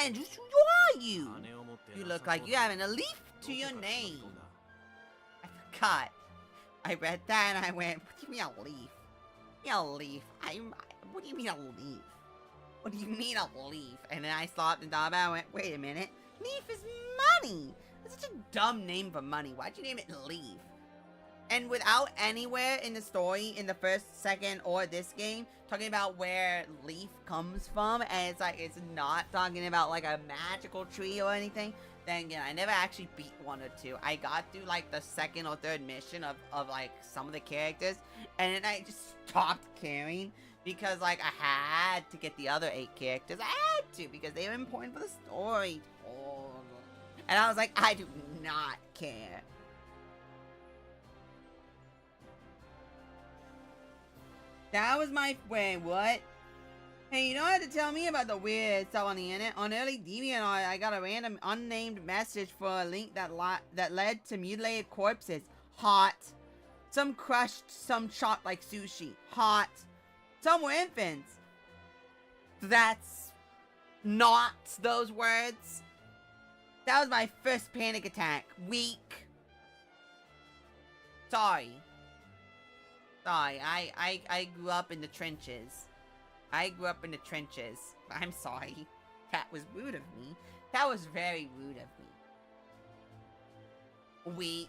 [SPEAKER 1] And who are you? You look like you have a leaf to your name. I forgot. I read that and I went, what do you mean a leaf? A leaf? What do you mean a leaf? What do you mean a leaf? And then I stopped and thought about it and went, wait a minute. Leaf is money. That's such a dumb name for money. Why'd you name it Leaf? And without anywhere in the story, in the first, second, or this game, talking about where Leaf comes from, and it's like, it's not talking about like a magical tree or anything, then again, I never actually beat 1 or 2. I got through like the 2nd or 3rd mission of like some of the characters, and then I just stopped caring, because like I had to get the other 8 characters. I had to, because they were important for the story. And I was like, I do not care. That was my... Wait, what? Hey, you don't have to tell me about the weird stuff on the internet. On early DeviantArt, I got a random unnamed message for a link that led to mutilated corpses. Hot. Some crushed, some chopped like sushi. Hot. Some were infants. That's not those words. That was my first panic attack. Weak. Sorry. I grew up in the trenches. I'm sorry. That was rude of me. That was very rude of me. Weak.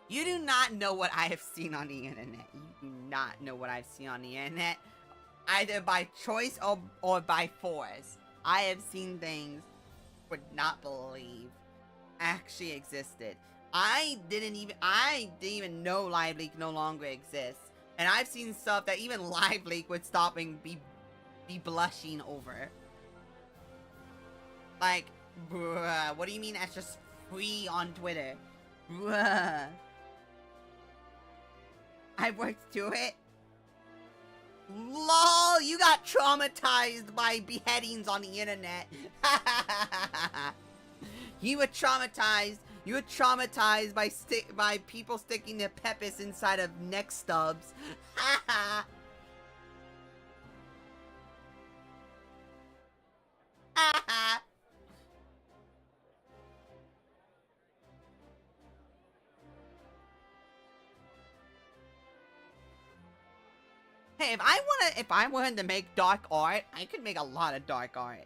[SPEAKER 1] You do not know what I have seen on the internet. You do not know what I've seen on the internet. Either by choice or by force. I have seen things I would not believe actually existed. I didn't even know Live Leak no longer exists. And I've seen stuff that even Live Leak would stop and be blushing over. Like, bruh, what do you mean that's just free on Twitter? Bruh. I worked through it. LOL, you got traumatized by beheadings on the internet. You were traumatized. You were traumatized by people sticking their peppers inside of neck stubs. Hey, if I wanted to make dark art, I could make a lot of dark art.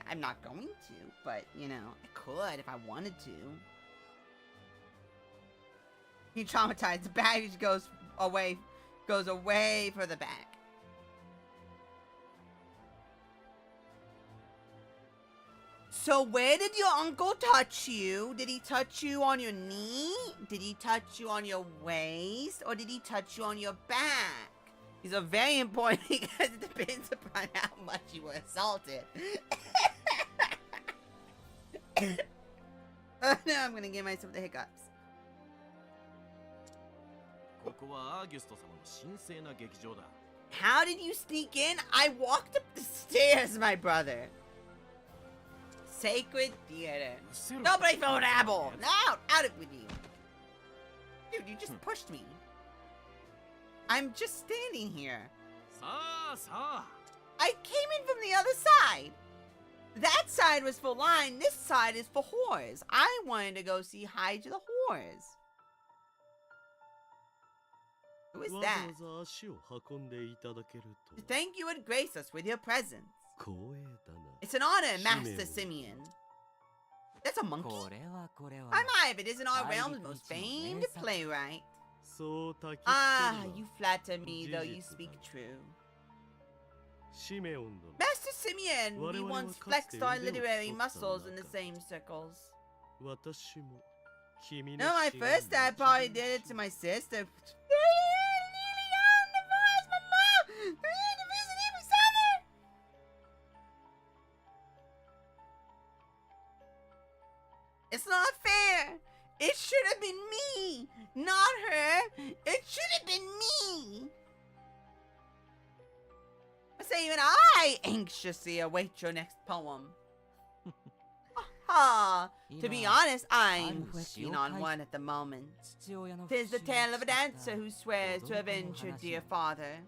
[SPEAKER 1] I'm not going to, but, you know, I could if I wanted to. He traumatized. The baggage goes away for the back. So where did your uncle touch you? Did he touch you on your knee? Did he touch you on your waist? Or did he touch you on your back? These are very important because it depends upon how much you were assaulted. Oh no, I'm gonna give myself the hiccups. How did you sneak in? I walked up the stairs, my brother. Sacred theater. No play for an apple. Now, out it with you. Dude, you just pushed me. I'm just standing here. I came in from the other side. That side was for line. This side is for whores. I wanted to go see hi to the whores. Who is that? To thank you and grace us with your presence. It's an honor, Master Simeon. That's a monkey? I'm if it isn't our realm's most famed playwright. Ah, you flatter me, though you speak true. Master Simeon, we once flexed our literary muscles in the same circles. No, my first I probably did it to my sister. It's not fair. It should have been me, not her. It should have been me. I say even I anxiously await your next poem. To be honest, I'm working on one at the moment. 'Tis the tale of a dancer who swears to avenge her dear father.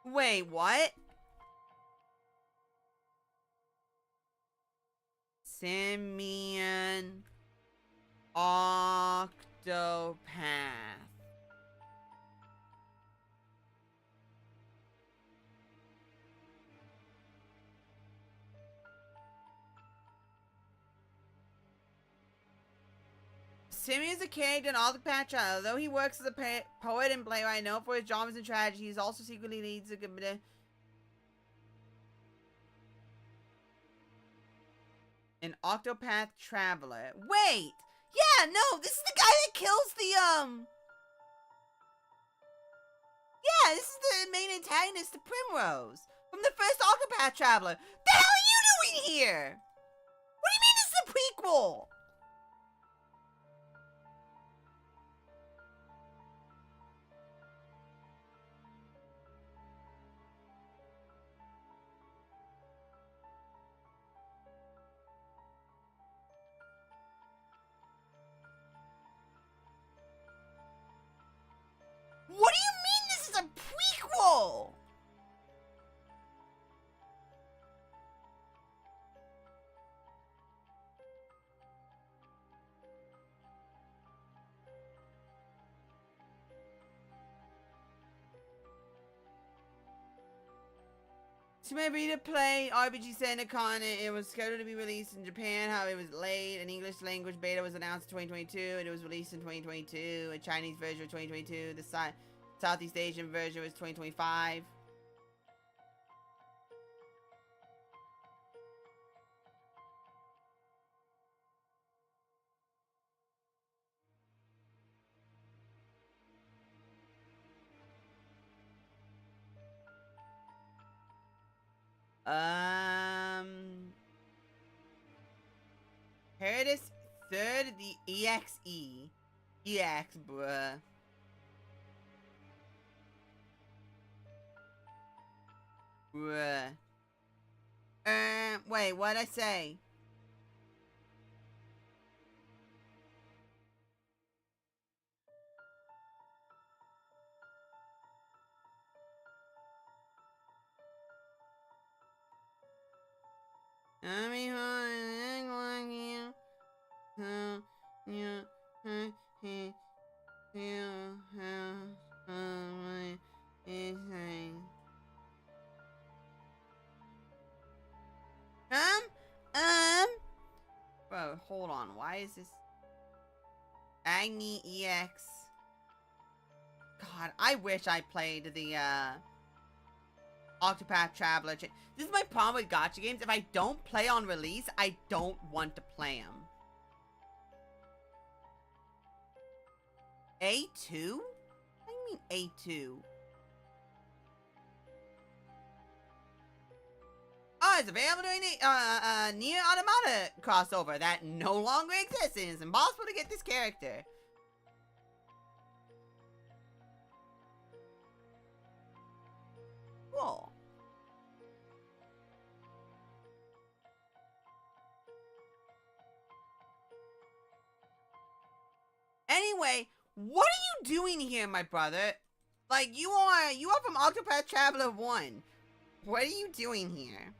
[SPEAKER 1] Wait, what? Simeon Octopath. Simeon is a character in Octopath Child. Although he works as a poet and playwright known for his dramas and tragedies, he also secretly leads a an Octopath Traveler. Wait! Yeah, no, this is the guy that kills the, Yeah, this is the main antagonist to Primrose. From the first Octopath Traveler. The hell are you doing here? What do you mean this is a prequel? What do you mean this is a prequel? To my reader play RPG Santa Con, it was scheduled to be released in Japan, however it was late. An English language beta was announced in 2022, and it was released in 2022. A Chinese version was 2022. The Southeast Asian version was 2025. Heredis third the EXE. EX, bruh. Bruh. Wait, what'd I say? Bro, hold on. Why is this? Agni EX. God, I wish I played the, Octopath Traveler. This is my problem with gacha games. If I don't play on release, I don't want to play them. A2? What do you mean A2? Oh, is available during the Nier Automata crossover that no longer exists and it's impossible to get this character. Cool. Anyway, what are you doing here, my brother? Like, you are from Octopath Traveler 1. What are you doing here?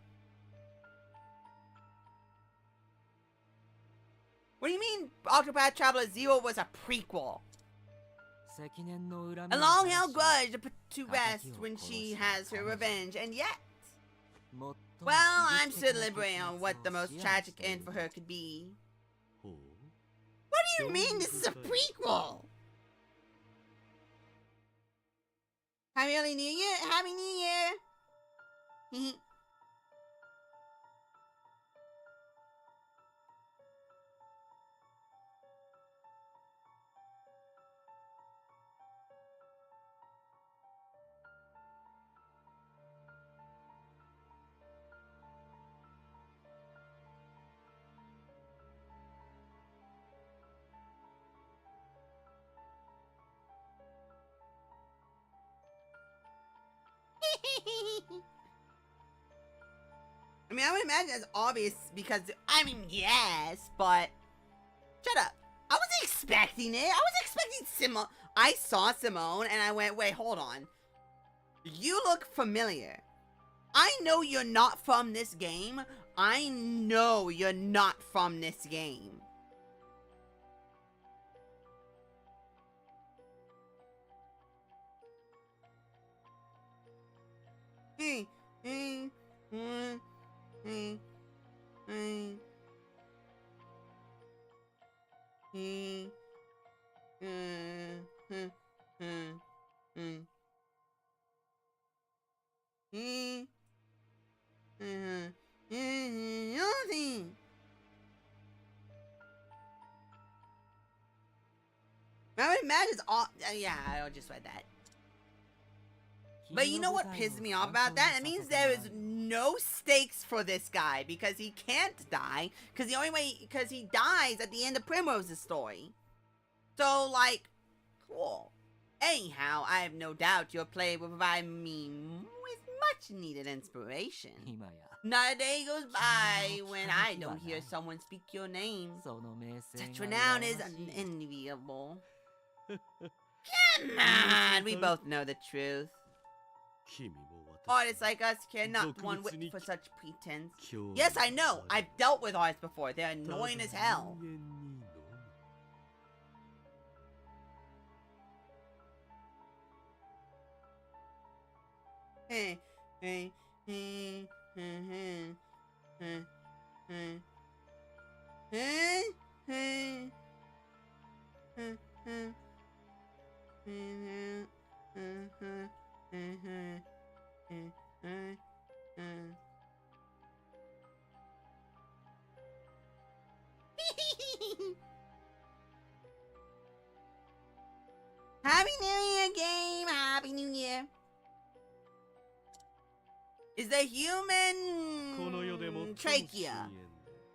[SPEAKER 1] What do you mean Octopath Traveler 0 was a prequel? A long-held grudge to put to rest when she has her revenge, and yet... Well, I'm still deliberating on what the most tragic end for her could be. What do you mean this is a prequel? Happy early New Year! Happy New Year! I mean, I would imagine it's obvious because, I mean, yes, but... Shut up. I wasn't expecting it. I was expecting Simone. I saw Simone and I went, wait, hold on. You look familiar. I know you're not from this game. I know you're not from this game. I would imagine it's all. Yeah, I just read that. But you know what pisses me off about that? It means there is no stakes for this guy because he can't die. Because the only way, because he dies at the end of Primrose's story. So, like, cool. Anyhow, I have no doubt your play will provide me with much needed inspiration. Not a day goes by when I don't hear someone speak your name. Such renown is unenviable. Come on, we both know the truth. Artists like us care not one whit for such pretense. Yes, I know. I've dealt with artists before. They're annoying as hell. Happy New Year, game! Happy New Year! Is the human trachea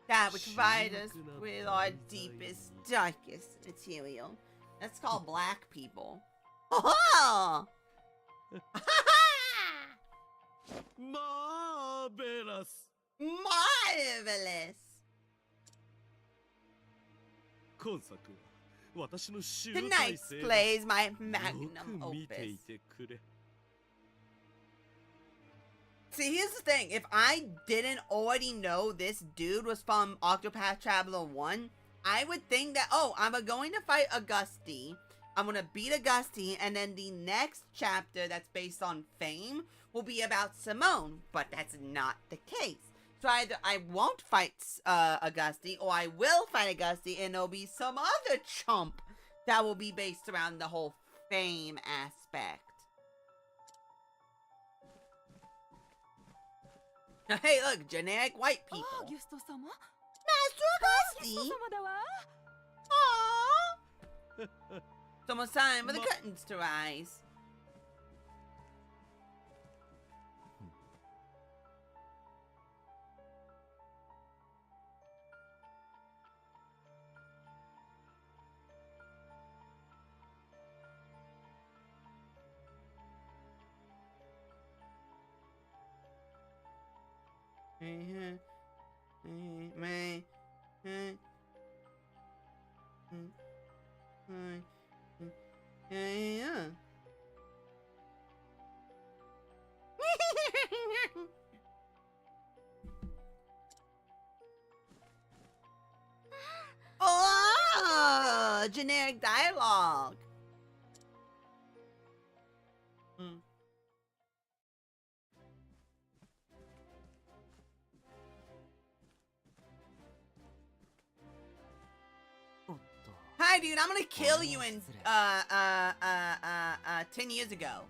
[SPEAKER 1] that which provides us with our deepest, darkest material. That's called black people. Oh!
[SPEAKER 2] Marvelous!
[SPEAKER 1] Marvelous! Tonight's play is my magnum opus. See, here's the thing. If I didn't already know this dude was from Octopath Traveler 1, I would think that, oh, I'm going to fight Augusti. I'm going to beat Augusti, and then the next chapter that's based on fame will be about Simone. But that's not the case. So either I won't fight Augusti, or I will fight Augusti, and there'll be some other chump that will be based around the whole fame aspect. Hey, look, generic white people. Master Augusti! Aww! It's almost time for the curtains to rise. Oh, generic dialogue. Hi, dude. I'm gonna kill you in 10 years ago.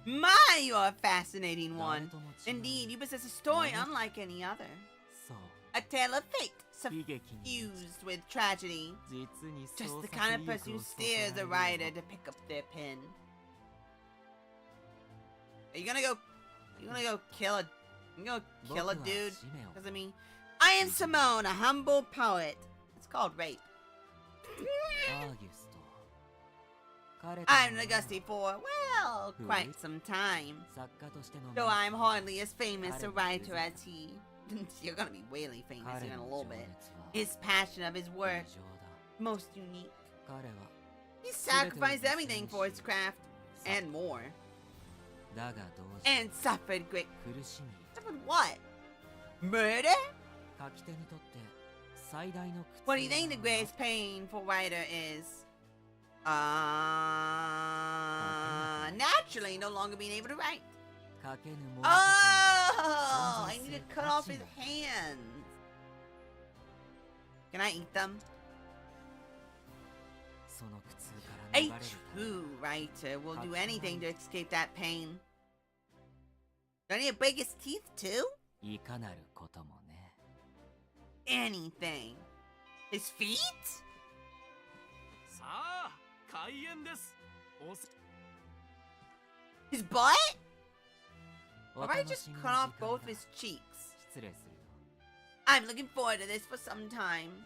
[SPEAKER 1] My, you're a fascinating one. Indeed, you possess a story unlike any other. A tale of fate, suffused with tragedy. Just the kind of person who steers a writer to pick up their pen. Are you gonna go kill a... You gonna kill a dude? Because I mean... I am Simone, a humble poet. It's called rape. I've been Auguste for, well, quite some time. Though I'm hardly as famous a writer as he. You're gonna be really famous in a little bit. His passion of his work, most unique. He sacrificed everything for his craft, and more. And suffered great... Suffered what? Murder? What do you think the greatest pain for writer is? Naturally no longer being able to write. Oh, I need to cut off his hands. Can I eat them? A true writer will do anything to escape that pain. Do I need to break his teeth too? Anything. His feet? His butt? Or if I just cut off both his cheeks? I'm looking forward to this for some time.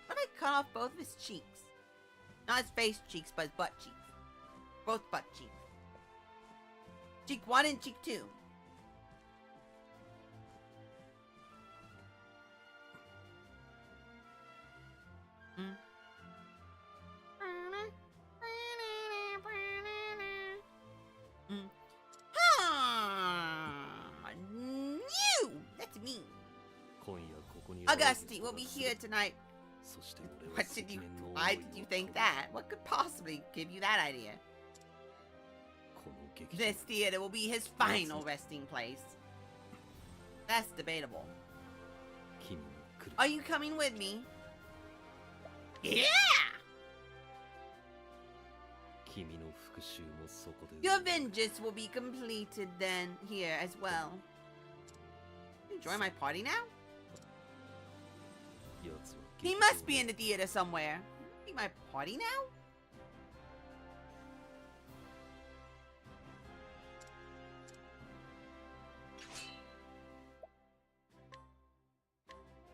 [SPEAKER 1] What if I cut off both of his cheeks? Not his face cheeks, but his butt cheeks. Both butt cheeks. Cheek 1 and cheek 2. That's me. Auguste will be here tonight. Why did you think that? What could possibly give you that idea? This theater will be his final resting place. That's debatable. Are you coming with me? Yeah! Your vengeance will be completed then here as well. Enjoy my party now? He must be in the theater somewhere. Be my party now?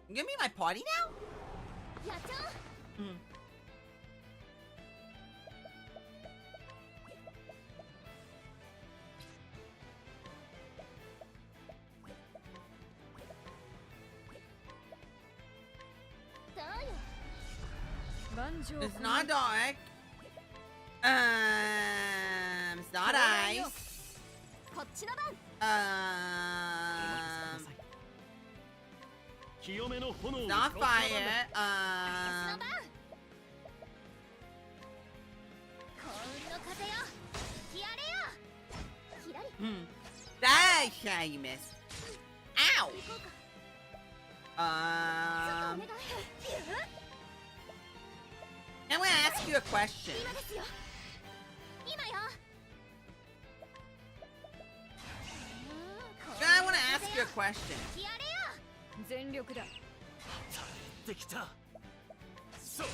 [SPEAKER 1] You gonna be my party now? It's not dark. It's not ice. It's not fire. Yeah, you missed. Ow. I'm gonna ask you a question. I want to ask you a question.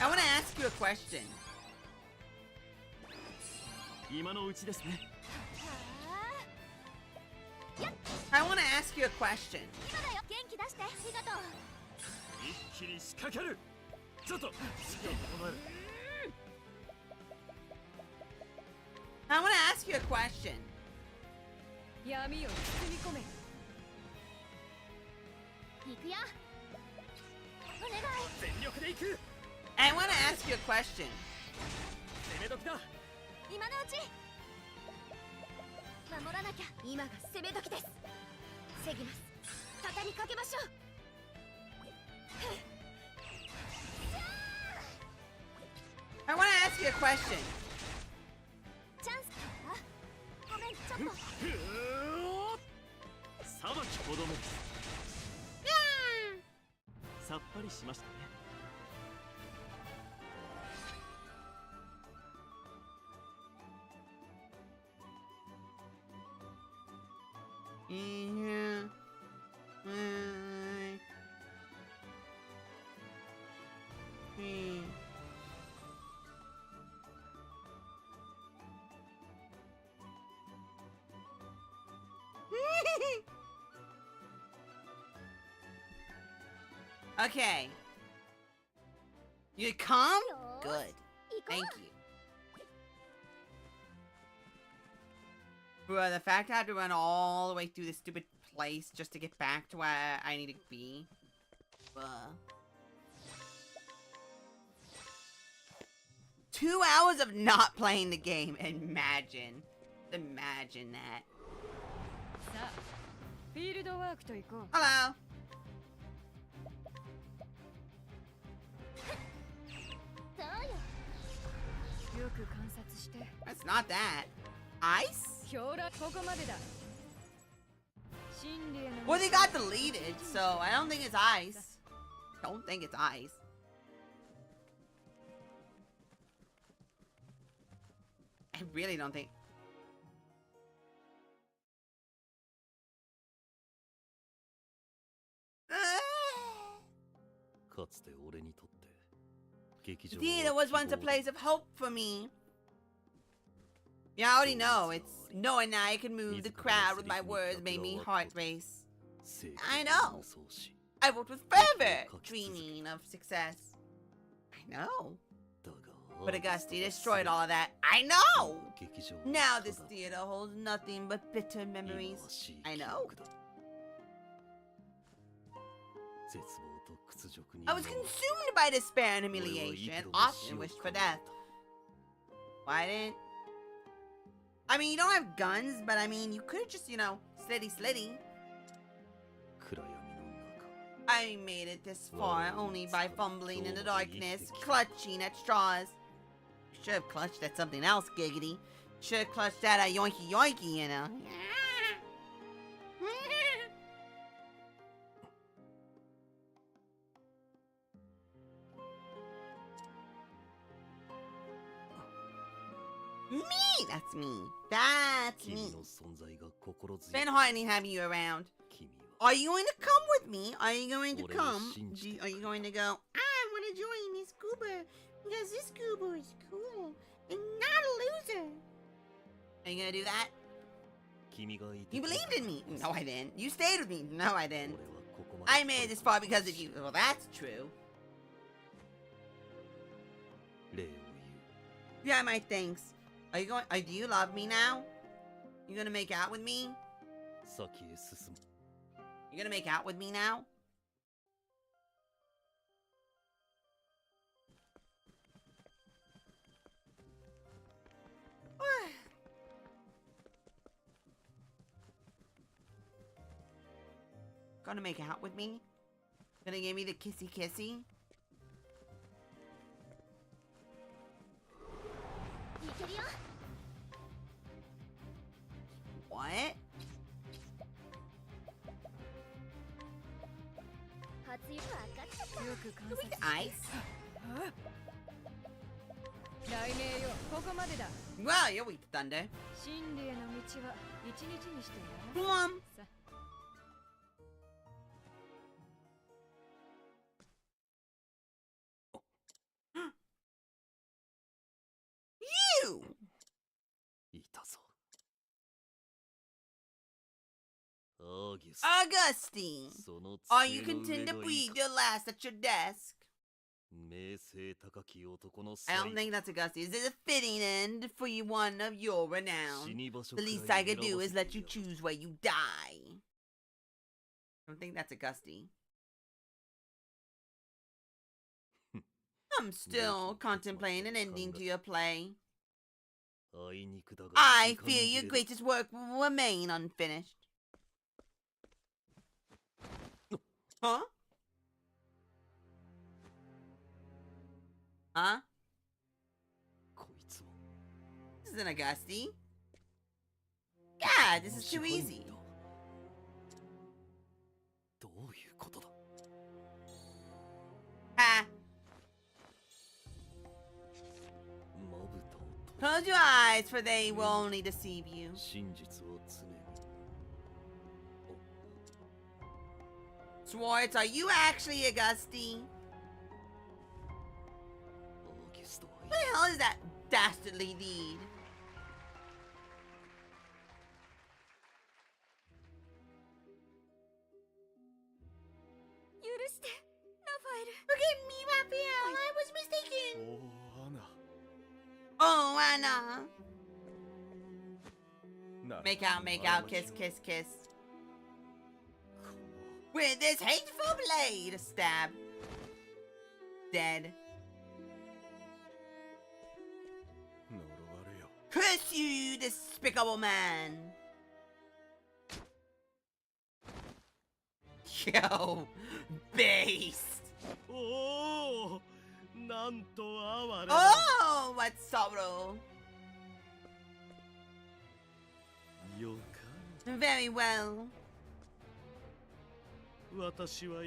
[SPEAKER 1] I want to ask you a question. I want to ask you a question. I want to ask you a question.
[SPEAKER 2] 闇を包み込め。行くよ。お願い。全力で行く。
[SPEAKER 1] I want to ask you a question.
[SPEAKER 2] 攻め時だ。今のうち。守らなきゃ。今が攻め時です。防ぎます。畳みかけましょう。
[SPEAKER 1] I want to ask you a question.
[SPEAKER 2] チャンスか。ごめん、ちょっと。
[SPEAKER 3] さばき子供です。さっぱりしましたね。
[SPEAKER 1] Okay. You calm? Good. Thank you. Bro, the fact I had to run all the way through this stupid place just to get back to where I need to be. Bruh. 2 hours of not playing the game. Imagine. Imagine that. Hello. That's not that. Ice? Well, they got deleted, so I don't think it's ice. Don't think it's ice. I really don't think. Theater was once a place of hope for me. Yeah, I already know. It's knowing that I can move the crowd with my words made me heart race. I know. I worked with fervor, dreaming of success. I know. But Augusti destroyed all of that. I know! Now this theater holds nothing but bitter memories. I know. I was consumed by despair and humiliation, often wished for death. Why didn't... I mean, you don't have guns, but I mean, you could just, you know, slitty. I made it this far only by fumbling in the darkness, clutching at straws. Should have clutched at something else, giggity. Should have clutched at a yoinky yoinky, you know. Me! That's me. That's me. Been heartening having you around. Are you going to come with me? Are you going to come? Are you going to go, I want to join this scuba because this scuba is cool and not a loser. Are you going to do that? You believed in me. No, I didn't. You stayed with me. No, I didn't. I made it this far because of you. Well, that's true. Yeah, my thanks. Are you going? Do you love me now? You gonna make out with me? You gonna make out with me now? Gonna make out with me? Gonna give me the kissy kissy? What? With ice? Well, you're weak, Thunder. Plum. You! Augustine, are you content to breathe your last at your desk? I don't think that's Augusty. Is it a fitting end for you, one of your renown? The least I could do is let you choose where you die. I don't think that's Augusty. I'm still contemplating an ending to your play. I fear your greatest work will remain unfinished. Huh? Huh? This isn't Augusty. God, this is too easy. Ha! Close your eyes, for they will only deceive you. Schwartz, are you actually Augusty? What the hell is that dastardly deed? Forgive me, Raphael. I was mistaken. Oh, Anna. Make out, kiss, kiss, kiss. With this hateful blade, stab. Dead. Curse you, you despicable man. Yo, based. Oh, what sorrow. Very well.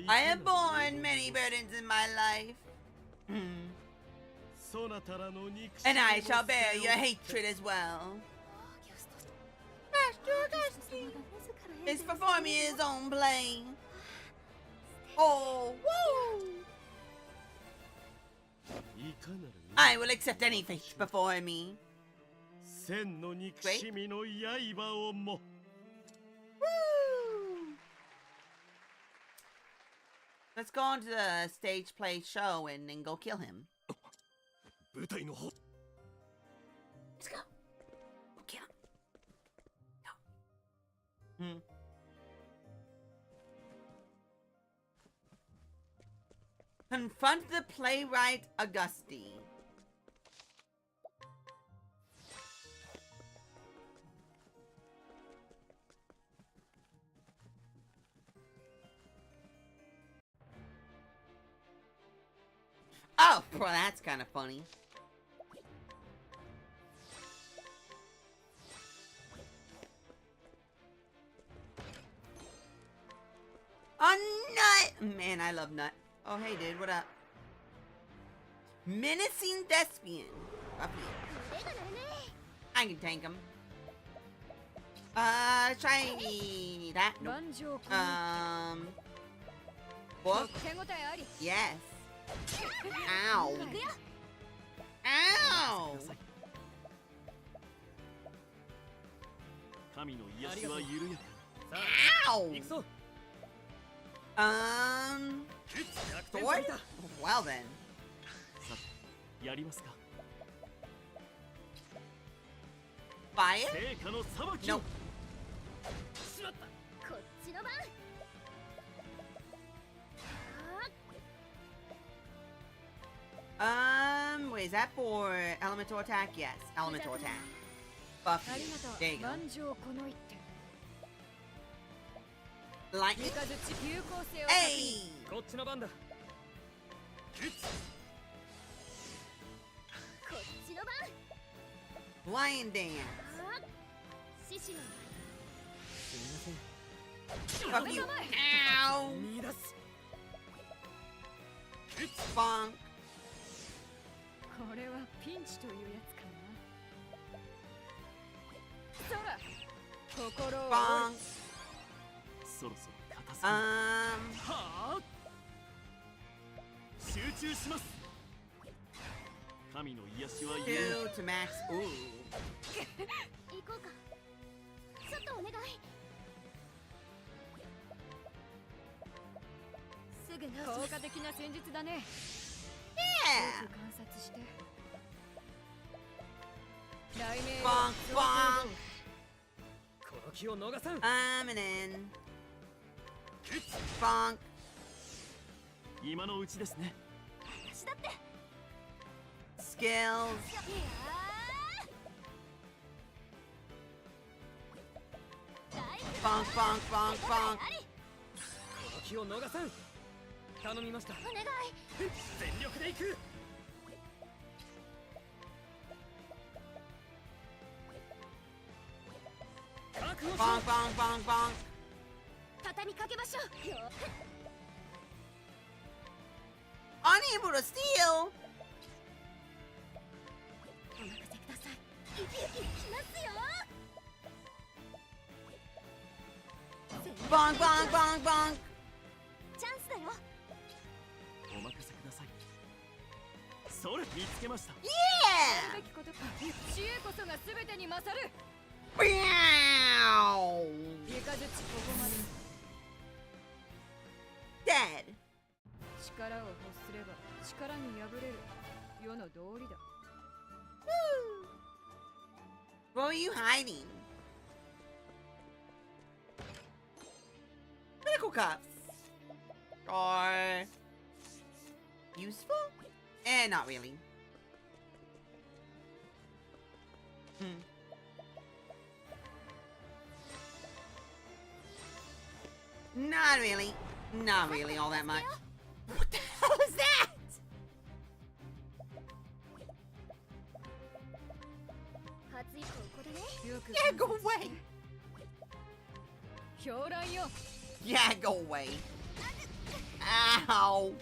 [SPEAKER 1] I have borne many burdens in my life. And I shall bear your hatred as well. Master Augustine is performing his own play. Oh, woo! I will accept any fate before me. Great. Woo! Let's go on to the stage play show and then go kill him. Let's go. Go kill him. Go. Confront the playwright Augusti. Oh, bro, that's kind of funny. Oh, Nut! Man, I love Nut. Oh, hey, dude, what up? Menacing Thespian. I can tank him. Try that. Nope. Book? Yes. Ow. Ow! Ow! Sword? Well then. Fire? Nope. Wait, is that for elemental attack? Yes, elemental attack. Buff you. There you go. Lightning. Hey! Lion dance. Fuck you. Ow! Bonk. Bonk. Two to max. Ooh. Bonk, bonk.
[SPEAKER 3] この気を逃さん。
[SPEAKER 1] I'm an in. Bonk.
[SPEAKER 3] 今のうちですね。
[SPEAKER 1] Skills. Bonk, bonk, bonk, bonk.
[SPEAKER 3] この気を逃さん。頼みました。全力で行く。覚悟しろ。
[SPEAKER 1] Bonk, bonk, bonk, bonk.
[SPEAKER 2] 畳みかけましょう。
[SPEAKER 1] Unable to steal.
[SPEAKER 2] お任せください。いきますよ。
[SPEAKER 1] Bonk, bonk, bonk, bonk.
[SPEAKER 2] チャンスだよ。
[SPEAKER 3] お任せください。それ見つけました。
[SPEAKER 1] Yeah.
[SPEAKER 2] べきことか。知恵こそが全てに勝る。
[SPEAKER 1] Meow.
[SPEAKER 2] イカズチここまで。
[SPEAKER 1] Dead.
[SPEAKER 2] 力を欲すれば力に敗れる。世の道理だ。
[SPEAKER 1] Where are you hiding? Medical cuffs are useful? Not really. Not really. Not really all that much. What the hell is that?
[SPEAKER 2] 初以降ここだね。よく
[SPEAKER 1] Yeah, go away.
[SPEAKER 2] 狂乱よ。
[SPEAKER 1] Yeah, go away. Ow.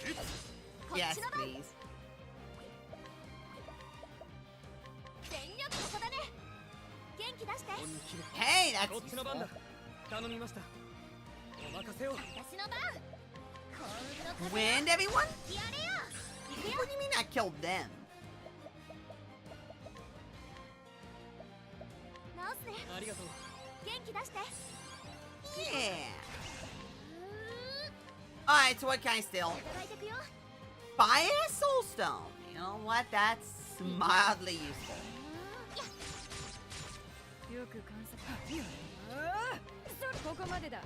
[SPEAKER 2] こっ
[SPEAKER 1] Yes,
[SPEAKER 2] ちの番。
[SPEAKER 1] please.
[SPEAKER 2] 全力ここだね。元気出して。
[SPEAKER 3] 本気で。
[SPEAKER 1] Hey, that's
[SPEAKER 3] こっちの番
[SPEAKER 1] useful.
[SPEAKER 3] だ。頼みました。お任せを。
[SPEAKER 2] 私の番。幸運の風。
[SPEAKER 1] Wind, everyone?
[SPEAKER 2] やれよ。
[SPEAKER 1] What do you mean I killed them?
[SPEAKER 2] 直すね。
[SPEAKER 3] ありがとう。
[SPEAKER 2] 元気出して。
[SPEAKER 1] Yeah. Alright, so what can I steal?
[SPEAKER 2] いただいてくよ。
[SPEAKER 1] Fire Soulstone. You know what? That's mildly useful.
[SPEAKER 2] よく観察。ここまでだ。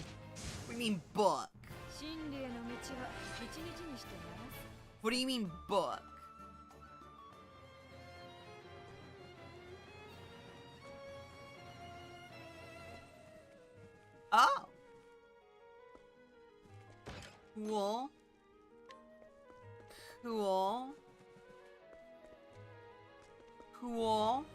[SPEAKER 1] What do you mean book?
[SPEAKER 2] 真理への道は一日にしてならす。
[SPEAKER 1] What do you mean book? Oh. Cool. Cool. Cool.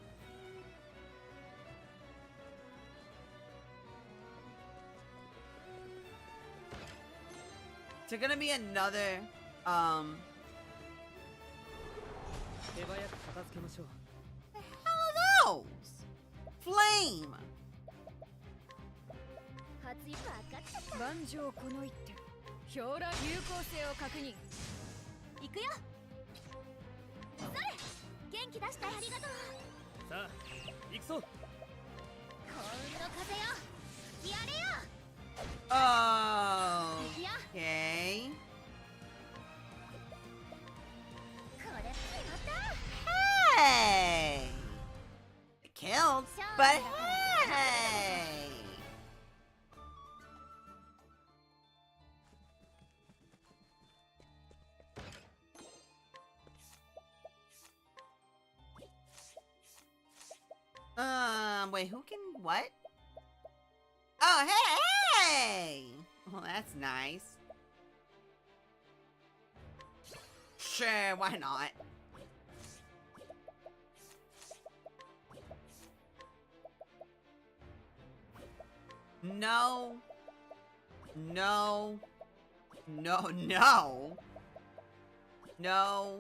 [SPEAKER 1] Is there gonna be another,
[SPEAKER 3] 手早く片付けましょう。
[SPEAKER 1] those? Flame.
[SPEAKER 2] 初一歩上がっちゃった。万丈この一手。狂乱有効性を確認。行くよ。それ。元気出してありがとう。
[SPEAKER 3] さあ、行くぞ。
[SPEAKER 2] 幸運の風よ。やれよ。
[SPEAKER 1] Oh.
[SPEAKER 2] 行くよ。
[SPEAKER 1] Okay.
[SPEAKER 2] これ決まった。
[SPEAKER 1] Hey. It killed, but hey. Wait, who can what? Oh, hey! Well, that's nice. Sure, why not? No. No. No, no. No.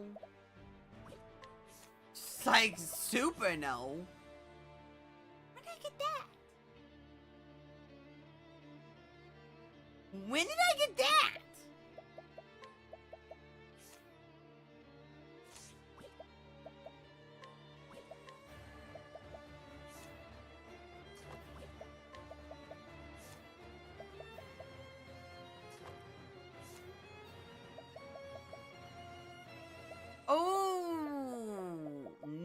[SPEAKER 1] Just like super no. When did I get that? When did I get that? Oh.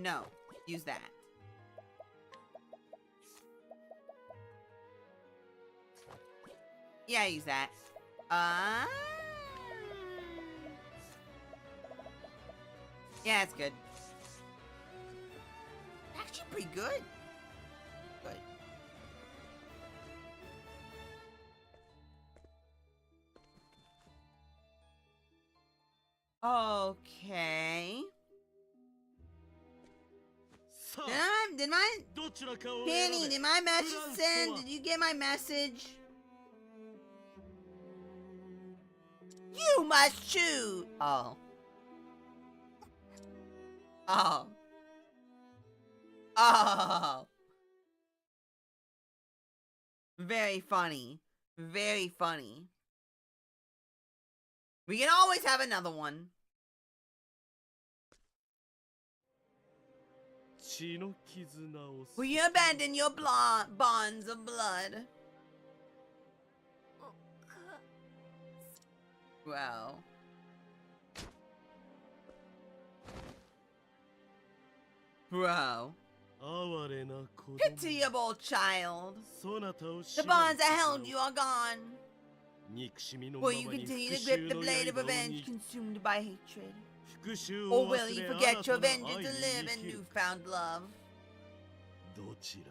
[SPEAKER 1] No. Use that. Yeah, use that. Yeah, it's good. Actually pretty good. Good. Okay. Did my Danny, did my message send? Did you get my message? You must choose. Oh. Oh. Oh. Very funny. Very funny. We can always have another one. Will you abandon your bonds of blood? Well. Bro. Pitiable child. The bonds that held you are gone. Will you continue to grip the blade of revenge consumed by hatred? Or will you forget your vengeance to live in newfound love?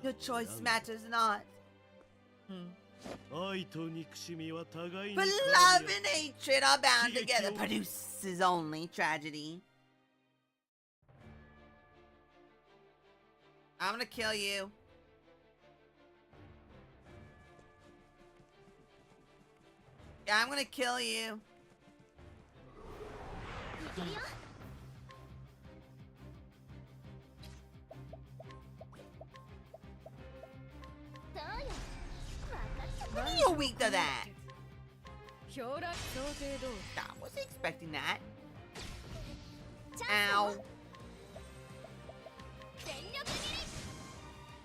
[SPEAKER 1] Your choice matters not. But love and hatred are bound together, produces only tragedy. I'm gonna kill you. Yeah, I'm gonna kill you. You're weak to that. I wasn't expecting that. Ow.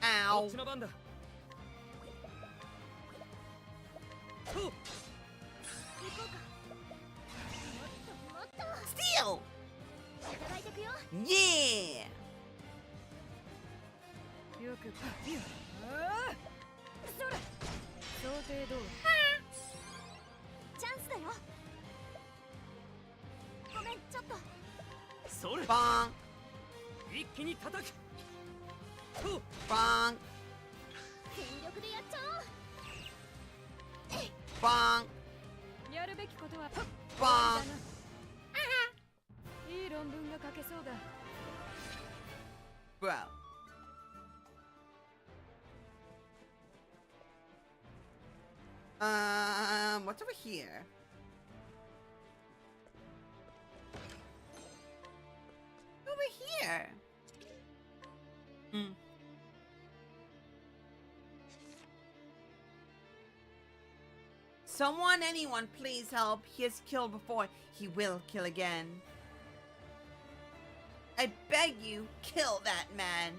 [SPEAKER 1] Ow. Steal! Yeah! Bonk! Bonk! Bonk! Bonk! Bro. What's over here? Over here. Someone, anyone, please help. He has killed before. He will kill again. I beg you, kill that man.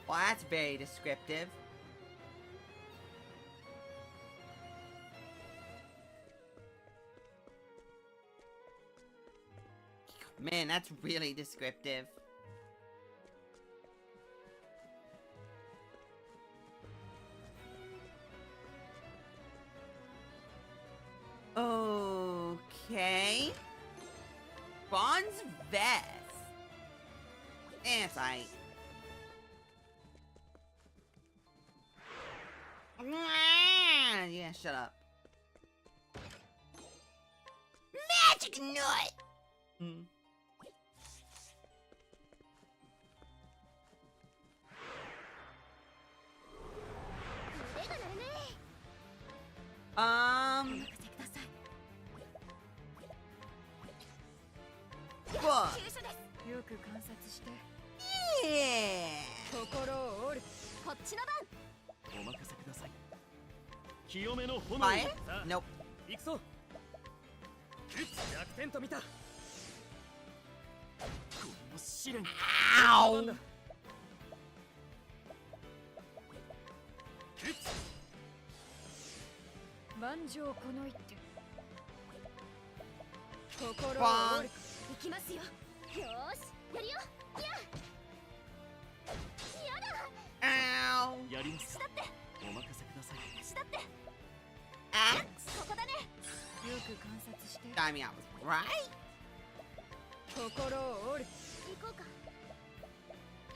[SPEAKER 1] Well, that's very descriptive. Man, that's really descriptive. Okay. Bond's vest. It's aight. Yeah, shut up. Magic nut! What? Yeah! Fire? Nope. Ow! Bonk. I mean, I was right.
[SPEAKER 2] 心を折る。行こうか。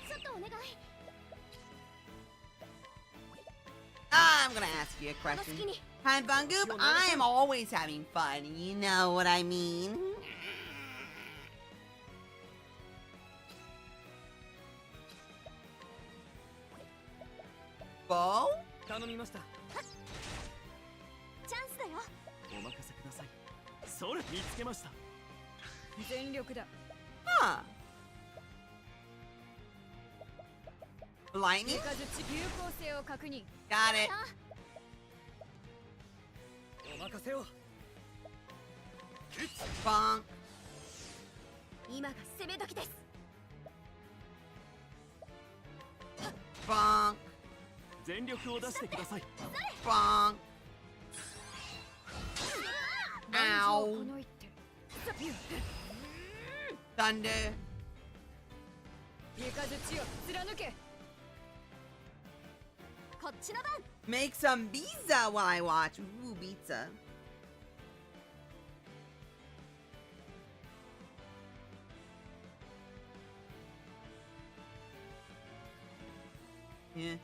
[SPEAKER 2] ちょっとお願い。
[SPEAKER 1] I'm gonna ask you a question. Hi, Bungoop. I am always having fun. You know what I mean? Bo?
[SPEAKER 3] 頼みました。
[SPEAKER 2] チャンスだよ。
[SPEAKER 3] お任せください。それ見つけました。
[SPEAKER 2] 全力だ。
[SPEAKER 1] Huh. Lightning?
[SPEAKER 2] 有効性を確認。
[SPEAKER 1] Got it.
[SPEAKER 3] お任せを。
[SPEAKER 1] Bonk.
[SPEAKER 2] 今が攻め時です。
[SPEAKER 1] Bonk.
[SPEAKER 3] 全力を出してください。
[SPEAKER 1] Bonk. Ow.
[SPEAKER 2] この一手。
[SPEAKER 1] Thunder.
[SPEAKER 2] 床槌を貫け。こっちの番。
[SPEAKER 1] Make some pizza while I watch. Ooh, pizza. Yeah.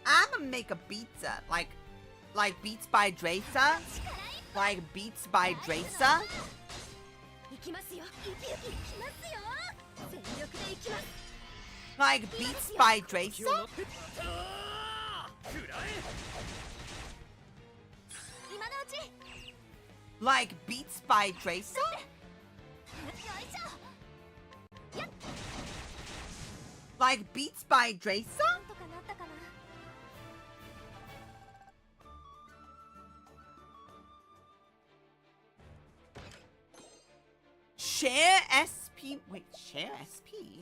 [SPEAKER 1] I'm gonna make a pizza, like Beats by Dresa, like Beats by Dresa.
[SPEAKER 2] 行きますよ。行きますよ。全力で行きます。
[SPEAKER 1] Like Beats by Dresa?
[SPEAKER 2] 今のうち。
[SPEAKER 1] Like Beats by Dresa?
[SPEAKER 2] よいしょ。やっ。
[SPEAKER 1] Like Beats by Dresa?
[SPEAKER 2] なんとかなったかな。
[SPEAKER 1] Share SP. Wait, share SP?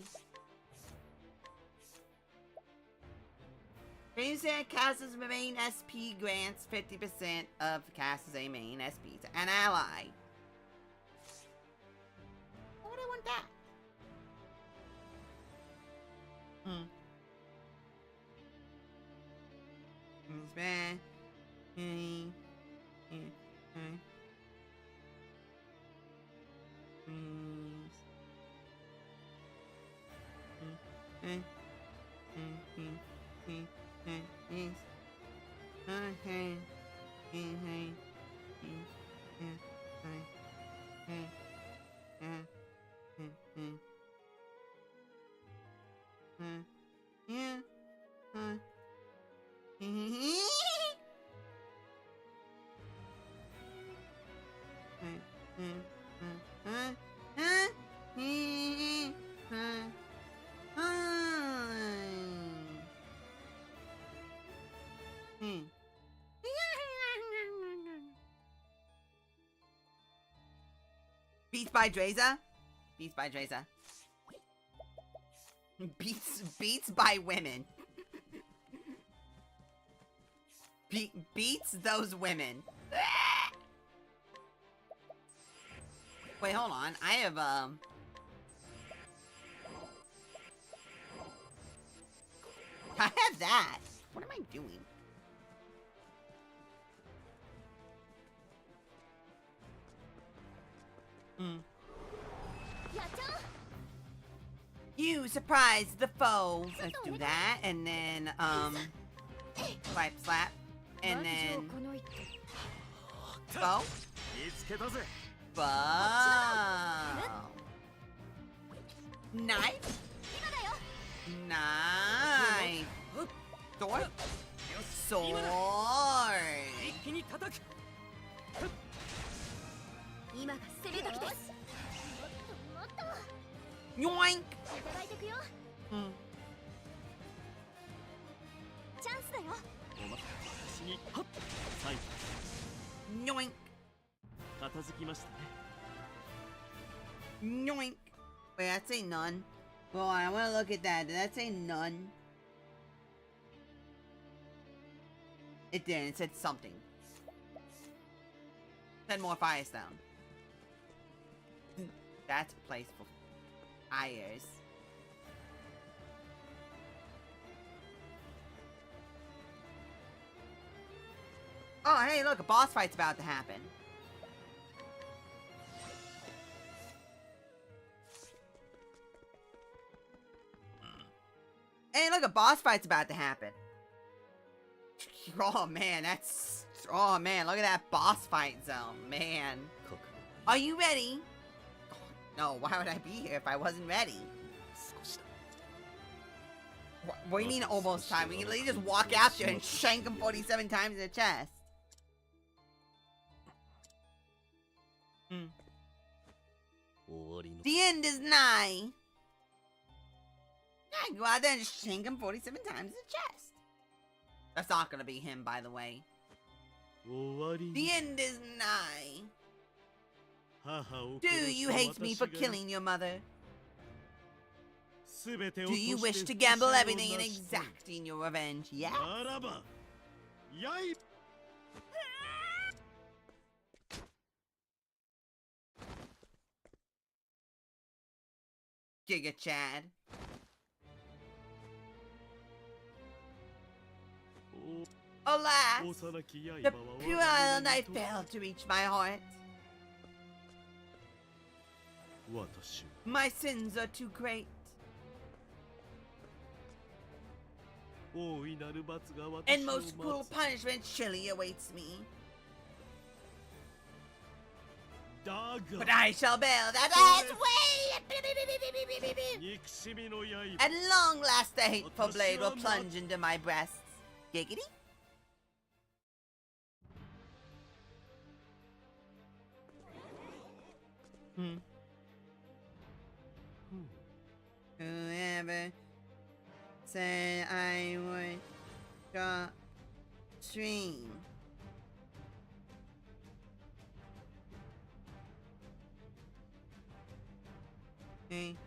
[SPEAKER 1] Basic Cass's main SP grants 50% of Cass's main SP to an ally. Why would I want that? It's bad. Beats by Dresa? Beats by Dresa. Beats by women. Beats those women. Wait, hold on. I have, I have that. What am I doing? You surprise the foe. Let's do that, and then slap, and then bow. Bow. Knife. Knife. Sword. Sword. Yoink.
[SPEAKER 2] いてくよ。チャンスだよ。
[SPEAKER 3] にはっ最後
[SPEAKER 1] Yoink.
[SPEAKER 3] 片付きましたね
[SPEAKER 1] Yoink. Wait, that's a none. Well, I want to look at that. Did that say none? It didn't. It said something. Said more Firestone. That's a place for fires. Oh, hey, look, a boss fight's about to happen. Hey, look, a boss fight's about to happen. Oh, man, that's... Oh, man, look at that boss fight zone, man. Are you ready? Oh, no, why would I be here if I wasn't ready? What do you mean almost time? We can literally just walk out there and shank him 47 times in the chest. The end is nigh. Yeah, go out there and just shank him 47 times in the chest. That's not gonna be him, by the way. The end is nigh. Do you hate me for killing your mother? Do you wish to gamble everything in exacting your revenge? Yes? Giga Chad. Alas, the pure knife failed to reach my heart. My sins are too great. And most cruel punishment surely awaits me. But I shall bear that ass way! At long last the hateful blade will plunge into my breasts. Giggity? Whoever said I would drop stream. Really?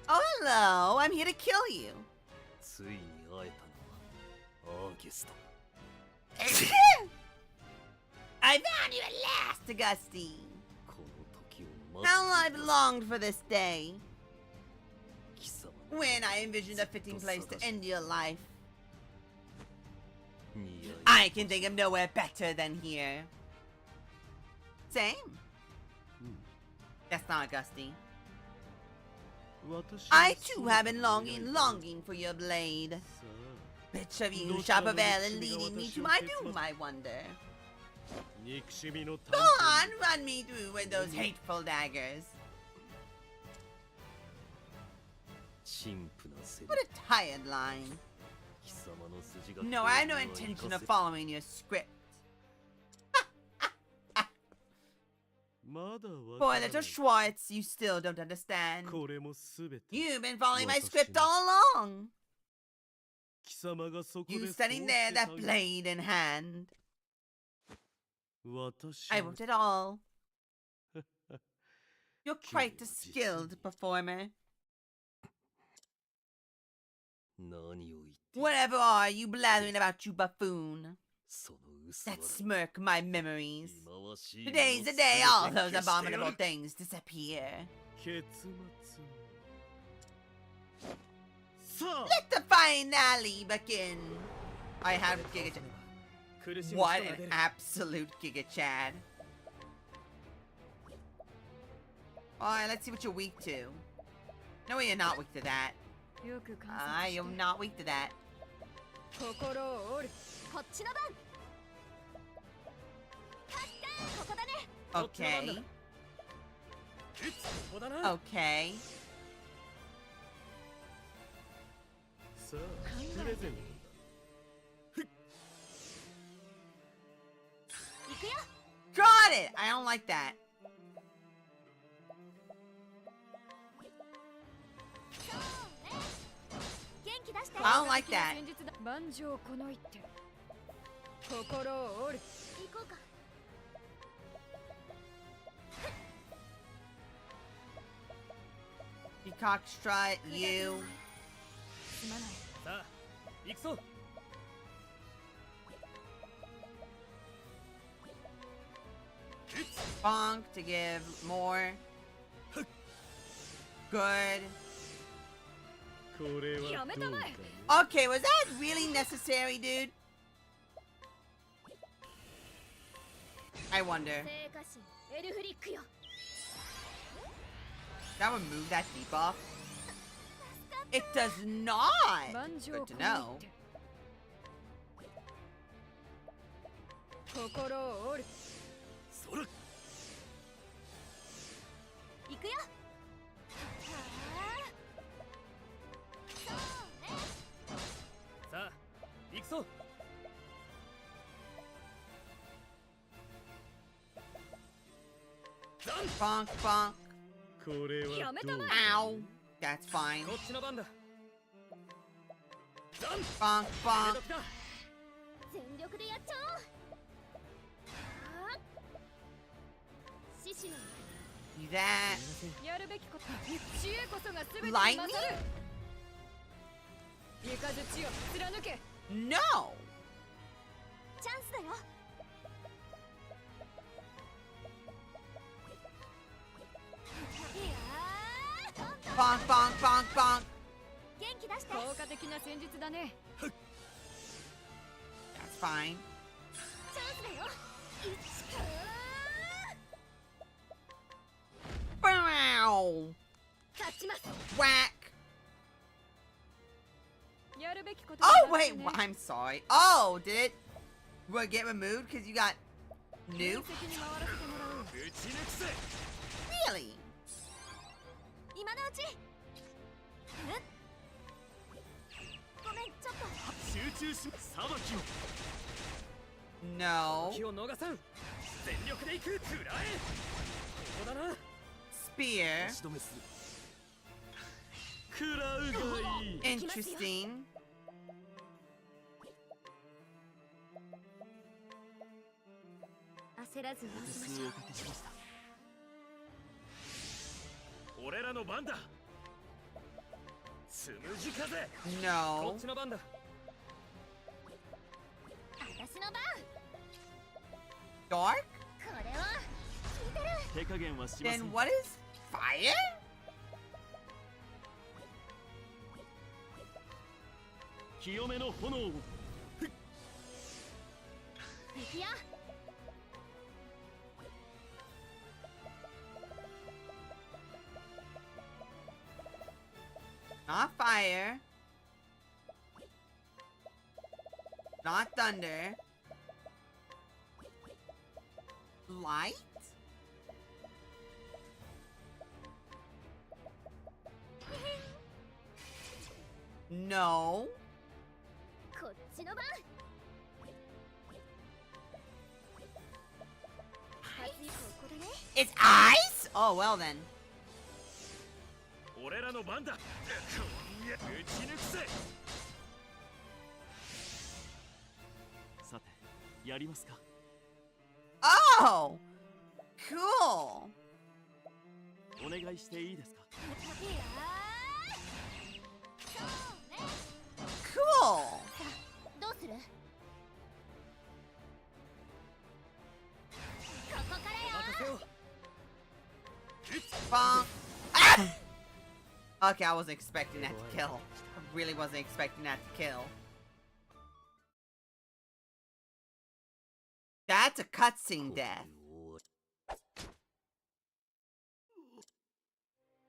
[SPEAKER 1] Oh, hello. I'm here to kill you. I found you at last, Augustine. How I've longed for this day. When I envisioned a fitting place to end your life. I can think of nowhere better than here. Same. That's not Augustine. I too have been longing for your blade. Which of you shall prevail in leading me to my doom, I wonder? Go on, run me through with those hateful daggers. What a tired line. No, I have no intention of following your script. Boy, little Schwartz, you still don't understand. You've been following my script all along. You standing there, that blade in hand. I won't at all. You're quite a skilled performer. Whatever are you blathering about, you buffoon? That smirk my memories. Today's the day all those abominable things disappear. Let the finale begin. I have Giga Chad. What an absolute Giga Chad. Alright, let's see what you're weak to. No, you're not weak to that. I am not weak to that. Okay. Okay. it. I don't like that. I don't like that. Peacock strut, you. Bonk to give more. Good. Okay, was that really necessary, dude? I wonder. That would move that debuff? It does not! Good to know. Bonk, bonk. Ow. That's fine. Bonk, bonk. Do that. Lightning? No! Bonk, bonk, bonk, bonk. That's fine. Bow! Whack! Oh, wait, I'm sorry. Oh, did it get removed because you got nuked? Really? No. Spear. Interesting. No. Dark? Then what is fire? Not fire. Not thunder. Light? No. It's ice? Oh, well then. Oh! Cool! Cool! Bonk. Ah! Okay, I wasn't expecting that to kill. I really wasn't expecting that to kill. That's a cutscene death.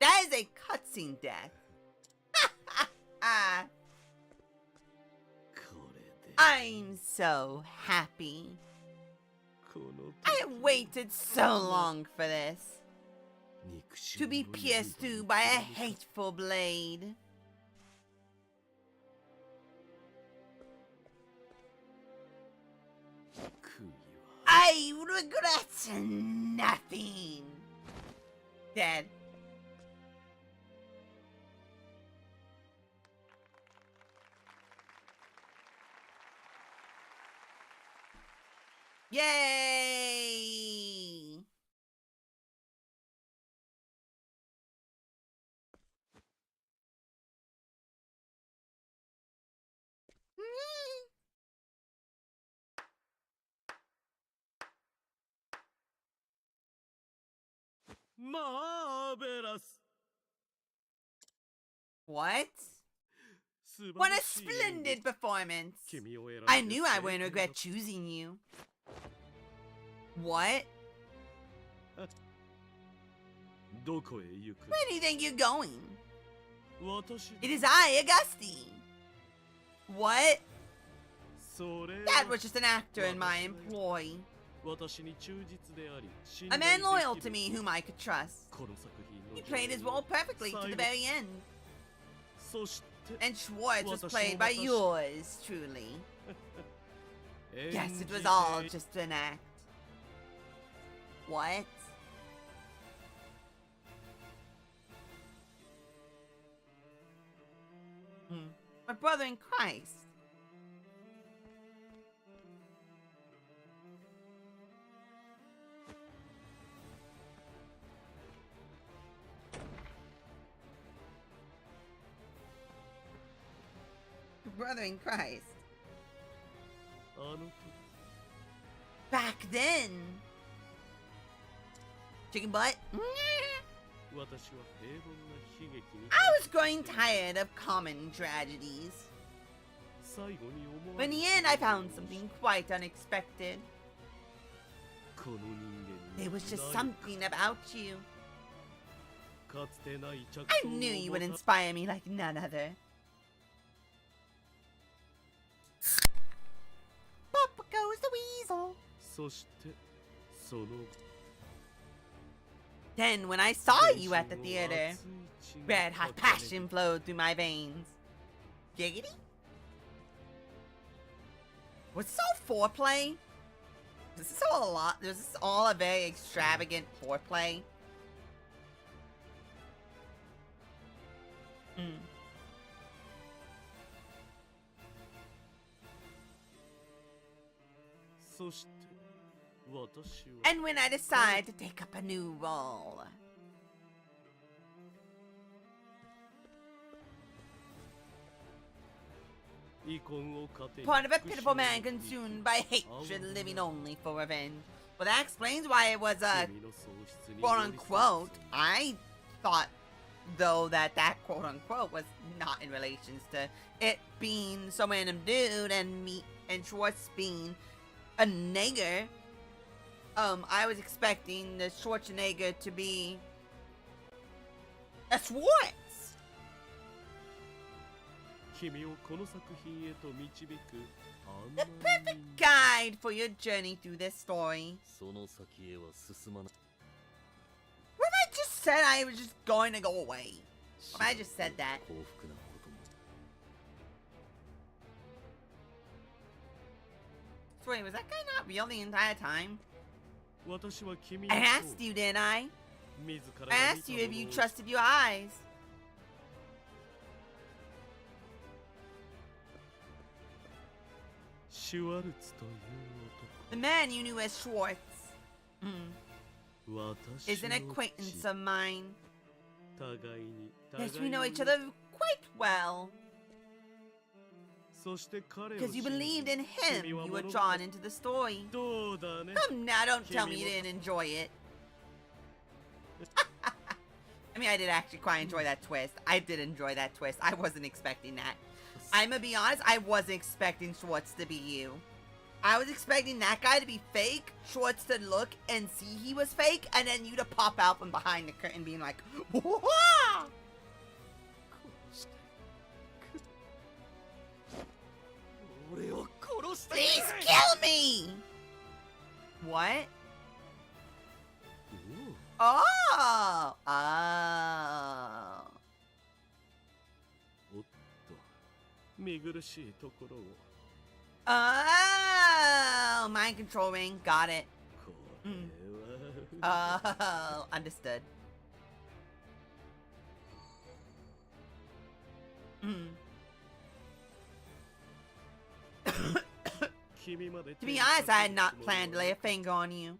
[SPEAKER 1] That is a cutscene death. I'm so happy. I have waited so long for this. To be pierced through by a hateful blade. I regret nothing. Dead. Yay!
[SPEAKER 3] Marvelous.
[SPEAKER 1] What? What a splendid performance! I knew I wouldn't regret choosing you. What? Where do you think you're going? It is I, Augusti. What? That was just an actor in my employ. A man loyal to me whom I could trust. He played his role perfectly to the very end. And Schwartz was played by yours, truly. Yes, it was all just an act. What? My brother in Christ. Brother in Christ. Back then. Chicken butt. I was growing tired of common tragedies. But in the end, I found something quite unexpected. There was just something about you. I knew you would inspire me like none other. Up goes the weasel. Then when I saw you at the theater, red hot passion flowed through my veins. Giggity? Was this all foreplay? Was this all a lot? Was this all a very extravagant foreplay? And when I decide to take up a new role. Part of a pitiful man consumed by hatred, living only for revenge. Well, that explains why it was a quote-unquote. I thought, though, that quote-unquote was not in relation to it being some random dude and me and Schwartz being a nigger. I was expecting the Schwarzenegger to be a Schwartz. The perfect guide for your journey through this story. What if I just said I was just going to go away? What if I just said that? So wait, was that guy not real the entire time? I asked you, didn't I? I asked you if you trusted your eyes. The man you knew as Schwartz is an acquaintance of mine. Yes, we know each other quite well. Because you believed in him, you were drawn into the story. Come now, don't tell me you didn't enjoy it. I mean, I did actually quite enjoy that twist. I did enjoy that twist. I wasn't expecting that. I'm gonna be honest, I wasn't expecting Schwartz to be you. I was expecting that guy to be fake, Schwartz to look and see he was fake, and then you to pop out from behind the curtain being like, whoa! Please kill me! What? Oh! Oh.
[SPEAKER 3] 見苦しいところを
[SPEAKER 1] Oh, mind control ring. Got it. Oh, understood. To be honest, I had not planned to lay a finger on you.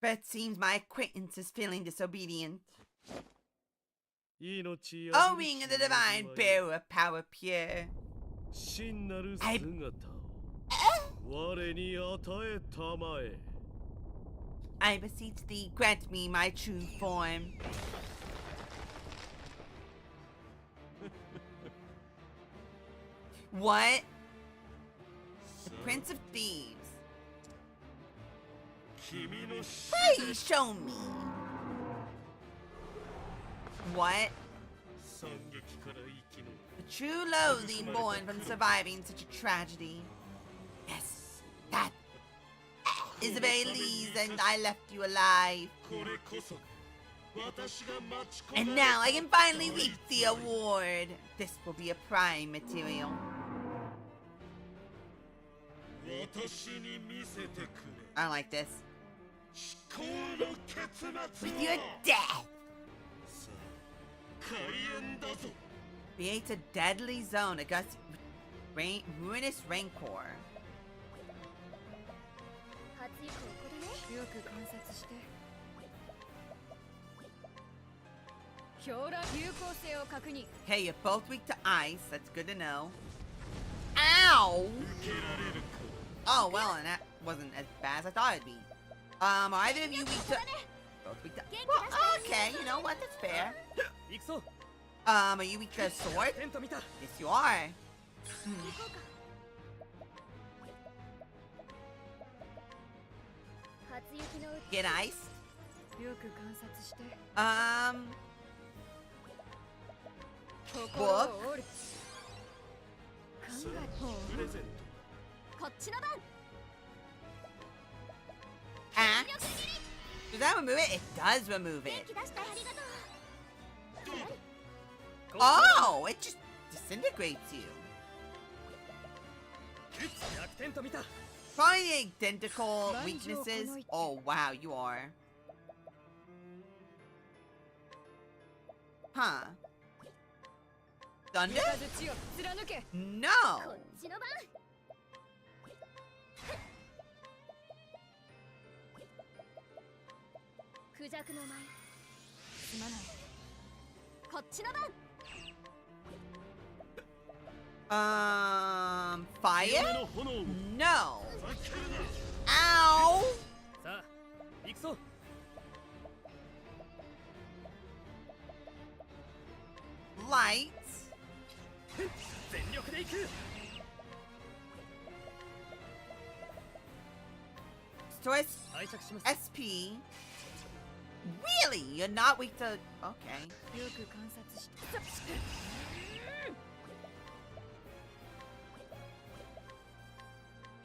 [SPEAKER 1] But it seems my acquaintance is feeling disobedient. O ring of the divine bearer of power pure. I beseech thee, grant me my true form. What? The Prince of Thieves. Please show me. What? The true loathing born from surviving such a tragedy. Yes, that is the very reason I left you alive. And now I can finally reap the award. This will be a prime material. I don't like this. With your death! Creates a deadly zone against ruinous rancor. Hey, you're both weak to ice. That's good to know. Ow! Oh, well, and that wasn't as bad as I thought it'd be. Are either of you weak to... Both weak to... Well, okay, you know what? That's fair. Are you weak to a sword? Yes, you are. Get iced? Book? Axe? Does that remove it? It does remove it. Oh, it just disintegrates you. Probably identical weaknesses. Oh, wow, you are. Huh. Thunder? No! Fire? No! Ow! Lights? Source SP. Really? You're not weak to... Okay.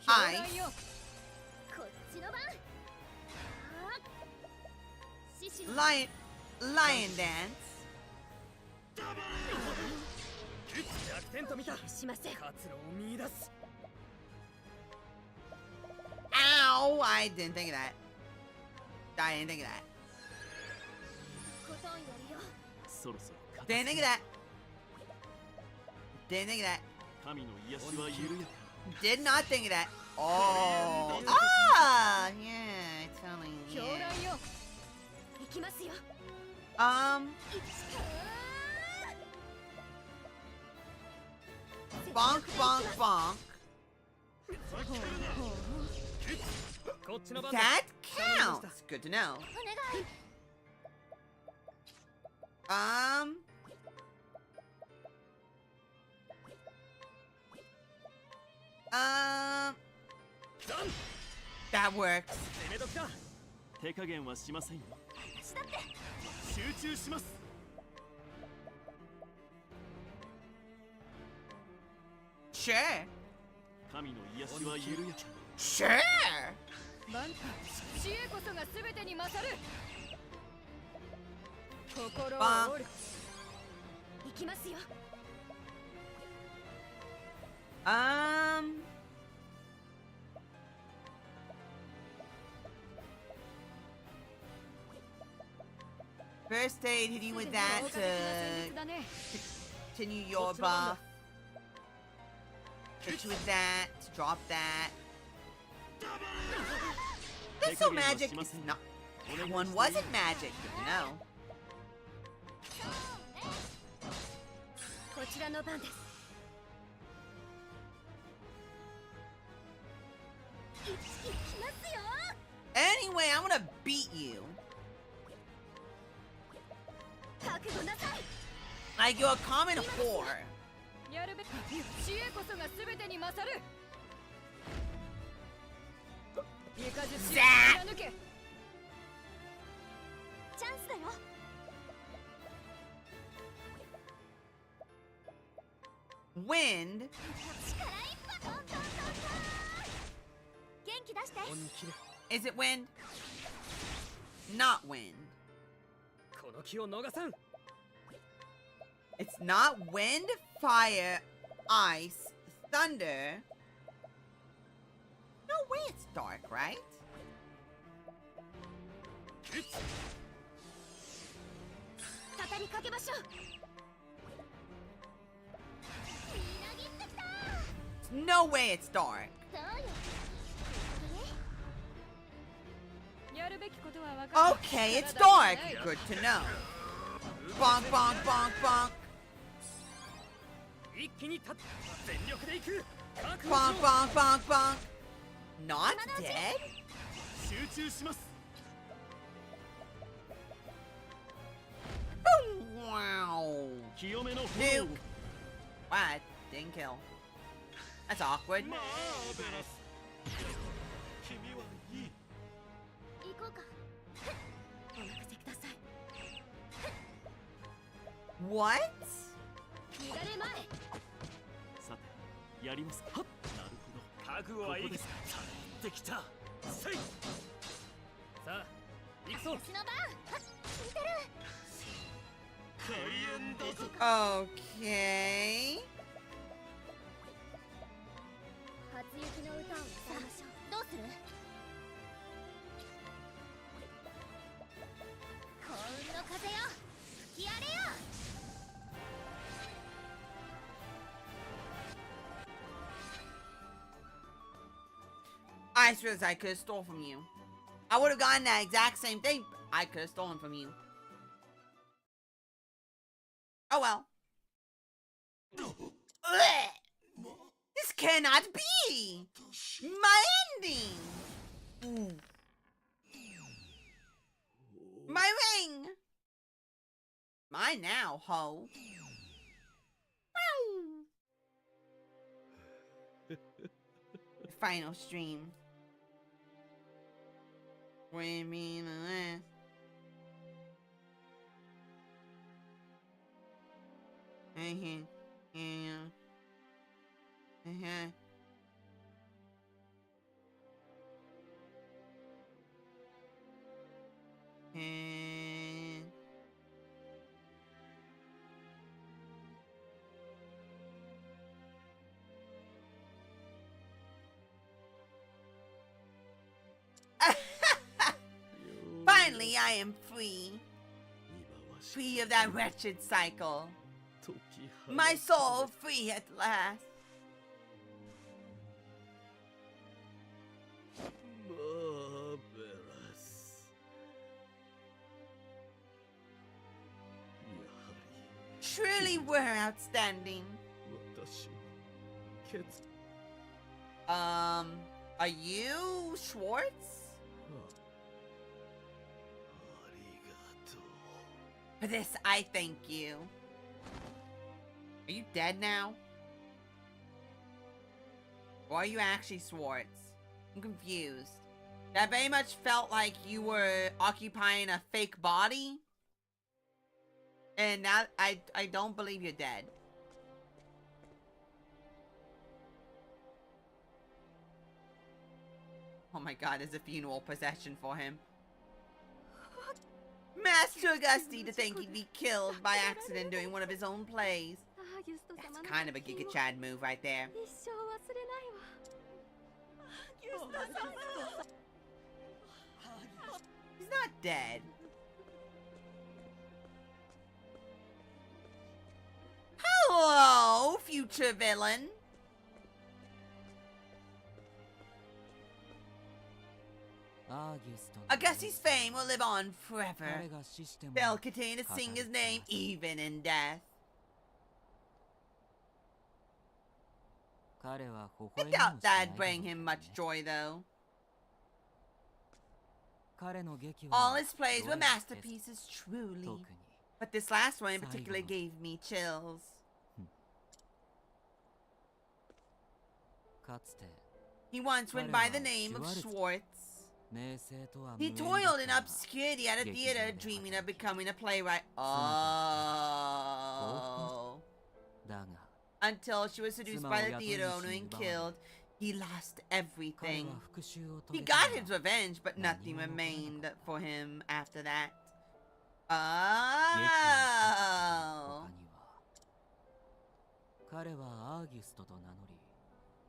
[SPEAKER 1] Ice. Lion dance. Ow! I didn't think of that. I didn't think of that. Didn't think of that. Didn't think of that. Did not think of that. Oh. Ah! Yeah, totally. Yeah. Bonk, bonk, bonk. That counts. Good to know. That works. Sure. Sure. First aid, hit you with that to continue your buff. Hit you with that, drop that. This so magic is not. That one wasn't magic, you know.
[SPEAKER 2] こちらの番です。いきますよ。
[SPEAKER 1] Anyway, I'm gonna beat you.
[SPEAKER 2] 覚悟なさい。
[SPEAKER 1] Like you're a common whore.
[SPEAKER 2] やるべき知恵こそが全てに勝る。いかず知恵を貫け。チャンスだよ。
[SPEAKER 1] Wind. Is it wind? Not wind. It's not wind, fire, ice, thunder. No way it's dark, right? No way it's dark. Okay, it's dark. Good to know. Bonk, bonk, bonk, bonk. Bonk, bonk, bonk, bonk. Not dead? Wow. Nuke. What? Didn't kill. That's awkward. What? Okay. I suppose I could have stole from you. I would have gotten that exact same thing. I could have stolen from you. Oh well. This cannot be! My ending! Ooh. My ring! Mine now, ho. Final stream. What do you mean? Finally, I am free. Free of that wretched cycle. My soul free at last. Truly were outstanding. Are you Schwartz? For this, I thank you. Are you dead now? Or are you actually Schwartz? I'm confused. That very much felt like you were occupying a fake body. And now I don't believe you're dead. Oh my god, there's a funeral procession for him. Master Augusty to think he'd be killed by accident during one of his own plays. That's kind of a Giga Chad move right there. He's not dead. Hello, future villain. Augusti's fame will live on forever. They'll continue to sing his name even in death. I doubt that'd bring him much joy, though. All his plays were masterpieces, truly. But this last one in particular gave me chills. He once went by the name of Schwartz. He toiled in obscurity at a theater, dreaming of becoming a playwright. Oh. Until she was seduced by the theater owner and killed. He lost everything. He got his revenge, but nothing remained for him after that. Oh.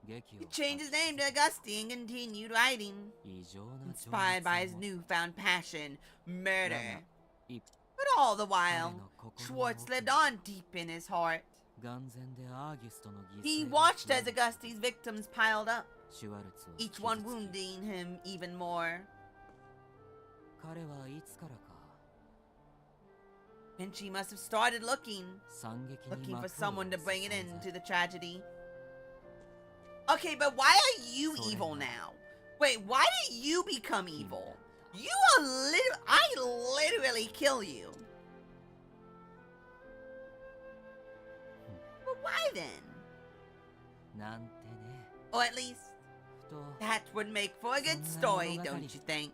[SPEAKER 1] He changed his name to Augusti and continued writing, inspired by his newfound passion, murder. But all the while, Schwartz lived on deep in his heart. He watched as Augusti's victims piled up, each one wounding him even more. And she must have started looking for someone to bring an end to the tragedy. Okay, but why are you evil now? Wait, why did you become evil? You are I literally kill you. But why then? Or at least, that would make for a good story, don't you think?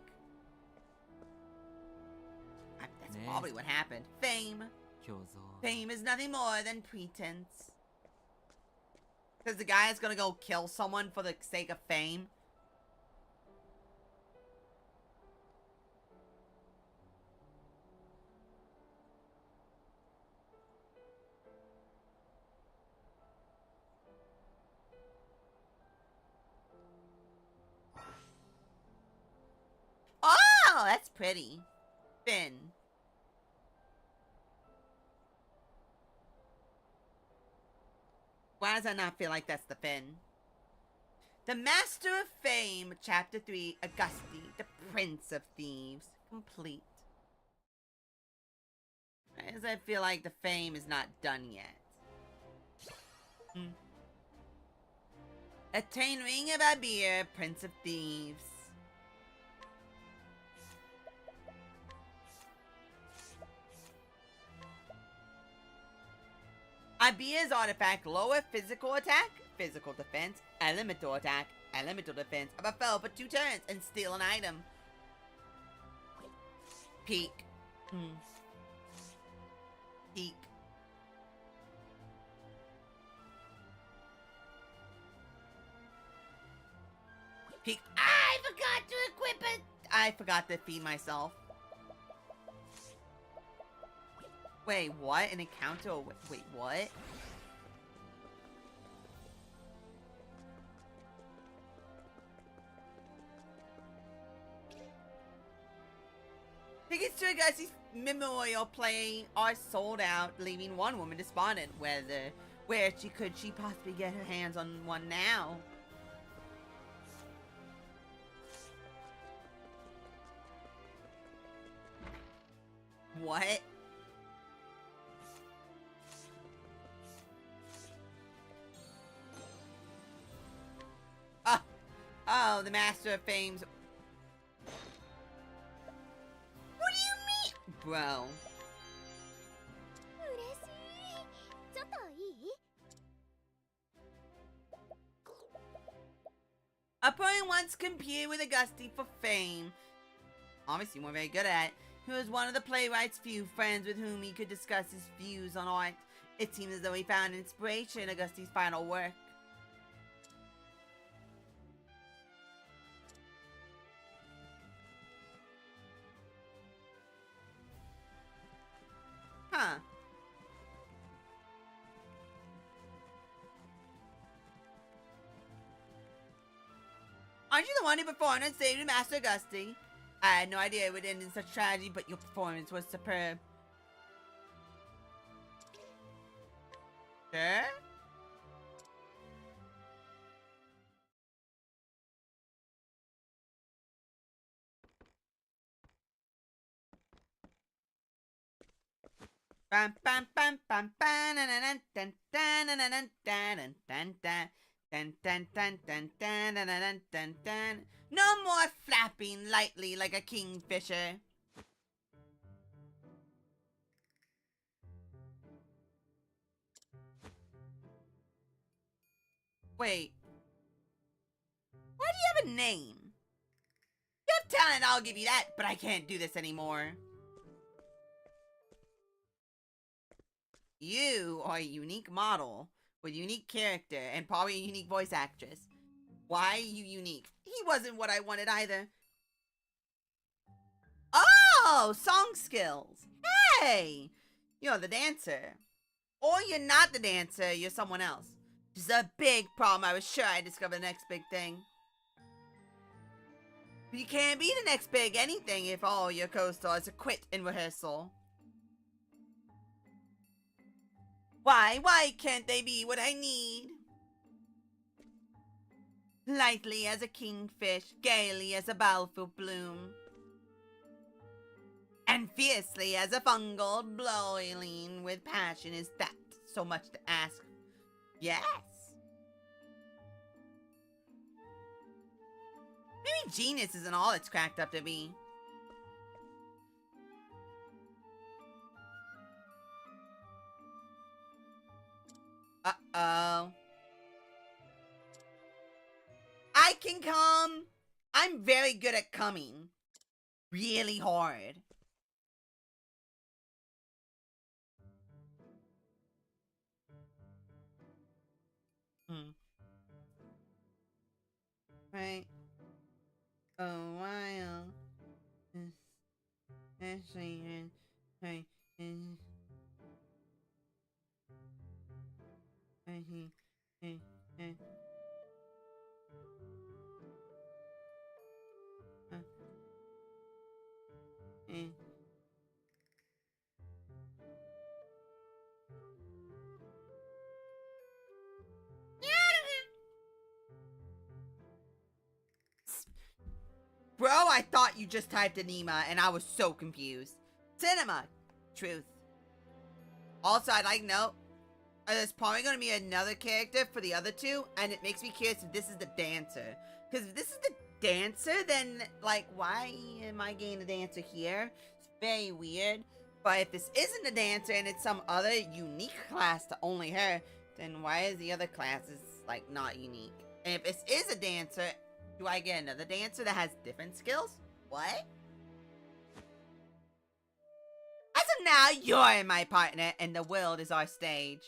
[SPEAKER 1] That's probably what happened. Fame. Fame is nothing more than pretense. Because the guy is gonna go kill someone for the sake of fame. Oh, that's pretty. Finn. Why does that not feel like that's the Finn? The Master of Fame, Chapter 3, Augusti, the Prince of Thieves. Complete. Why does I feel like the fame is not done yet? Attain Ring of Abir, Prince of Thieves. Abir's artifact, lower physical attack, physical defense, elemental attack, elemental defense of a foe for 2 turns and steal an item. Peek. Peek. Peek. I forgot to equip it. I forgot to feed myself. Wait, what? An encounter? Wait, what? Tickets to Augusti's memorial play are sold out, leaving one woman despondent. Where could she possibly get her hands on one now? What? Oh, the Master of Fame's... What do you mean? Bro. Opponent once competed with Augusti for fame. Obviously, we're very good at it. He was one of the playwright's few friends with whom he could discuss his views on art. It seemed as though he found inspiration in Augusti's final work. Huh. Aren't you the one who performed on stage with Master Gusty? I had no idea it would end in such tragedy, but your performance was superb. Sure? Bam bam bam bam bam dun dun dun dun dun dun dun dun dun dun dun dun dun dun dun dun. No more flapping lightly like a kingfisher. Wait. Why do you have a name? You have talent, I'll give you that, but I can't do this anymore. You are a unique model with unique character and probably a unique voice actress. Why are you unique? He wasn't what I wanted either. Oh, song skills. Hey, you're the dancer. Or you're not the dancer, you're someone else. Which is a big problem. I was sure I'd discover the next big thing. But you can't be the next big anything if all your co-stars are quit in rehearsal. Why can't they be what I need? Lightly as a kingfish, gaily as a balfour bloom, and fiercely as a fungal boiling with passion. Is that so much to ask? Yes. Maybe genius isn't all it's cracked up to be. Uh-oh. I can come. I'm very good at coming. Really hard. Right. A while. Bro, I thought you just typed Anima and I was so confused. Cinema. Truth. Also, I'd like to note, there's probably going to be another character for the other two, and it makes me curious if this is the dancer. Because if this is the dancer, then, like, why am I getting the dancer here? It's very weird. But if this isn't the dancer and it's some other unique class to only her, then why is the other classes, like, not unique? And if this is a dancer, do I get another dancer that has different skills? What? As of now, you're my partner and the world is our stage.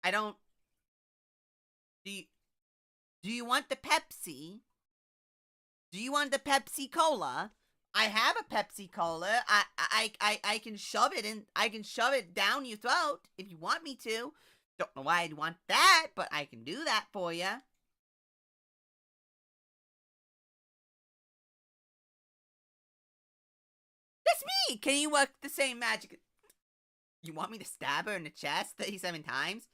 [SPEAKER 1] I don't... Do you want the Pepsi? Do you want the Pepsi Cola? I have a Pepsi Cola. I can shove it in. I can shove it down your throat if you want me to. Don't know why I'd want that, but I can do that for you. That's me! Can you work the same magic? You want me to stab her in the chest 37 times?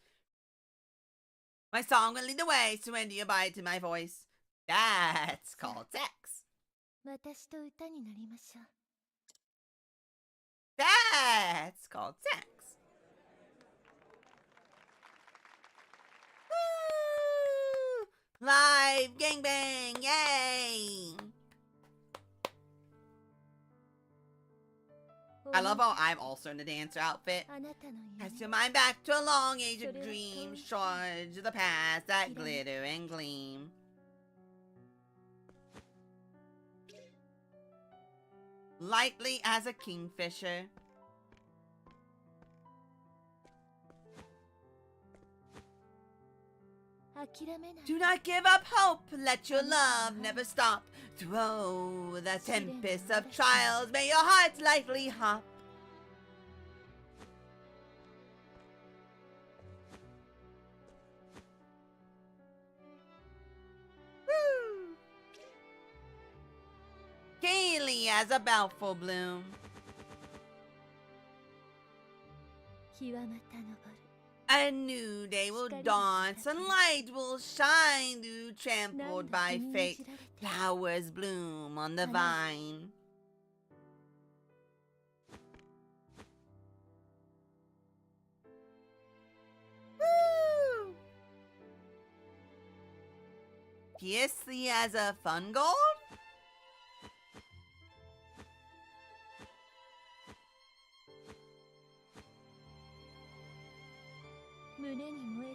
[SPEAKER 1] My song will lead the way. Surrender your body to my voice. That's called sex. That's called sex. Woo! Live gangbang! Yay! I love how I'm also in the dancer outfit. Cast your mind back to a long age of dreams, shards of the past that glitter and gleam. Lightly as a kingfisher. Do not give up hope, let your love never stop. Through the tempest of trials, may your heart lightly hop. he has a bountiful bloom. A new day will dawn, sunlight will shine through, trampled by fate. Flowers bloom on the vine. Woo! Fiercely as a fun gold?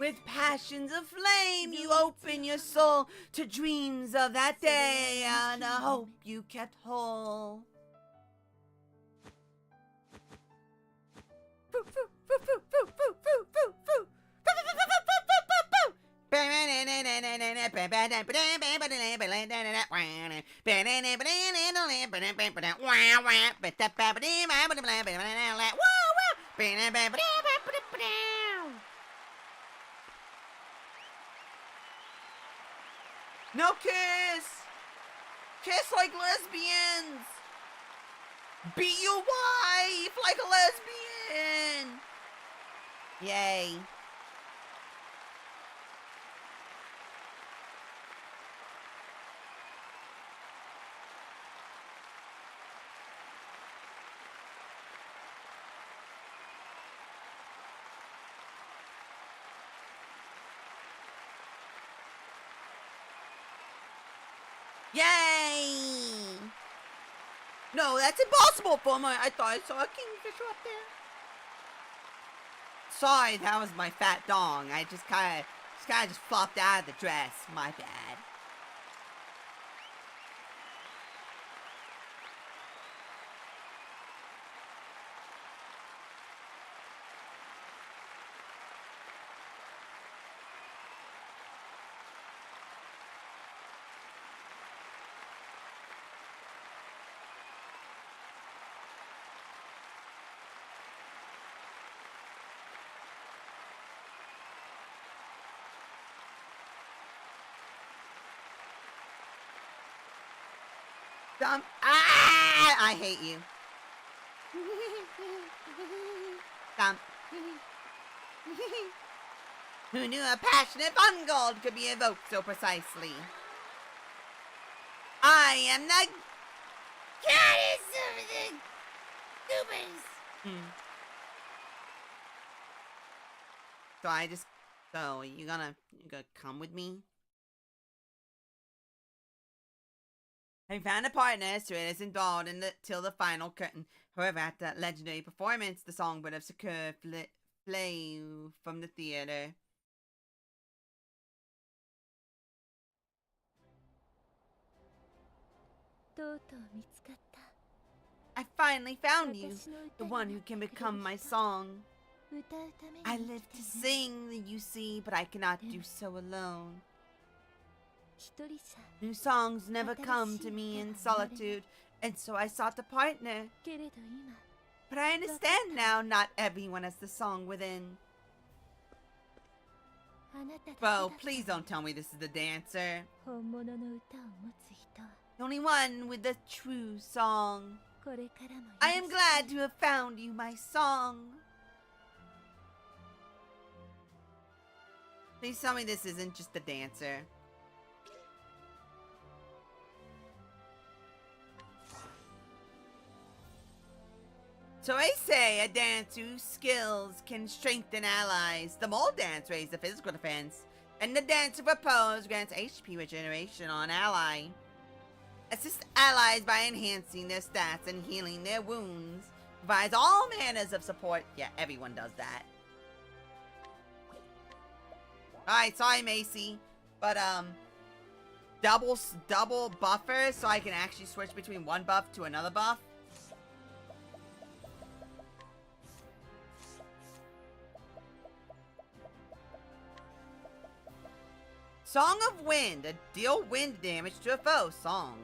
[SPEAKER 1] With passions of flame, you open your soul to dreams of that day and a hope you kept whole. No kiss! Kiss like lesbians! Beat your wife like a lesbian! Yay. Yay! No, that's impossible for me. I thought I saw a kingfisher up there. Sorry, that was my fat dong. I just kind of flopped out of the dress. My bad. I hate you. Who knew a passionate fun gold could be evoked so precisely? I am the goddess of the goobers. So you gonna come with me? I found a partner, so it isn't dulled till the final curtain. However, at that legendary performance, the songbird of Sakura flew from the theater. I finally found you, the one who can become my song. I live to sing, you see, but I cannot do so alone. New songs never come to me in solitude, and so I sought a partner. But I understand now, not everyone has the song within. Bro, please don't tell me this is the dancer. The only one with the true song. I am glad to have found you, my song. Please tell me this isn't just the dancer. So I say a dance whose skills can strengthen allies. The mole dance raises the physical defense, and the dance of repose grants HP regeneration on ally. Assist allies by enhancing their stats and healing their wounds. Provides all manners of support. Yeah, everyone does that. Alright, sorry Macy, but double buffer so I can actually switch between one buff to another buff. Song of Wind. Deal wind damage to a foe. Song.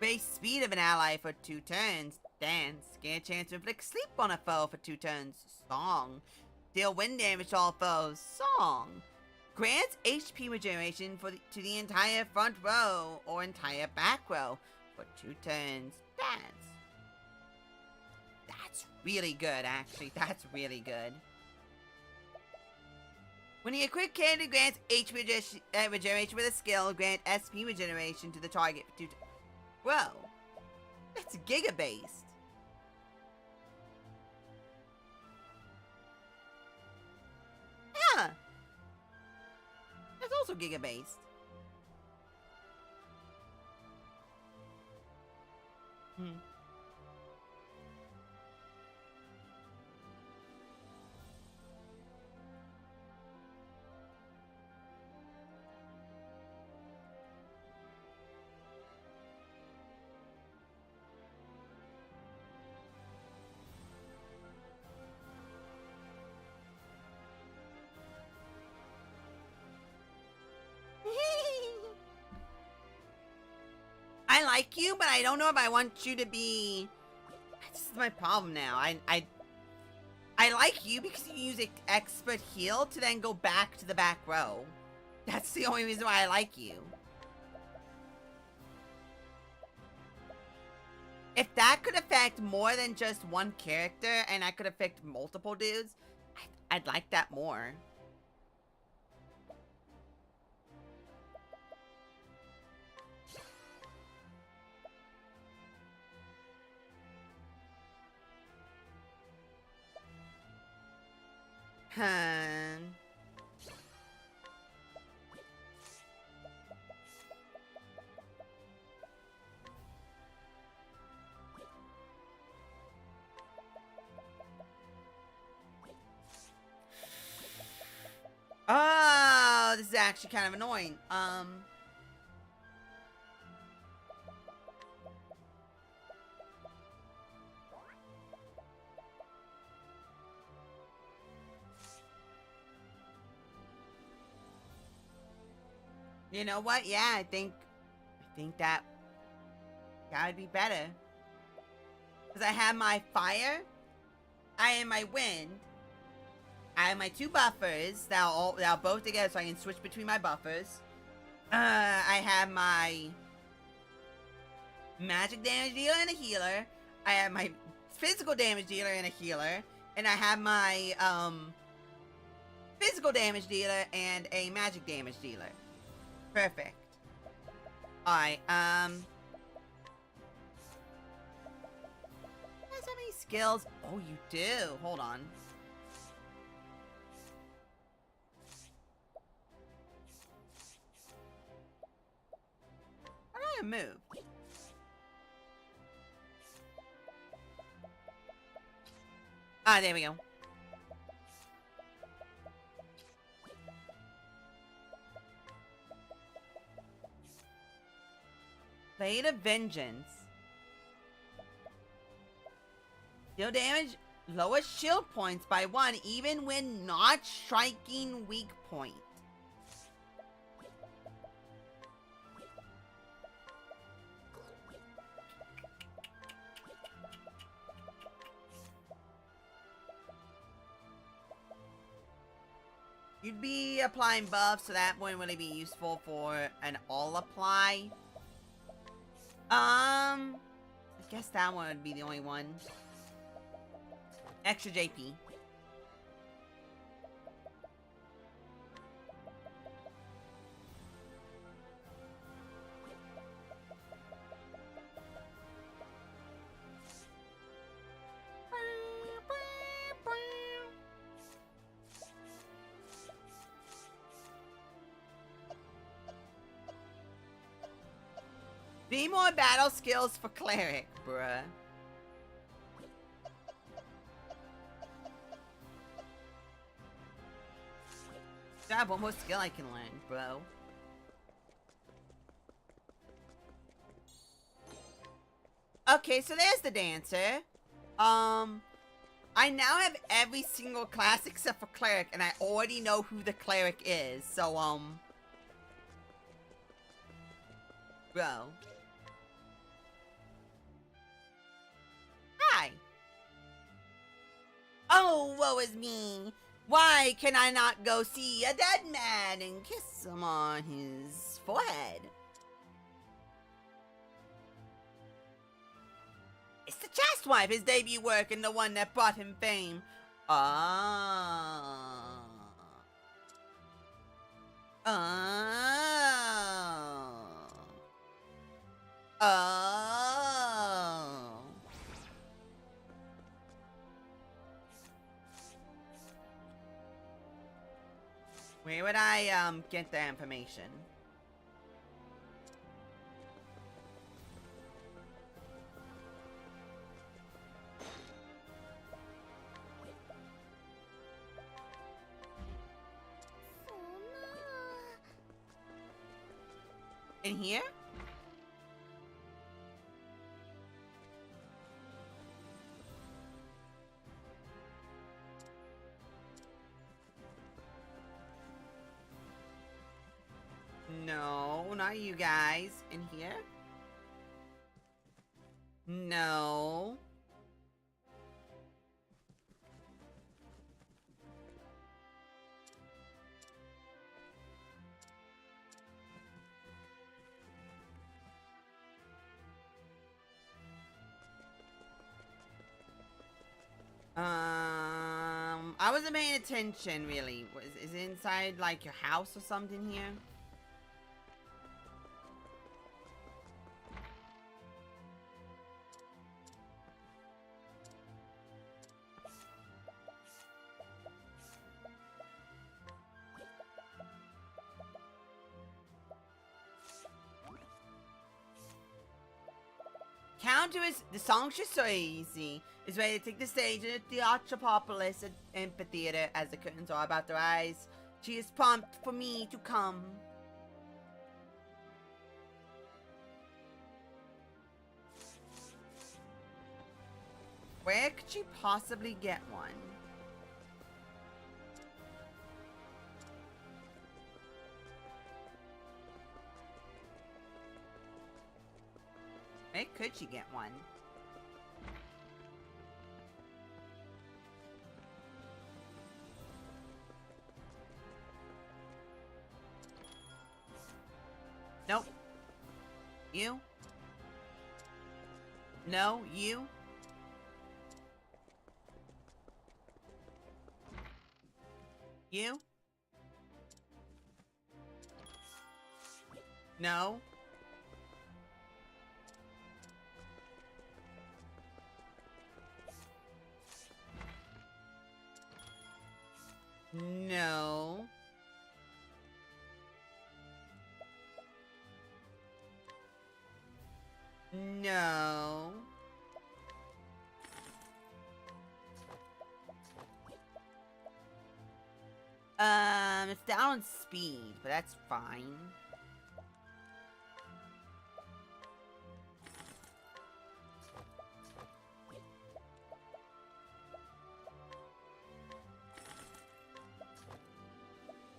[SPEAKER 1] Base speed of an ally for 2 turns. Dance. Gain a chance to inflict sleep on a foe for 2 turns. Song. Deal wind damage to all foes. Song. Grants HP regeneration to the entire front row or entire back row for 2 turns. That's really good, actually. That's really good. When you equip character grants HP regeneration with a skill, grant SP regeneration to the target for 2 times. Whoa. That's giga-based. Yeah. That's also giga-based. I like you, but I don't know if I want you to be... This is my problem now. I like you because you use expert heal to then go back to the back row. That's the only reason why I like you. If that could affect more than just one character and I could affect multiple dudes, I'd like that more. Oh, this is actually kind of annoying. You know what? Yeah, I think that would be better. Because I have my fire, I have my wind, I have my 2 buffers that'll both together so I can switch between my buffers. I have my magic damage dealer and a healer. I have my physical damage dealer and a healer. And I have my physical damage dealer and a magic damage dealer. Perfect. Alright, There's so many skills. Oh, you do. Hold on. How do I move? Ah, there we go. Blade of Vengeance. Deal damage, lower shield points by 1 even when not striking weak point. You'd be applying buffs, so that wouldn't really be useful for an all apply. I guess that one would be the only one. Extra JP. Be more battle skills for cleric, bruh. I have one more skill I can learn, bro. Okay, so there's the dancer. I now have every single class except for cleric, and I already know who the cleric is, so, bro. Hi. Oh, woe is me. Why can I not go see a dead man and kiss him on his forehead? first wife, his debut work, and the one that brought him fame. Ah. Ah. Oh. Where would I get the information? In here? No, not you guys. In here? No. I wasn't paying attention, really. Is it inside, like, your house or something here? The song's just so easy. It's ready to take the stage at the Octopath amphitheater as the curtains are about to rise. She is prompt for me to come. Where could she possibly get one? Where could she get one? Nope. You? No, you? You? No? No. No. It's down on speed, but that's fine.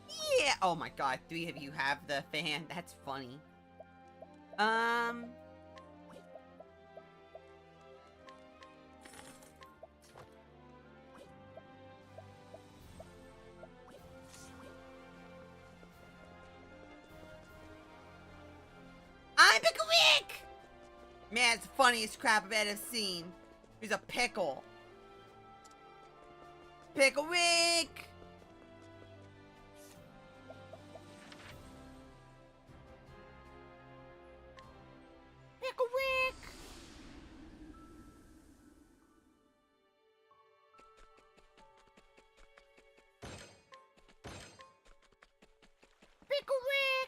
[SPEAKER 1] Yeah! Oh my god, 3 of you have the fan. That's funny. I'm Picklewick! Man, it's the funniest crap I've ever seen. He's a pickle. Picklewick! Picklewick! Picklewick!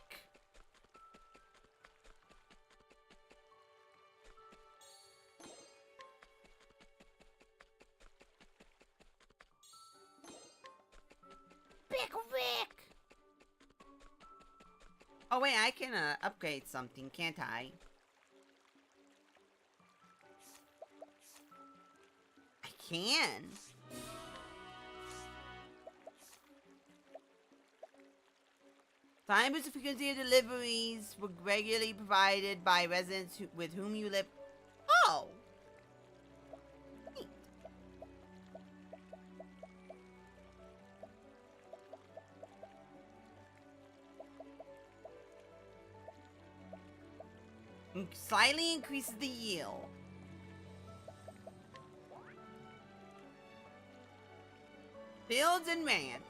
[SPEAKER 1] Picklewick! Oh wait, I can upgrade something, can't I? I can. Time and frequency of deliveries were regularly provided by residents with whom you live. Oh! Neat. Slightly increases the yield. Fields and ranch.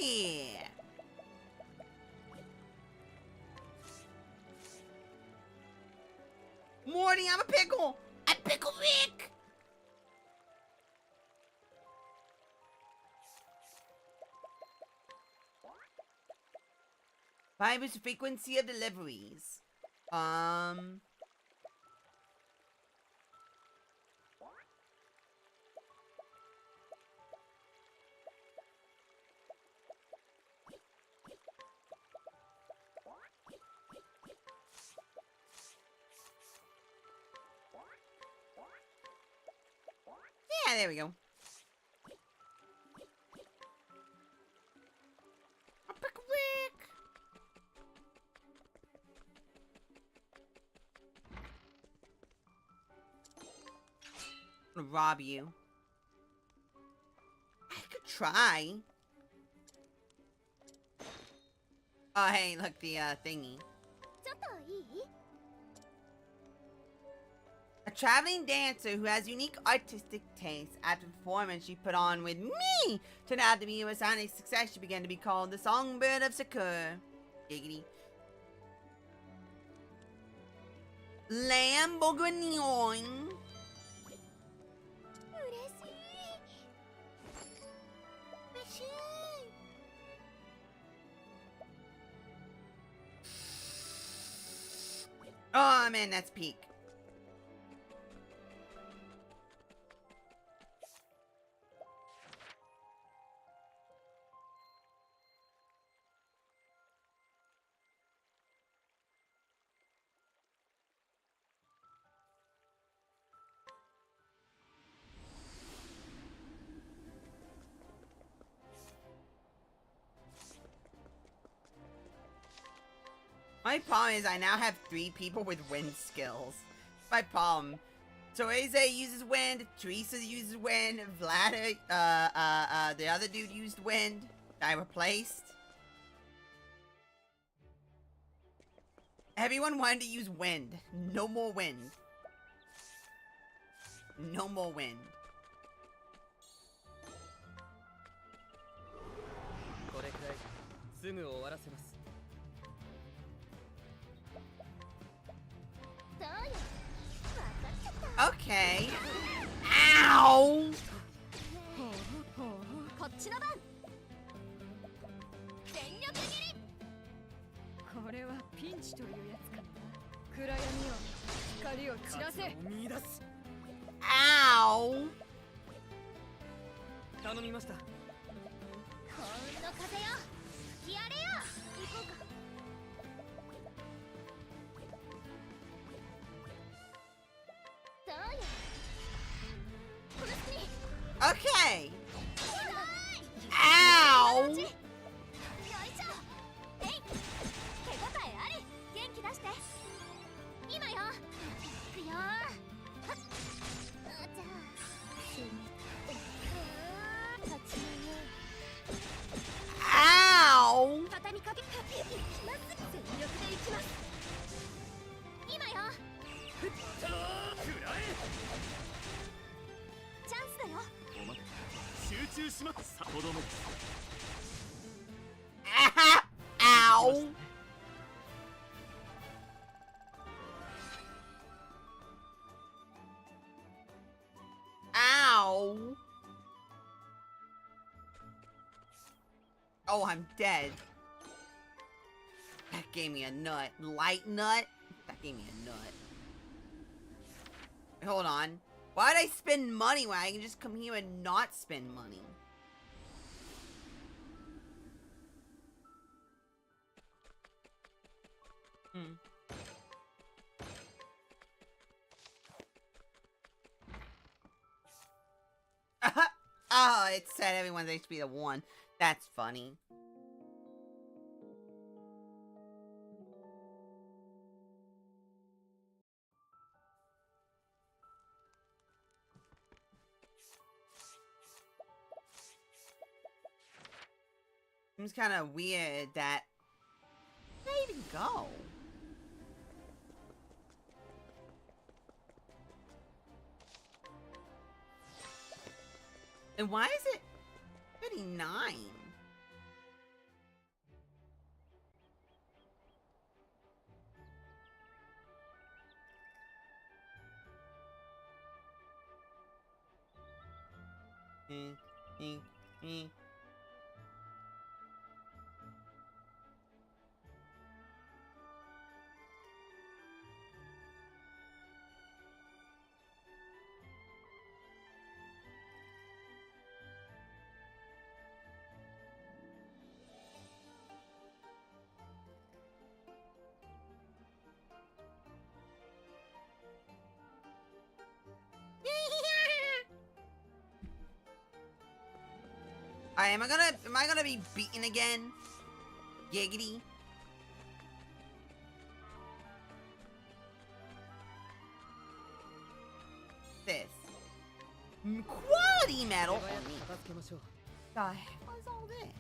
[SPEAKER 1] Yeah. Morty, I'm a pickle. I'm Pickle Rick. Virus frequency of deliveries. Yeah, there we go. A Pickle Rick. I'm gonna rob you. I could try. Oh, hey, look, the thingy.
[SPEAKER 2] ちょっといい
[SPEAKER 1] A traveling dancer who has unique artistic taste. After the performance she put on with me turned out to be a resounding success. She began to be called the Songbird of Sakura. Giggity. Lamborghini.
[SPEAKER 2] 嬉しい
[SPEAKER 1] Oh man, that's peak. My problem is I now have 3 people with wind skills. My problem. Teresa uses wind, Teresa uses wind, Vlad, the other dude used wind. I replaced. Everyone wanted to use wind. No more wind. No more wind.
[SPEAKER 3] これくらいすぐ終わらせます。
[SPEAKER 2] そうよ分かっちゃった
[SPEAKER 1] Okay. Ow!
[SPEAKER 2] こっちの番全力切り
[SPEAKER 4] これはピンチというやつか。暗闇を光を散らせ。
[SPEAKER 3] 風を見出す。
[SPEAKER 1] Ow!
[SPEAKER 3] 頼みました。
[SPEAKER 2] 幸運の風よ吹き荒れよ行こうかそうよこの隙に
[SPEAKER 1] Okay.
[SPEAKER 2] すごい
[SPEAKER 1] Ow!
[SPEAKER 2] よいしょえい手応えあり元気出して今よいくよはっあじゃあすみ立ち上げ
[SPEAKER 1] Ow!
[SPEAKER 2] 畳みかけまっすぐ全力でいきます今よチャンスだよ
[SPEAKER 3] お待て。集中します。さほどの。
[SPEAKER 1] Ow! Ow! Oh, I'm dead. That gave me a nut. Light nut? That gave me a nut. Wait, hold on. Why'd I spend money when I can just come here and not spend money? Oh, it said everyone's HP to 1. That's funny. Seems kind of weird that... Where did I even go? And why is it... 39. Alright, am I gonna be beaten again? Giggity. This. Quality medal for me. God, what's all this?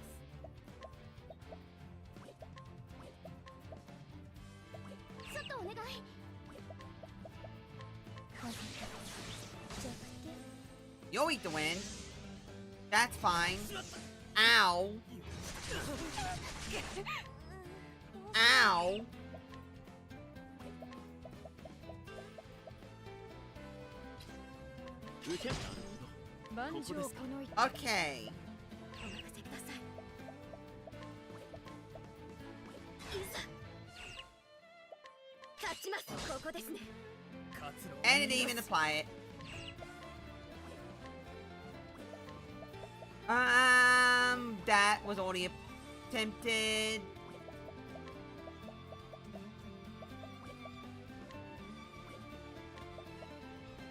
[SPEAKER 1] You'll eat the wind. That's fine. Ow. Ow. Okay. And it didn't even apply it. That was already attempted.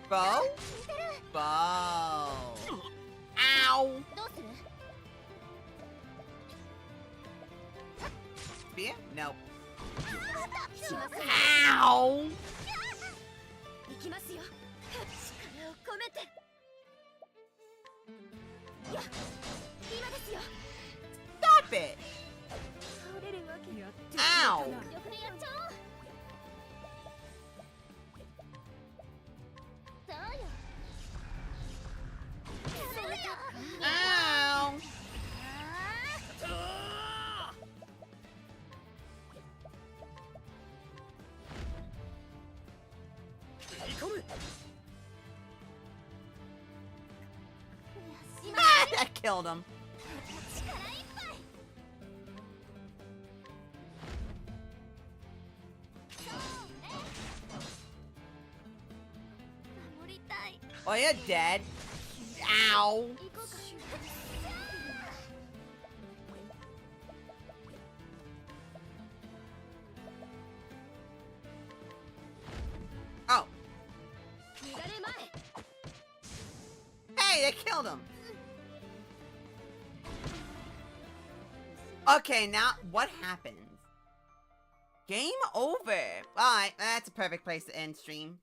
[SPEAKER 1] Bow? Bow. Ow. Spear? Nope. Ow. Stop it! Ow! Ow! That killed him. Oh, you're dead. Ow. Oh. Hey, they killed him. Okay, now what happens? Game over. Alright, that's a perfect place to end stream.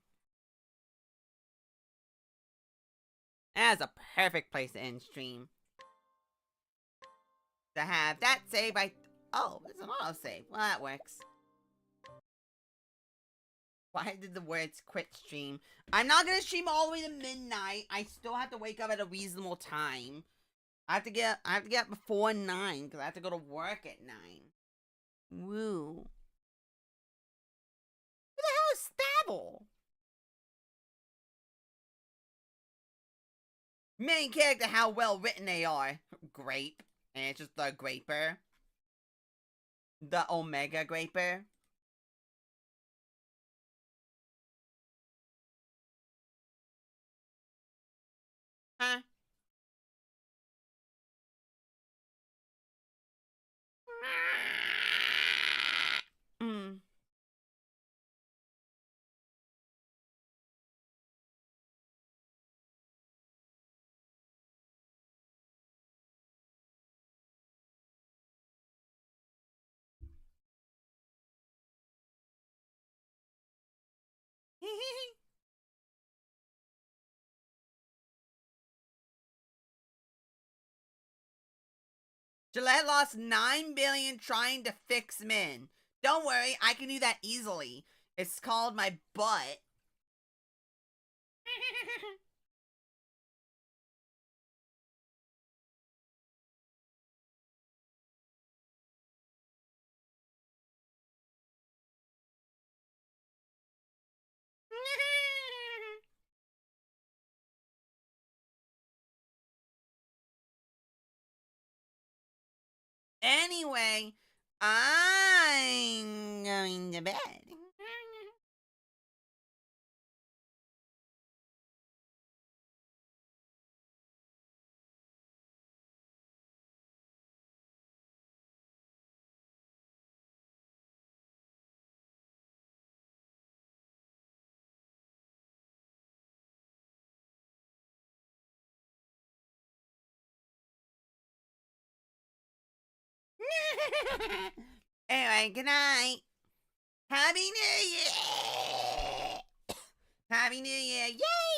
[SPEAKER 1] That's a perfect place to end stream. To have that save, oh, it's an auto save. Well, that works. Why did the words quit stream? I'm not gonna stream all the way to midnight. I still have to wake up at a reasonable time. I have to get up before 9 because I have to go to work at 9. Woo. Who the hell is Stabble? Main character, how well written they are. Grape. And it's just the graper. The Omega Graper. Huh? Mm. Gillette lost 9 billion trying to fix Min. Don't worry, I can do that easily. It's called my butt. Anyway, I'm going to bed. Anyway, good night. Happy New Year! Happy New Year! Yay!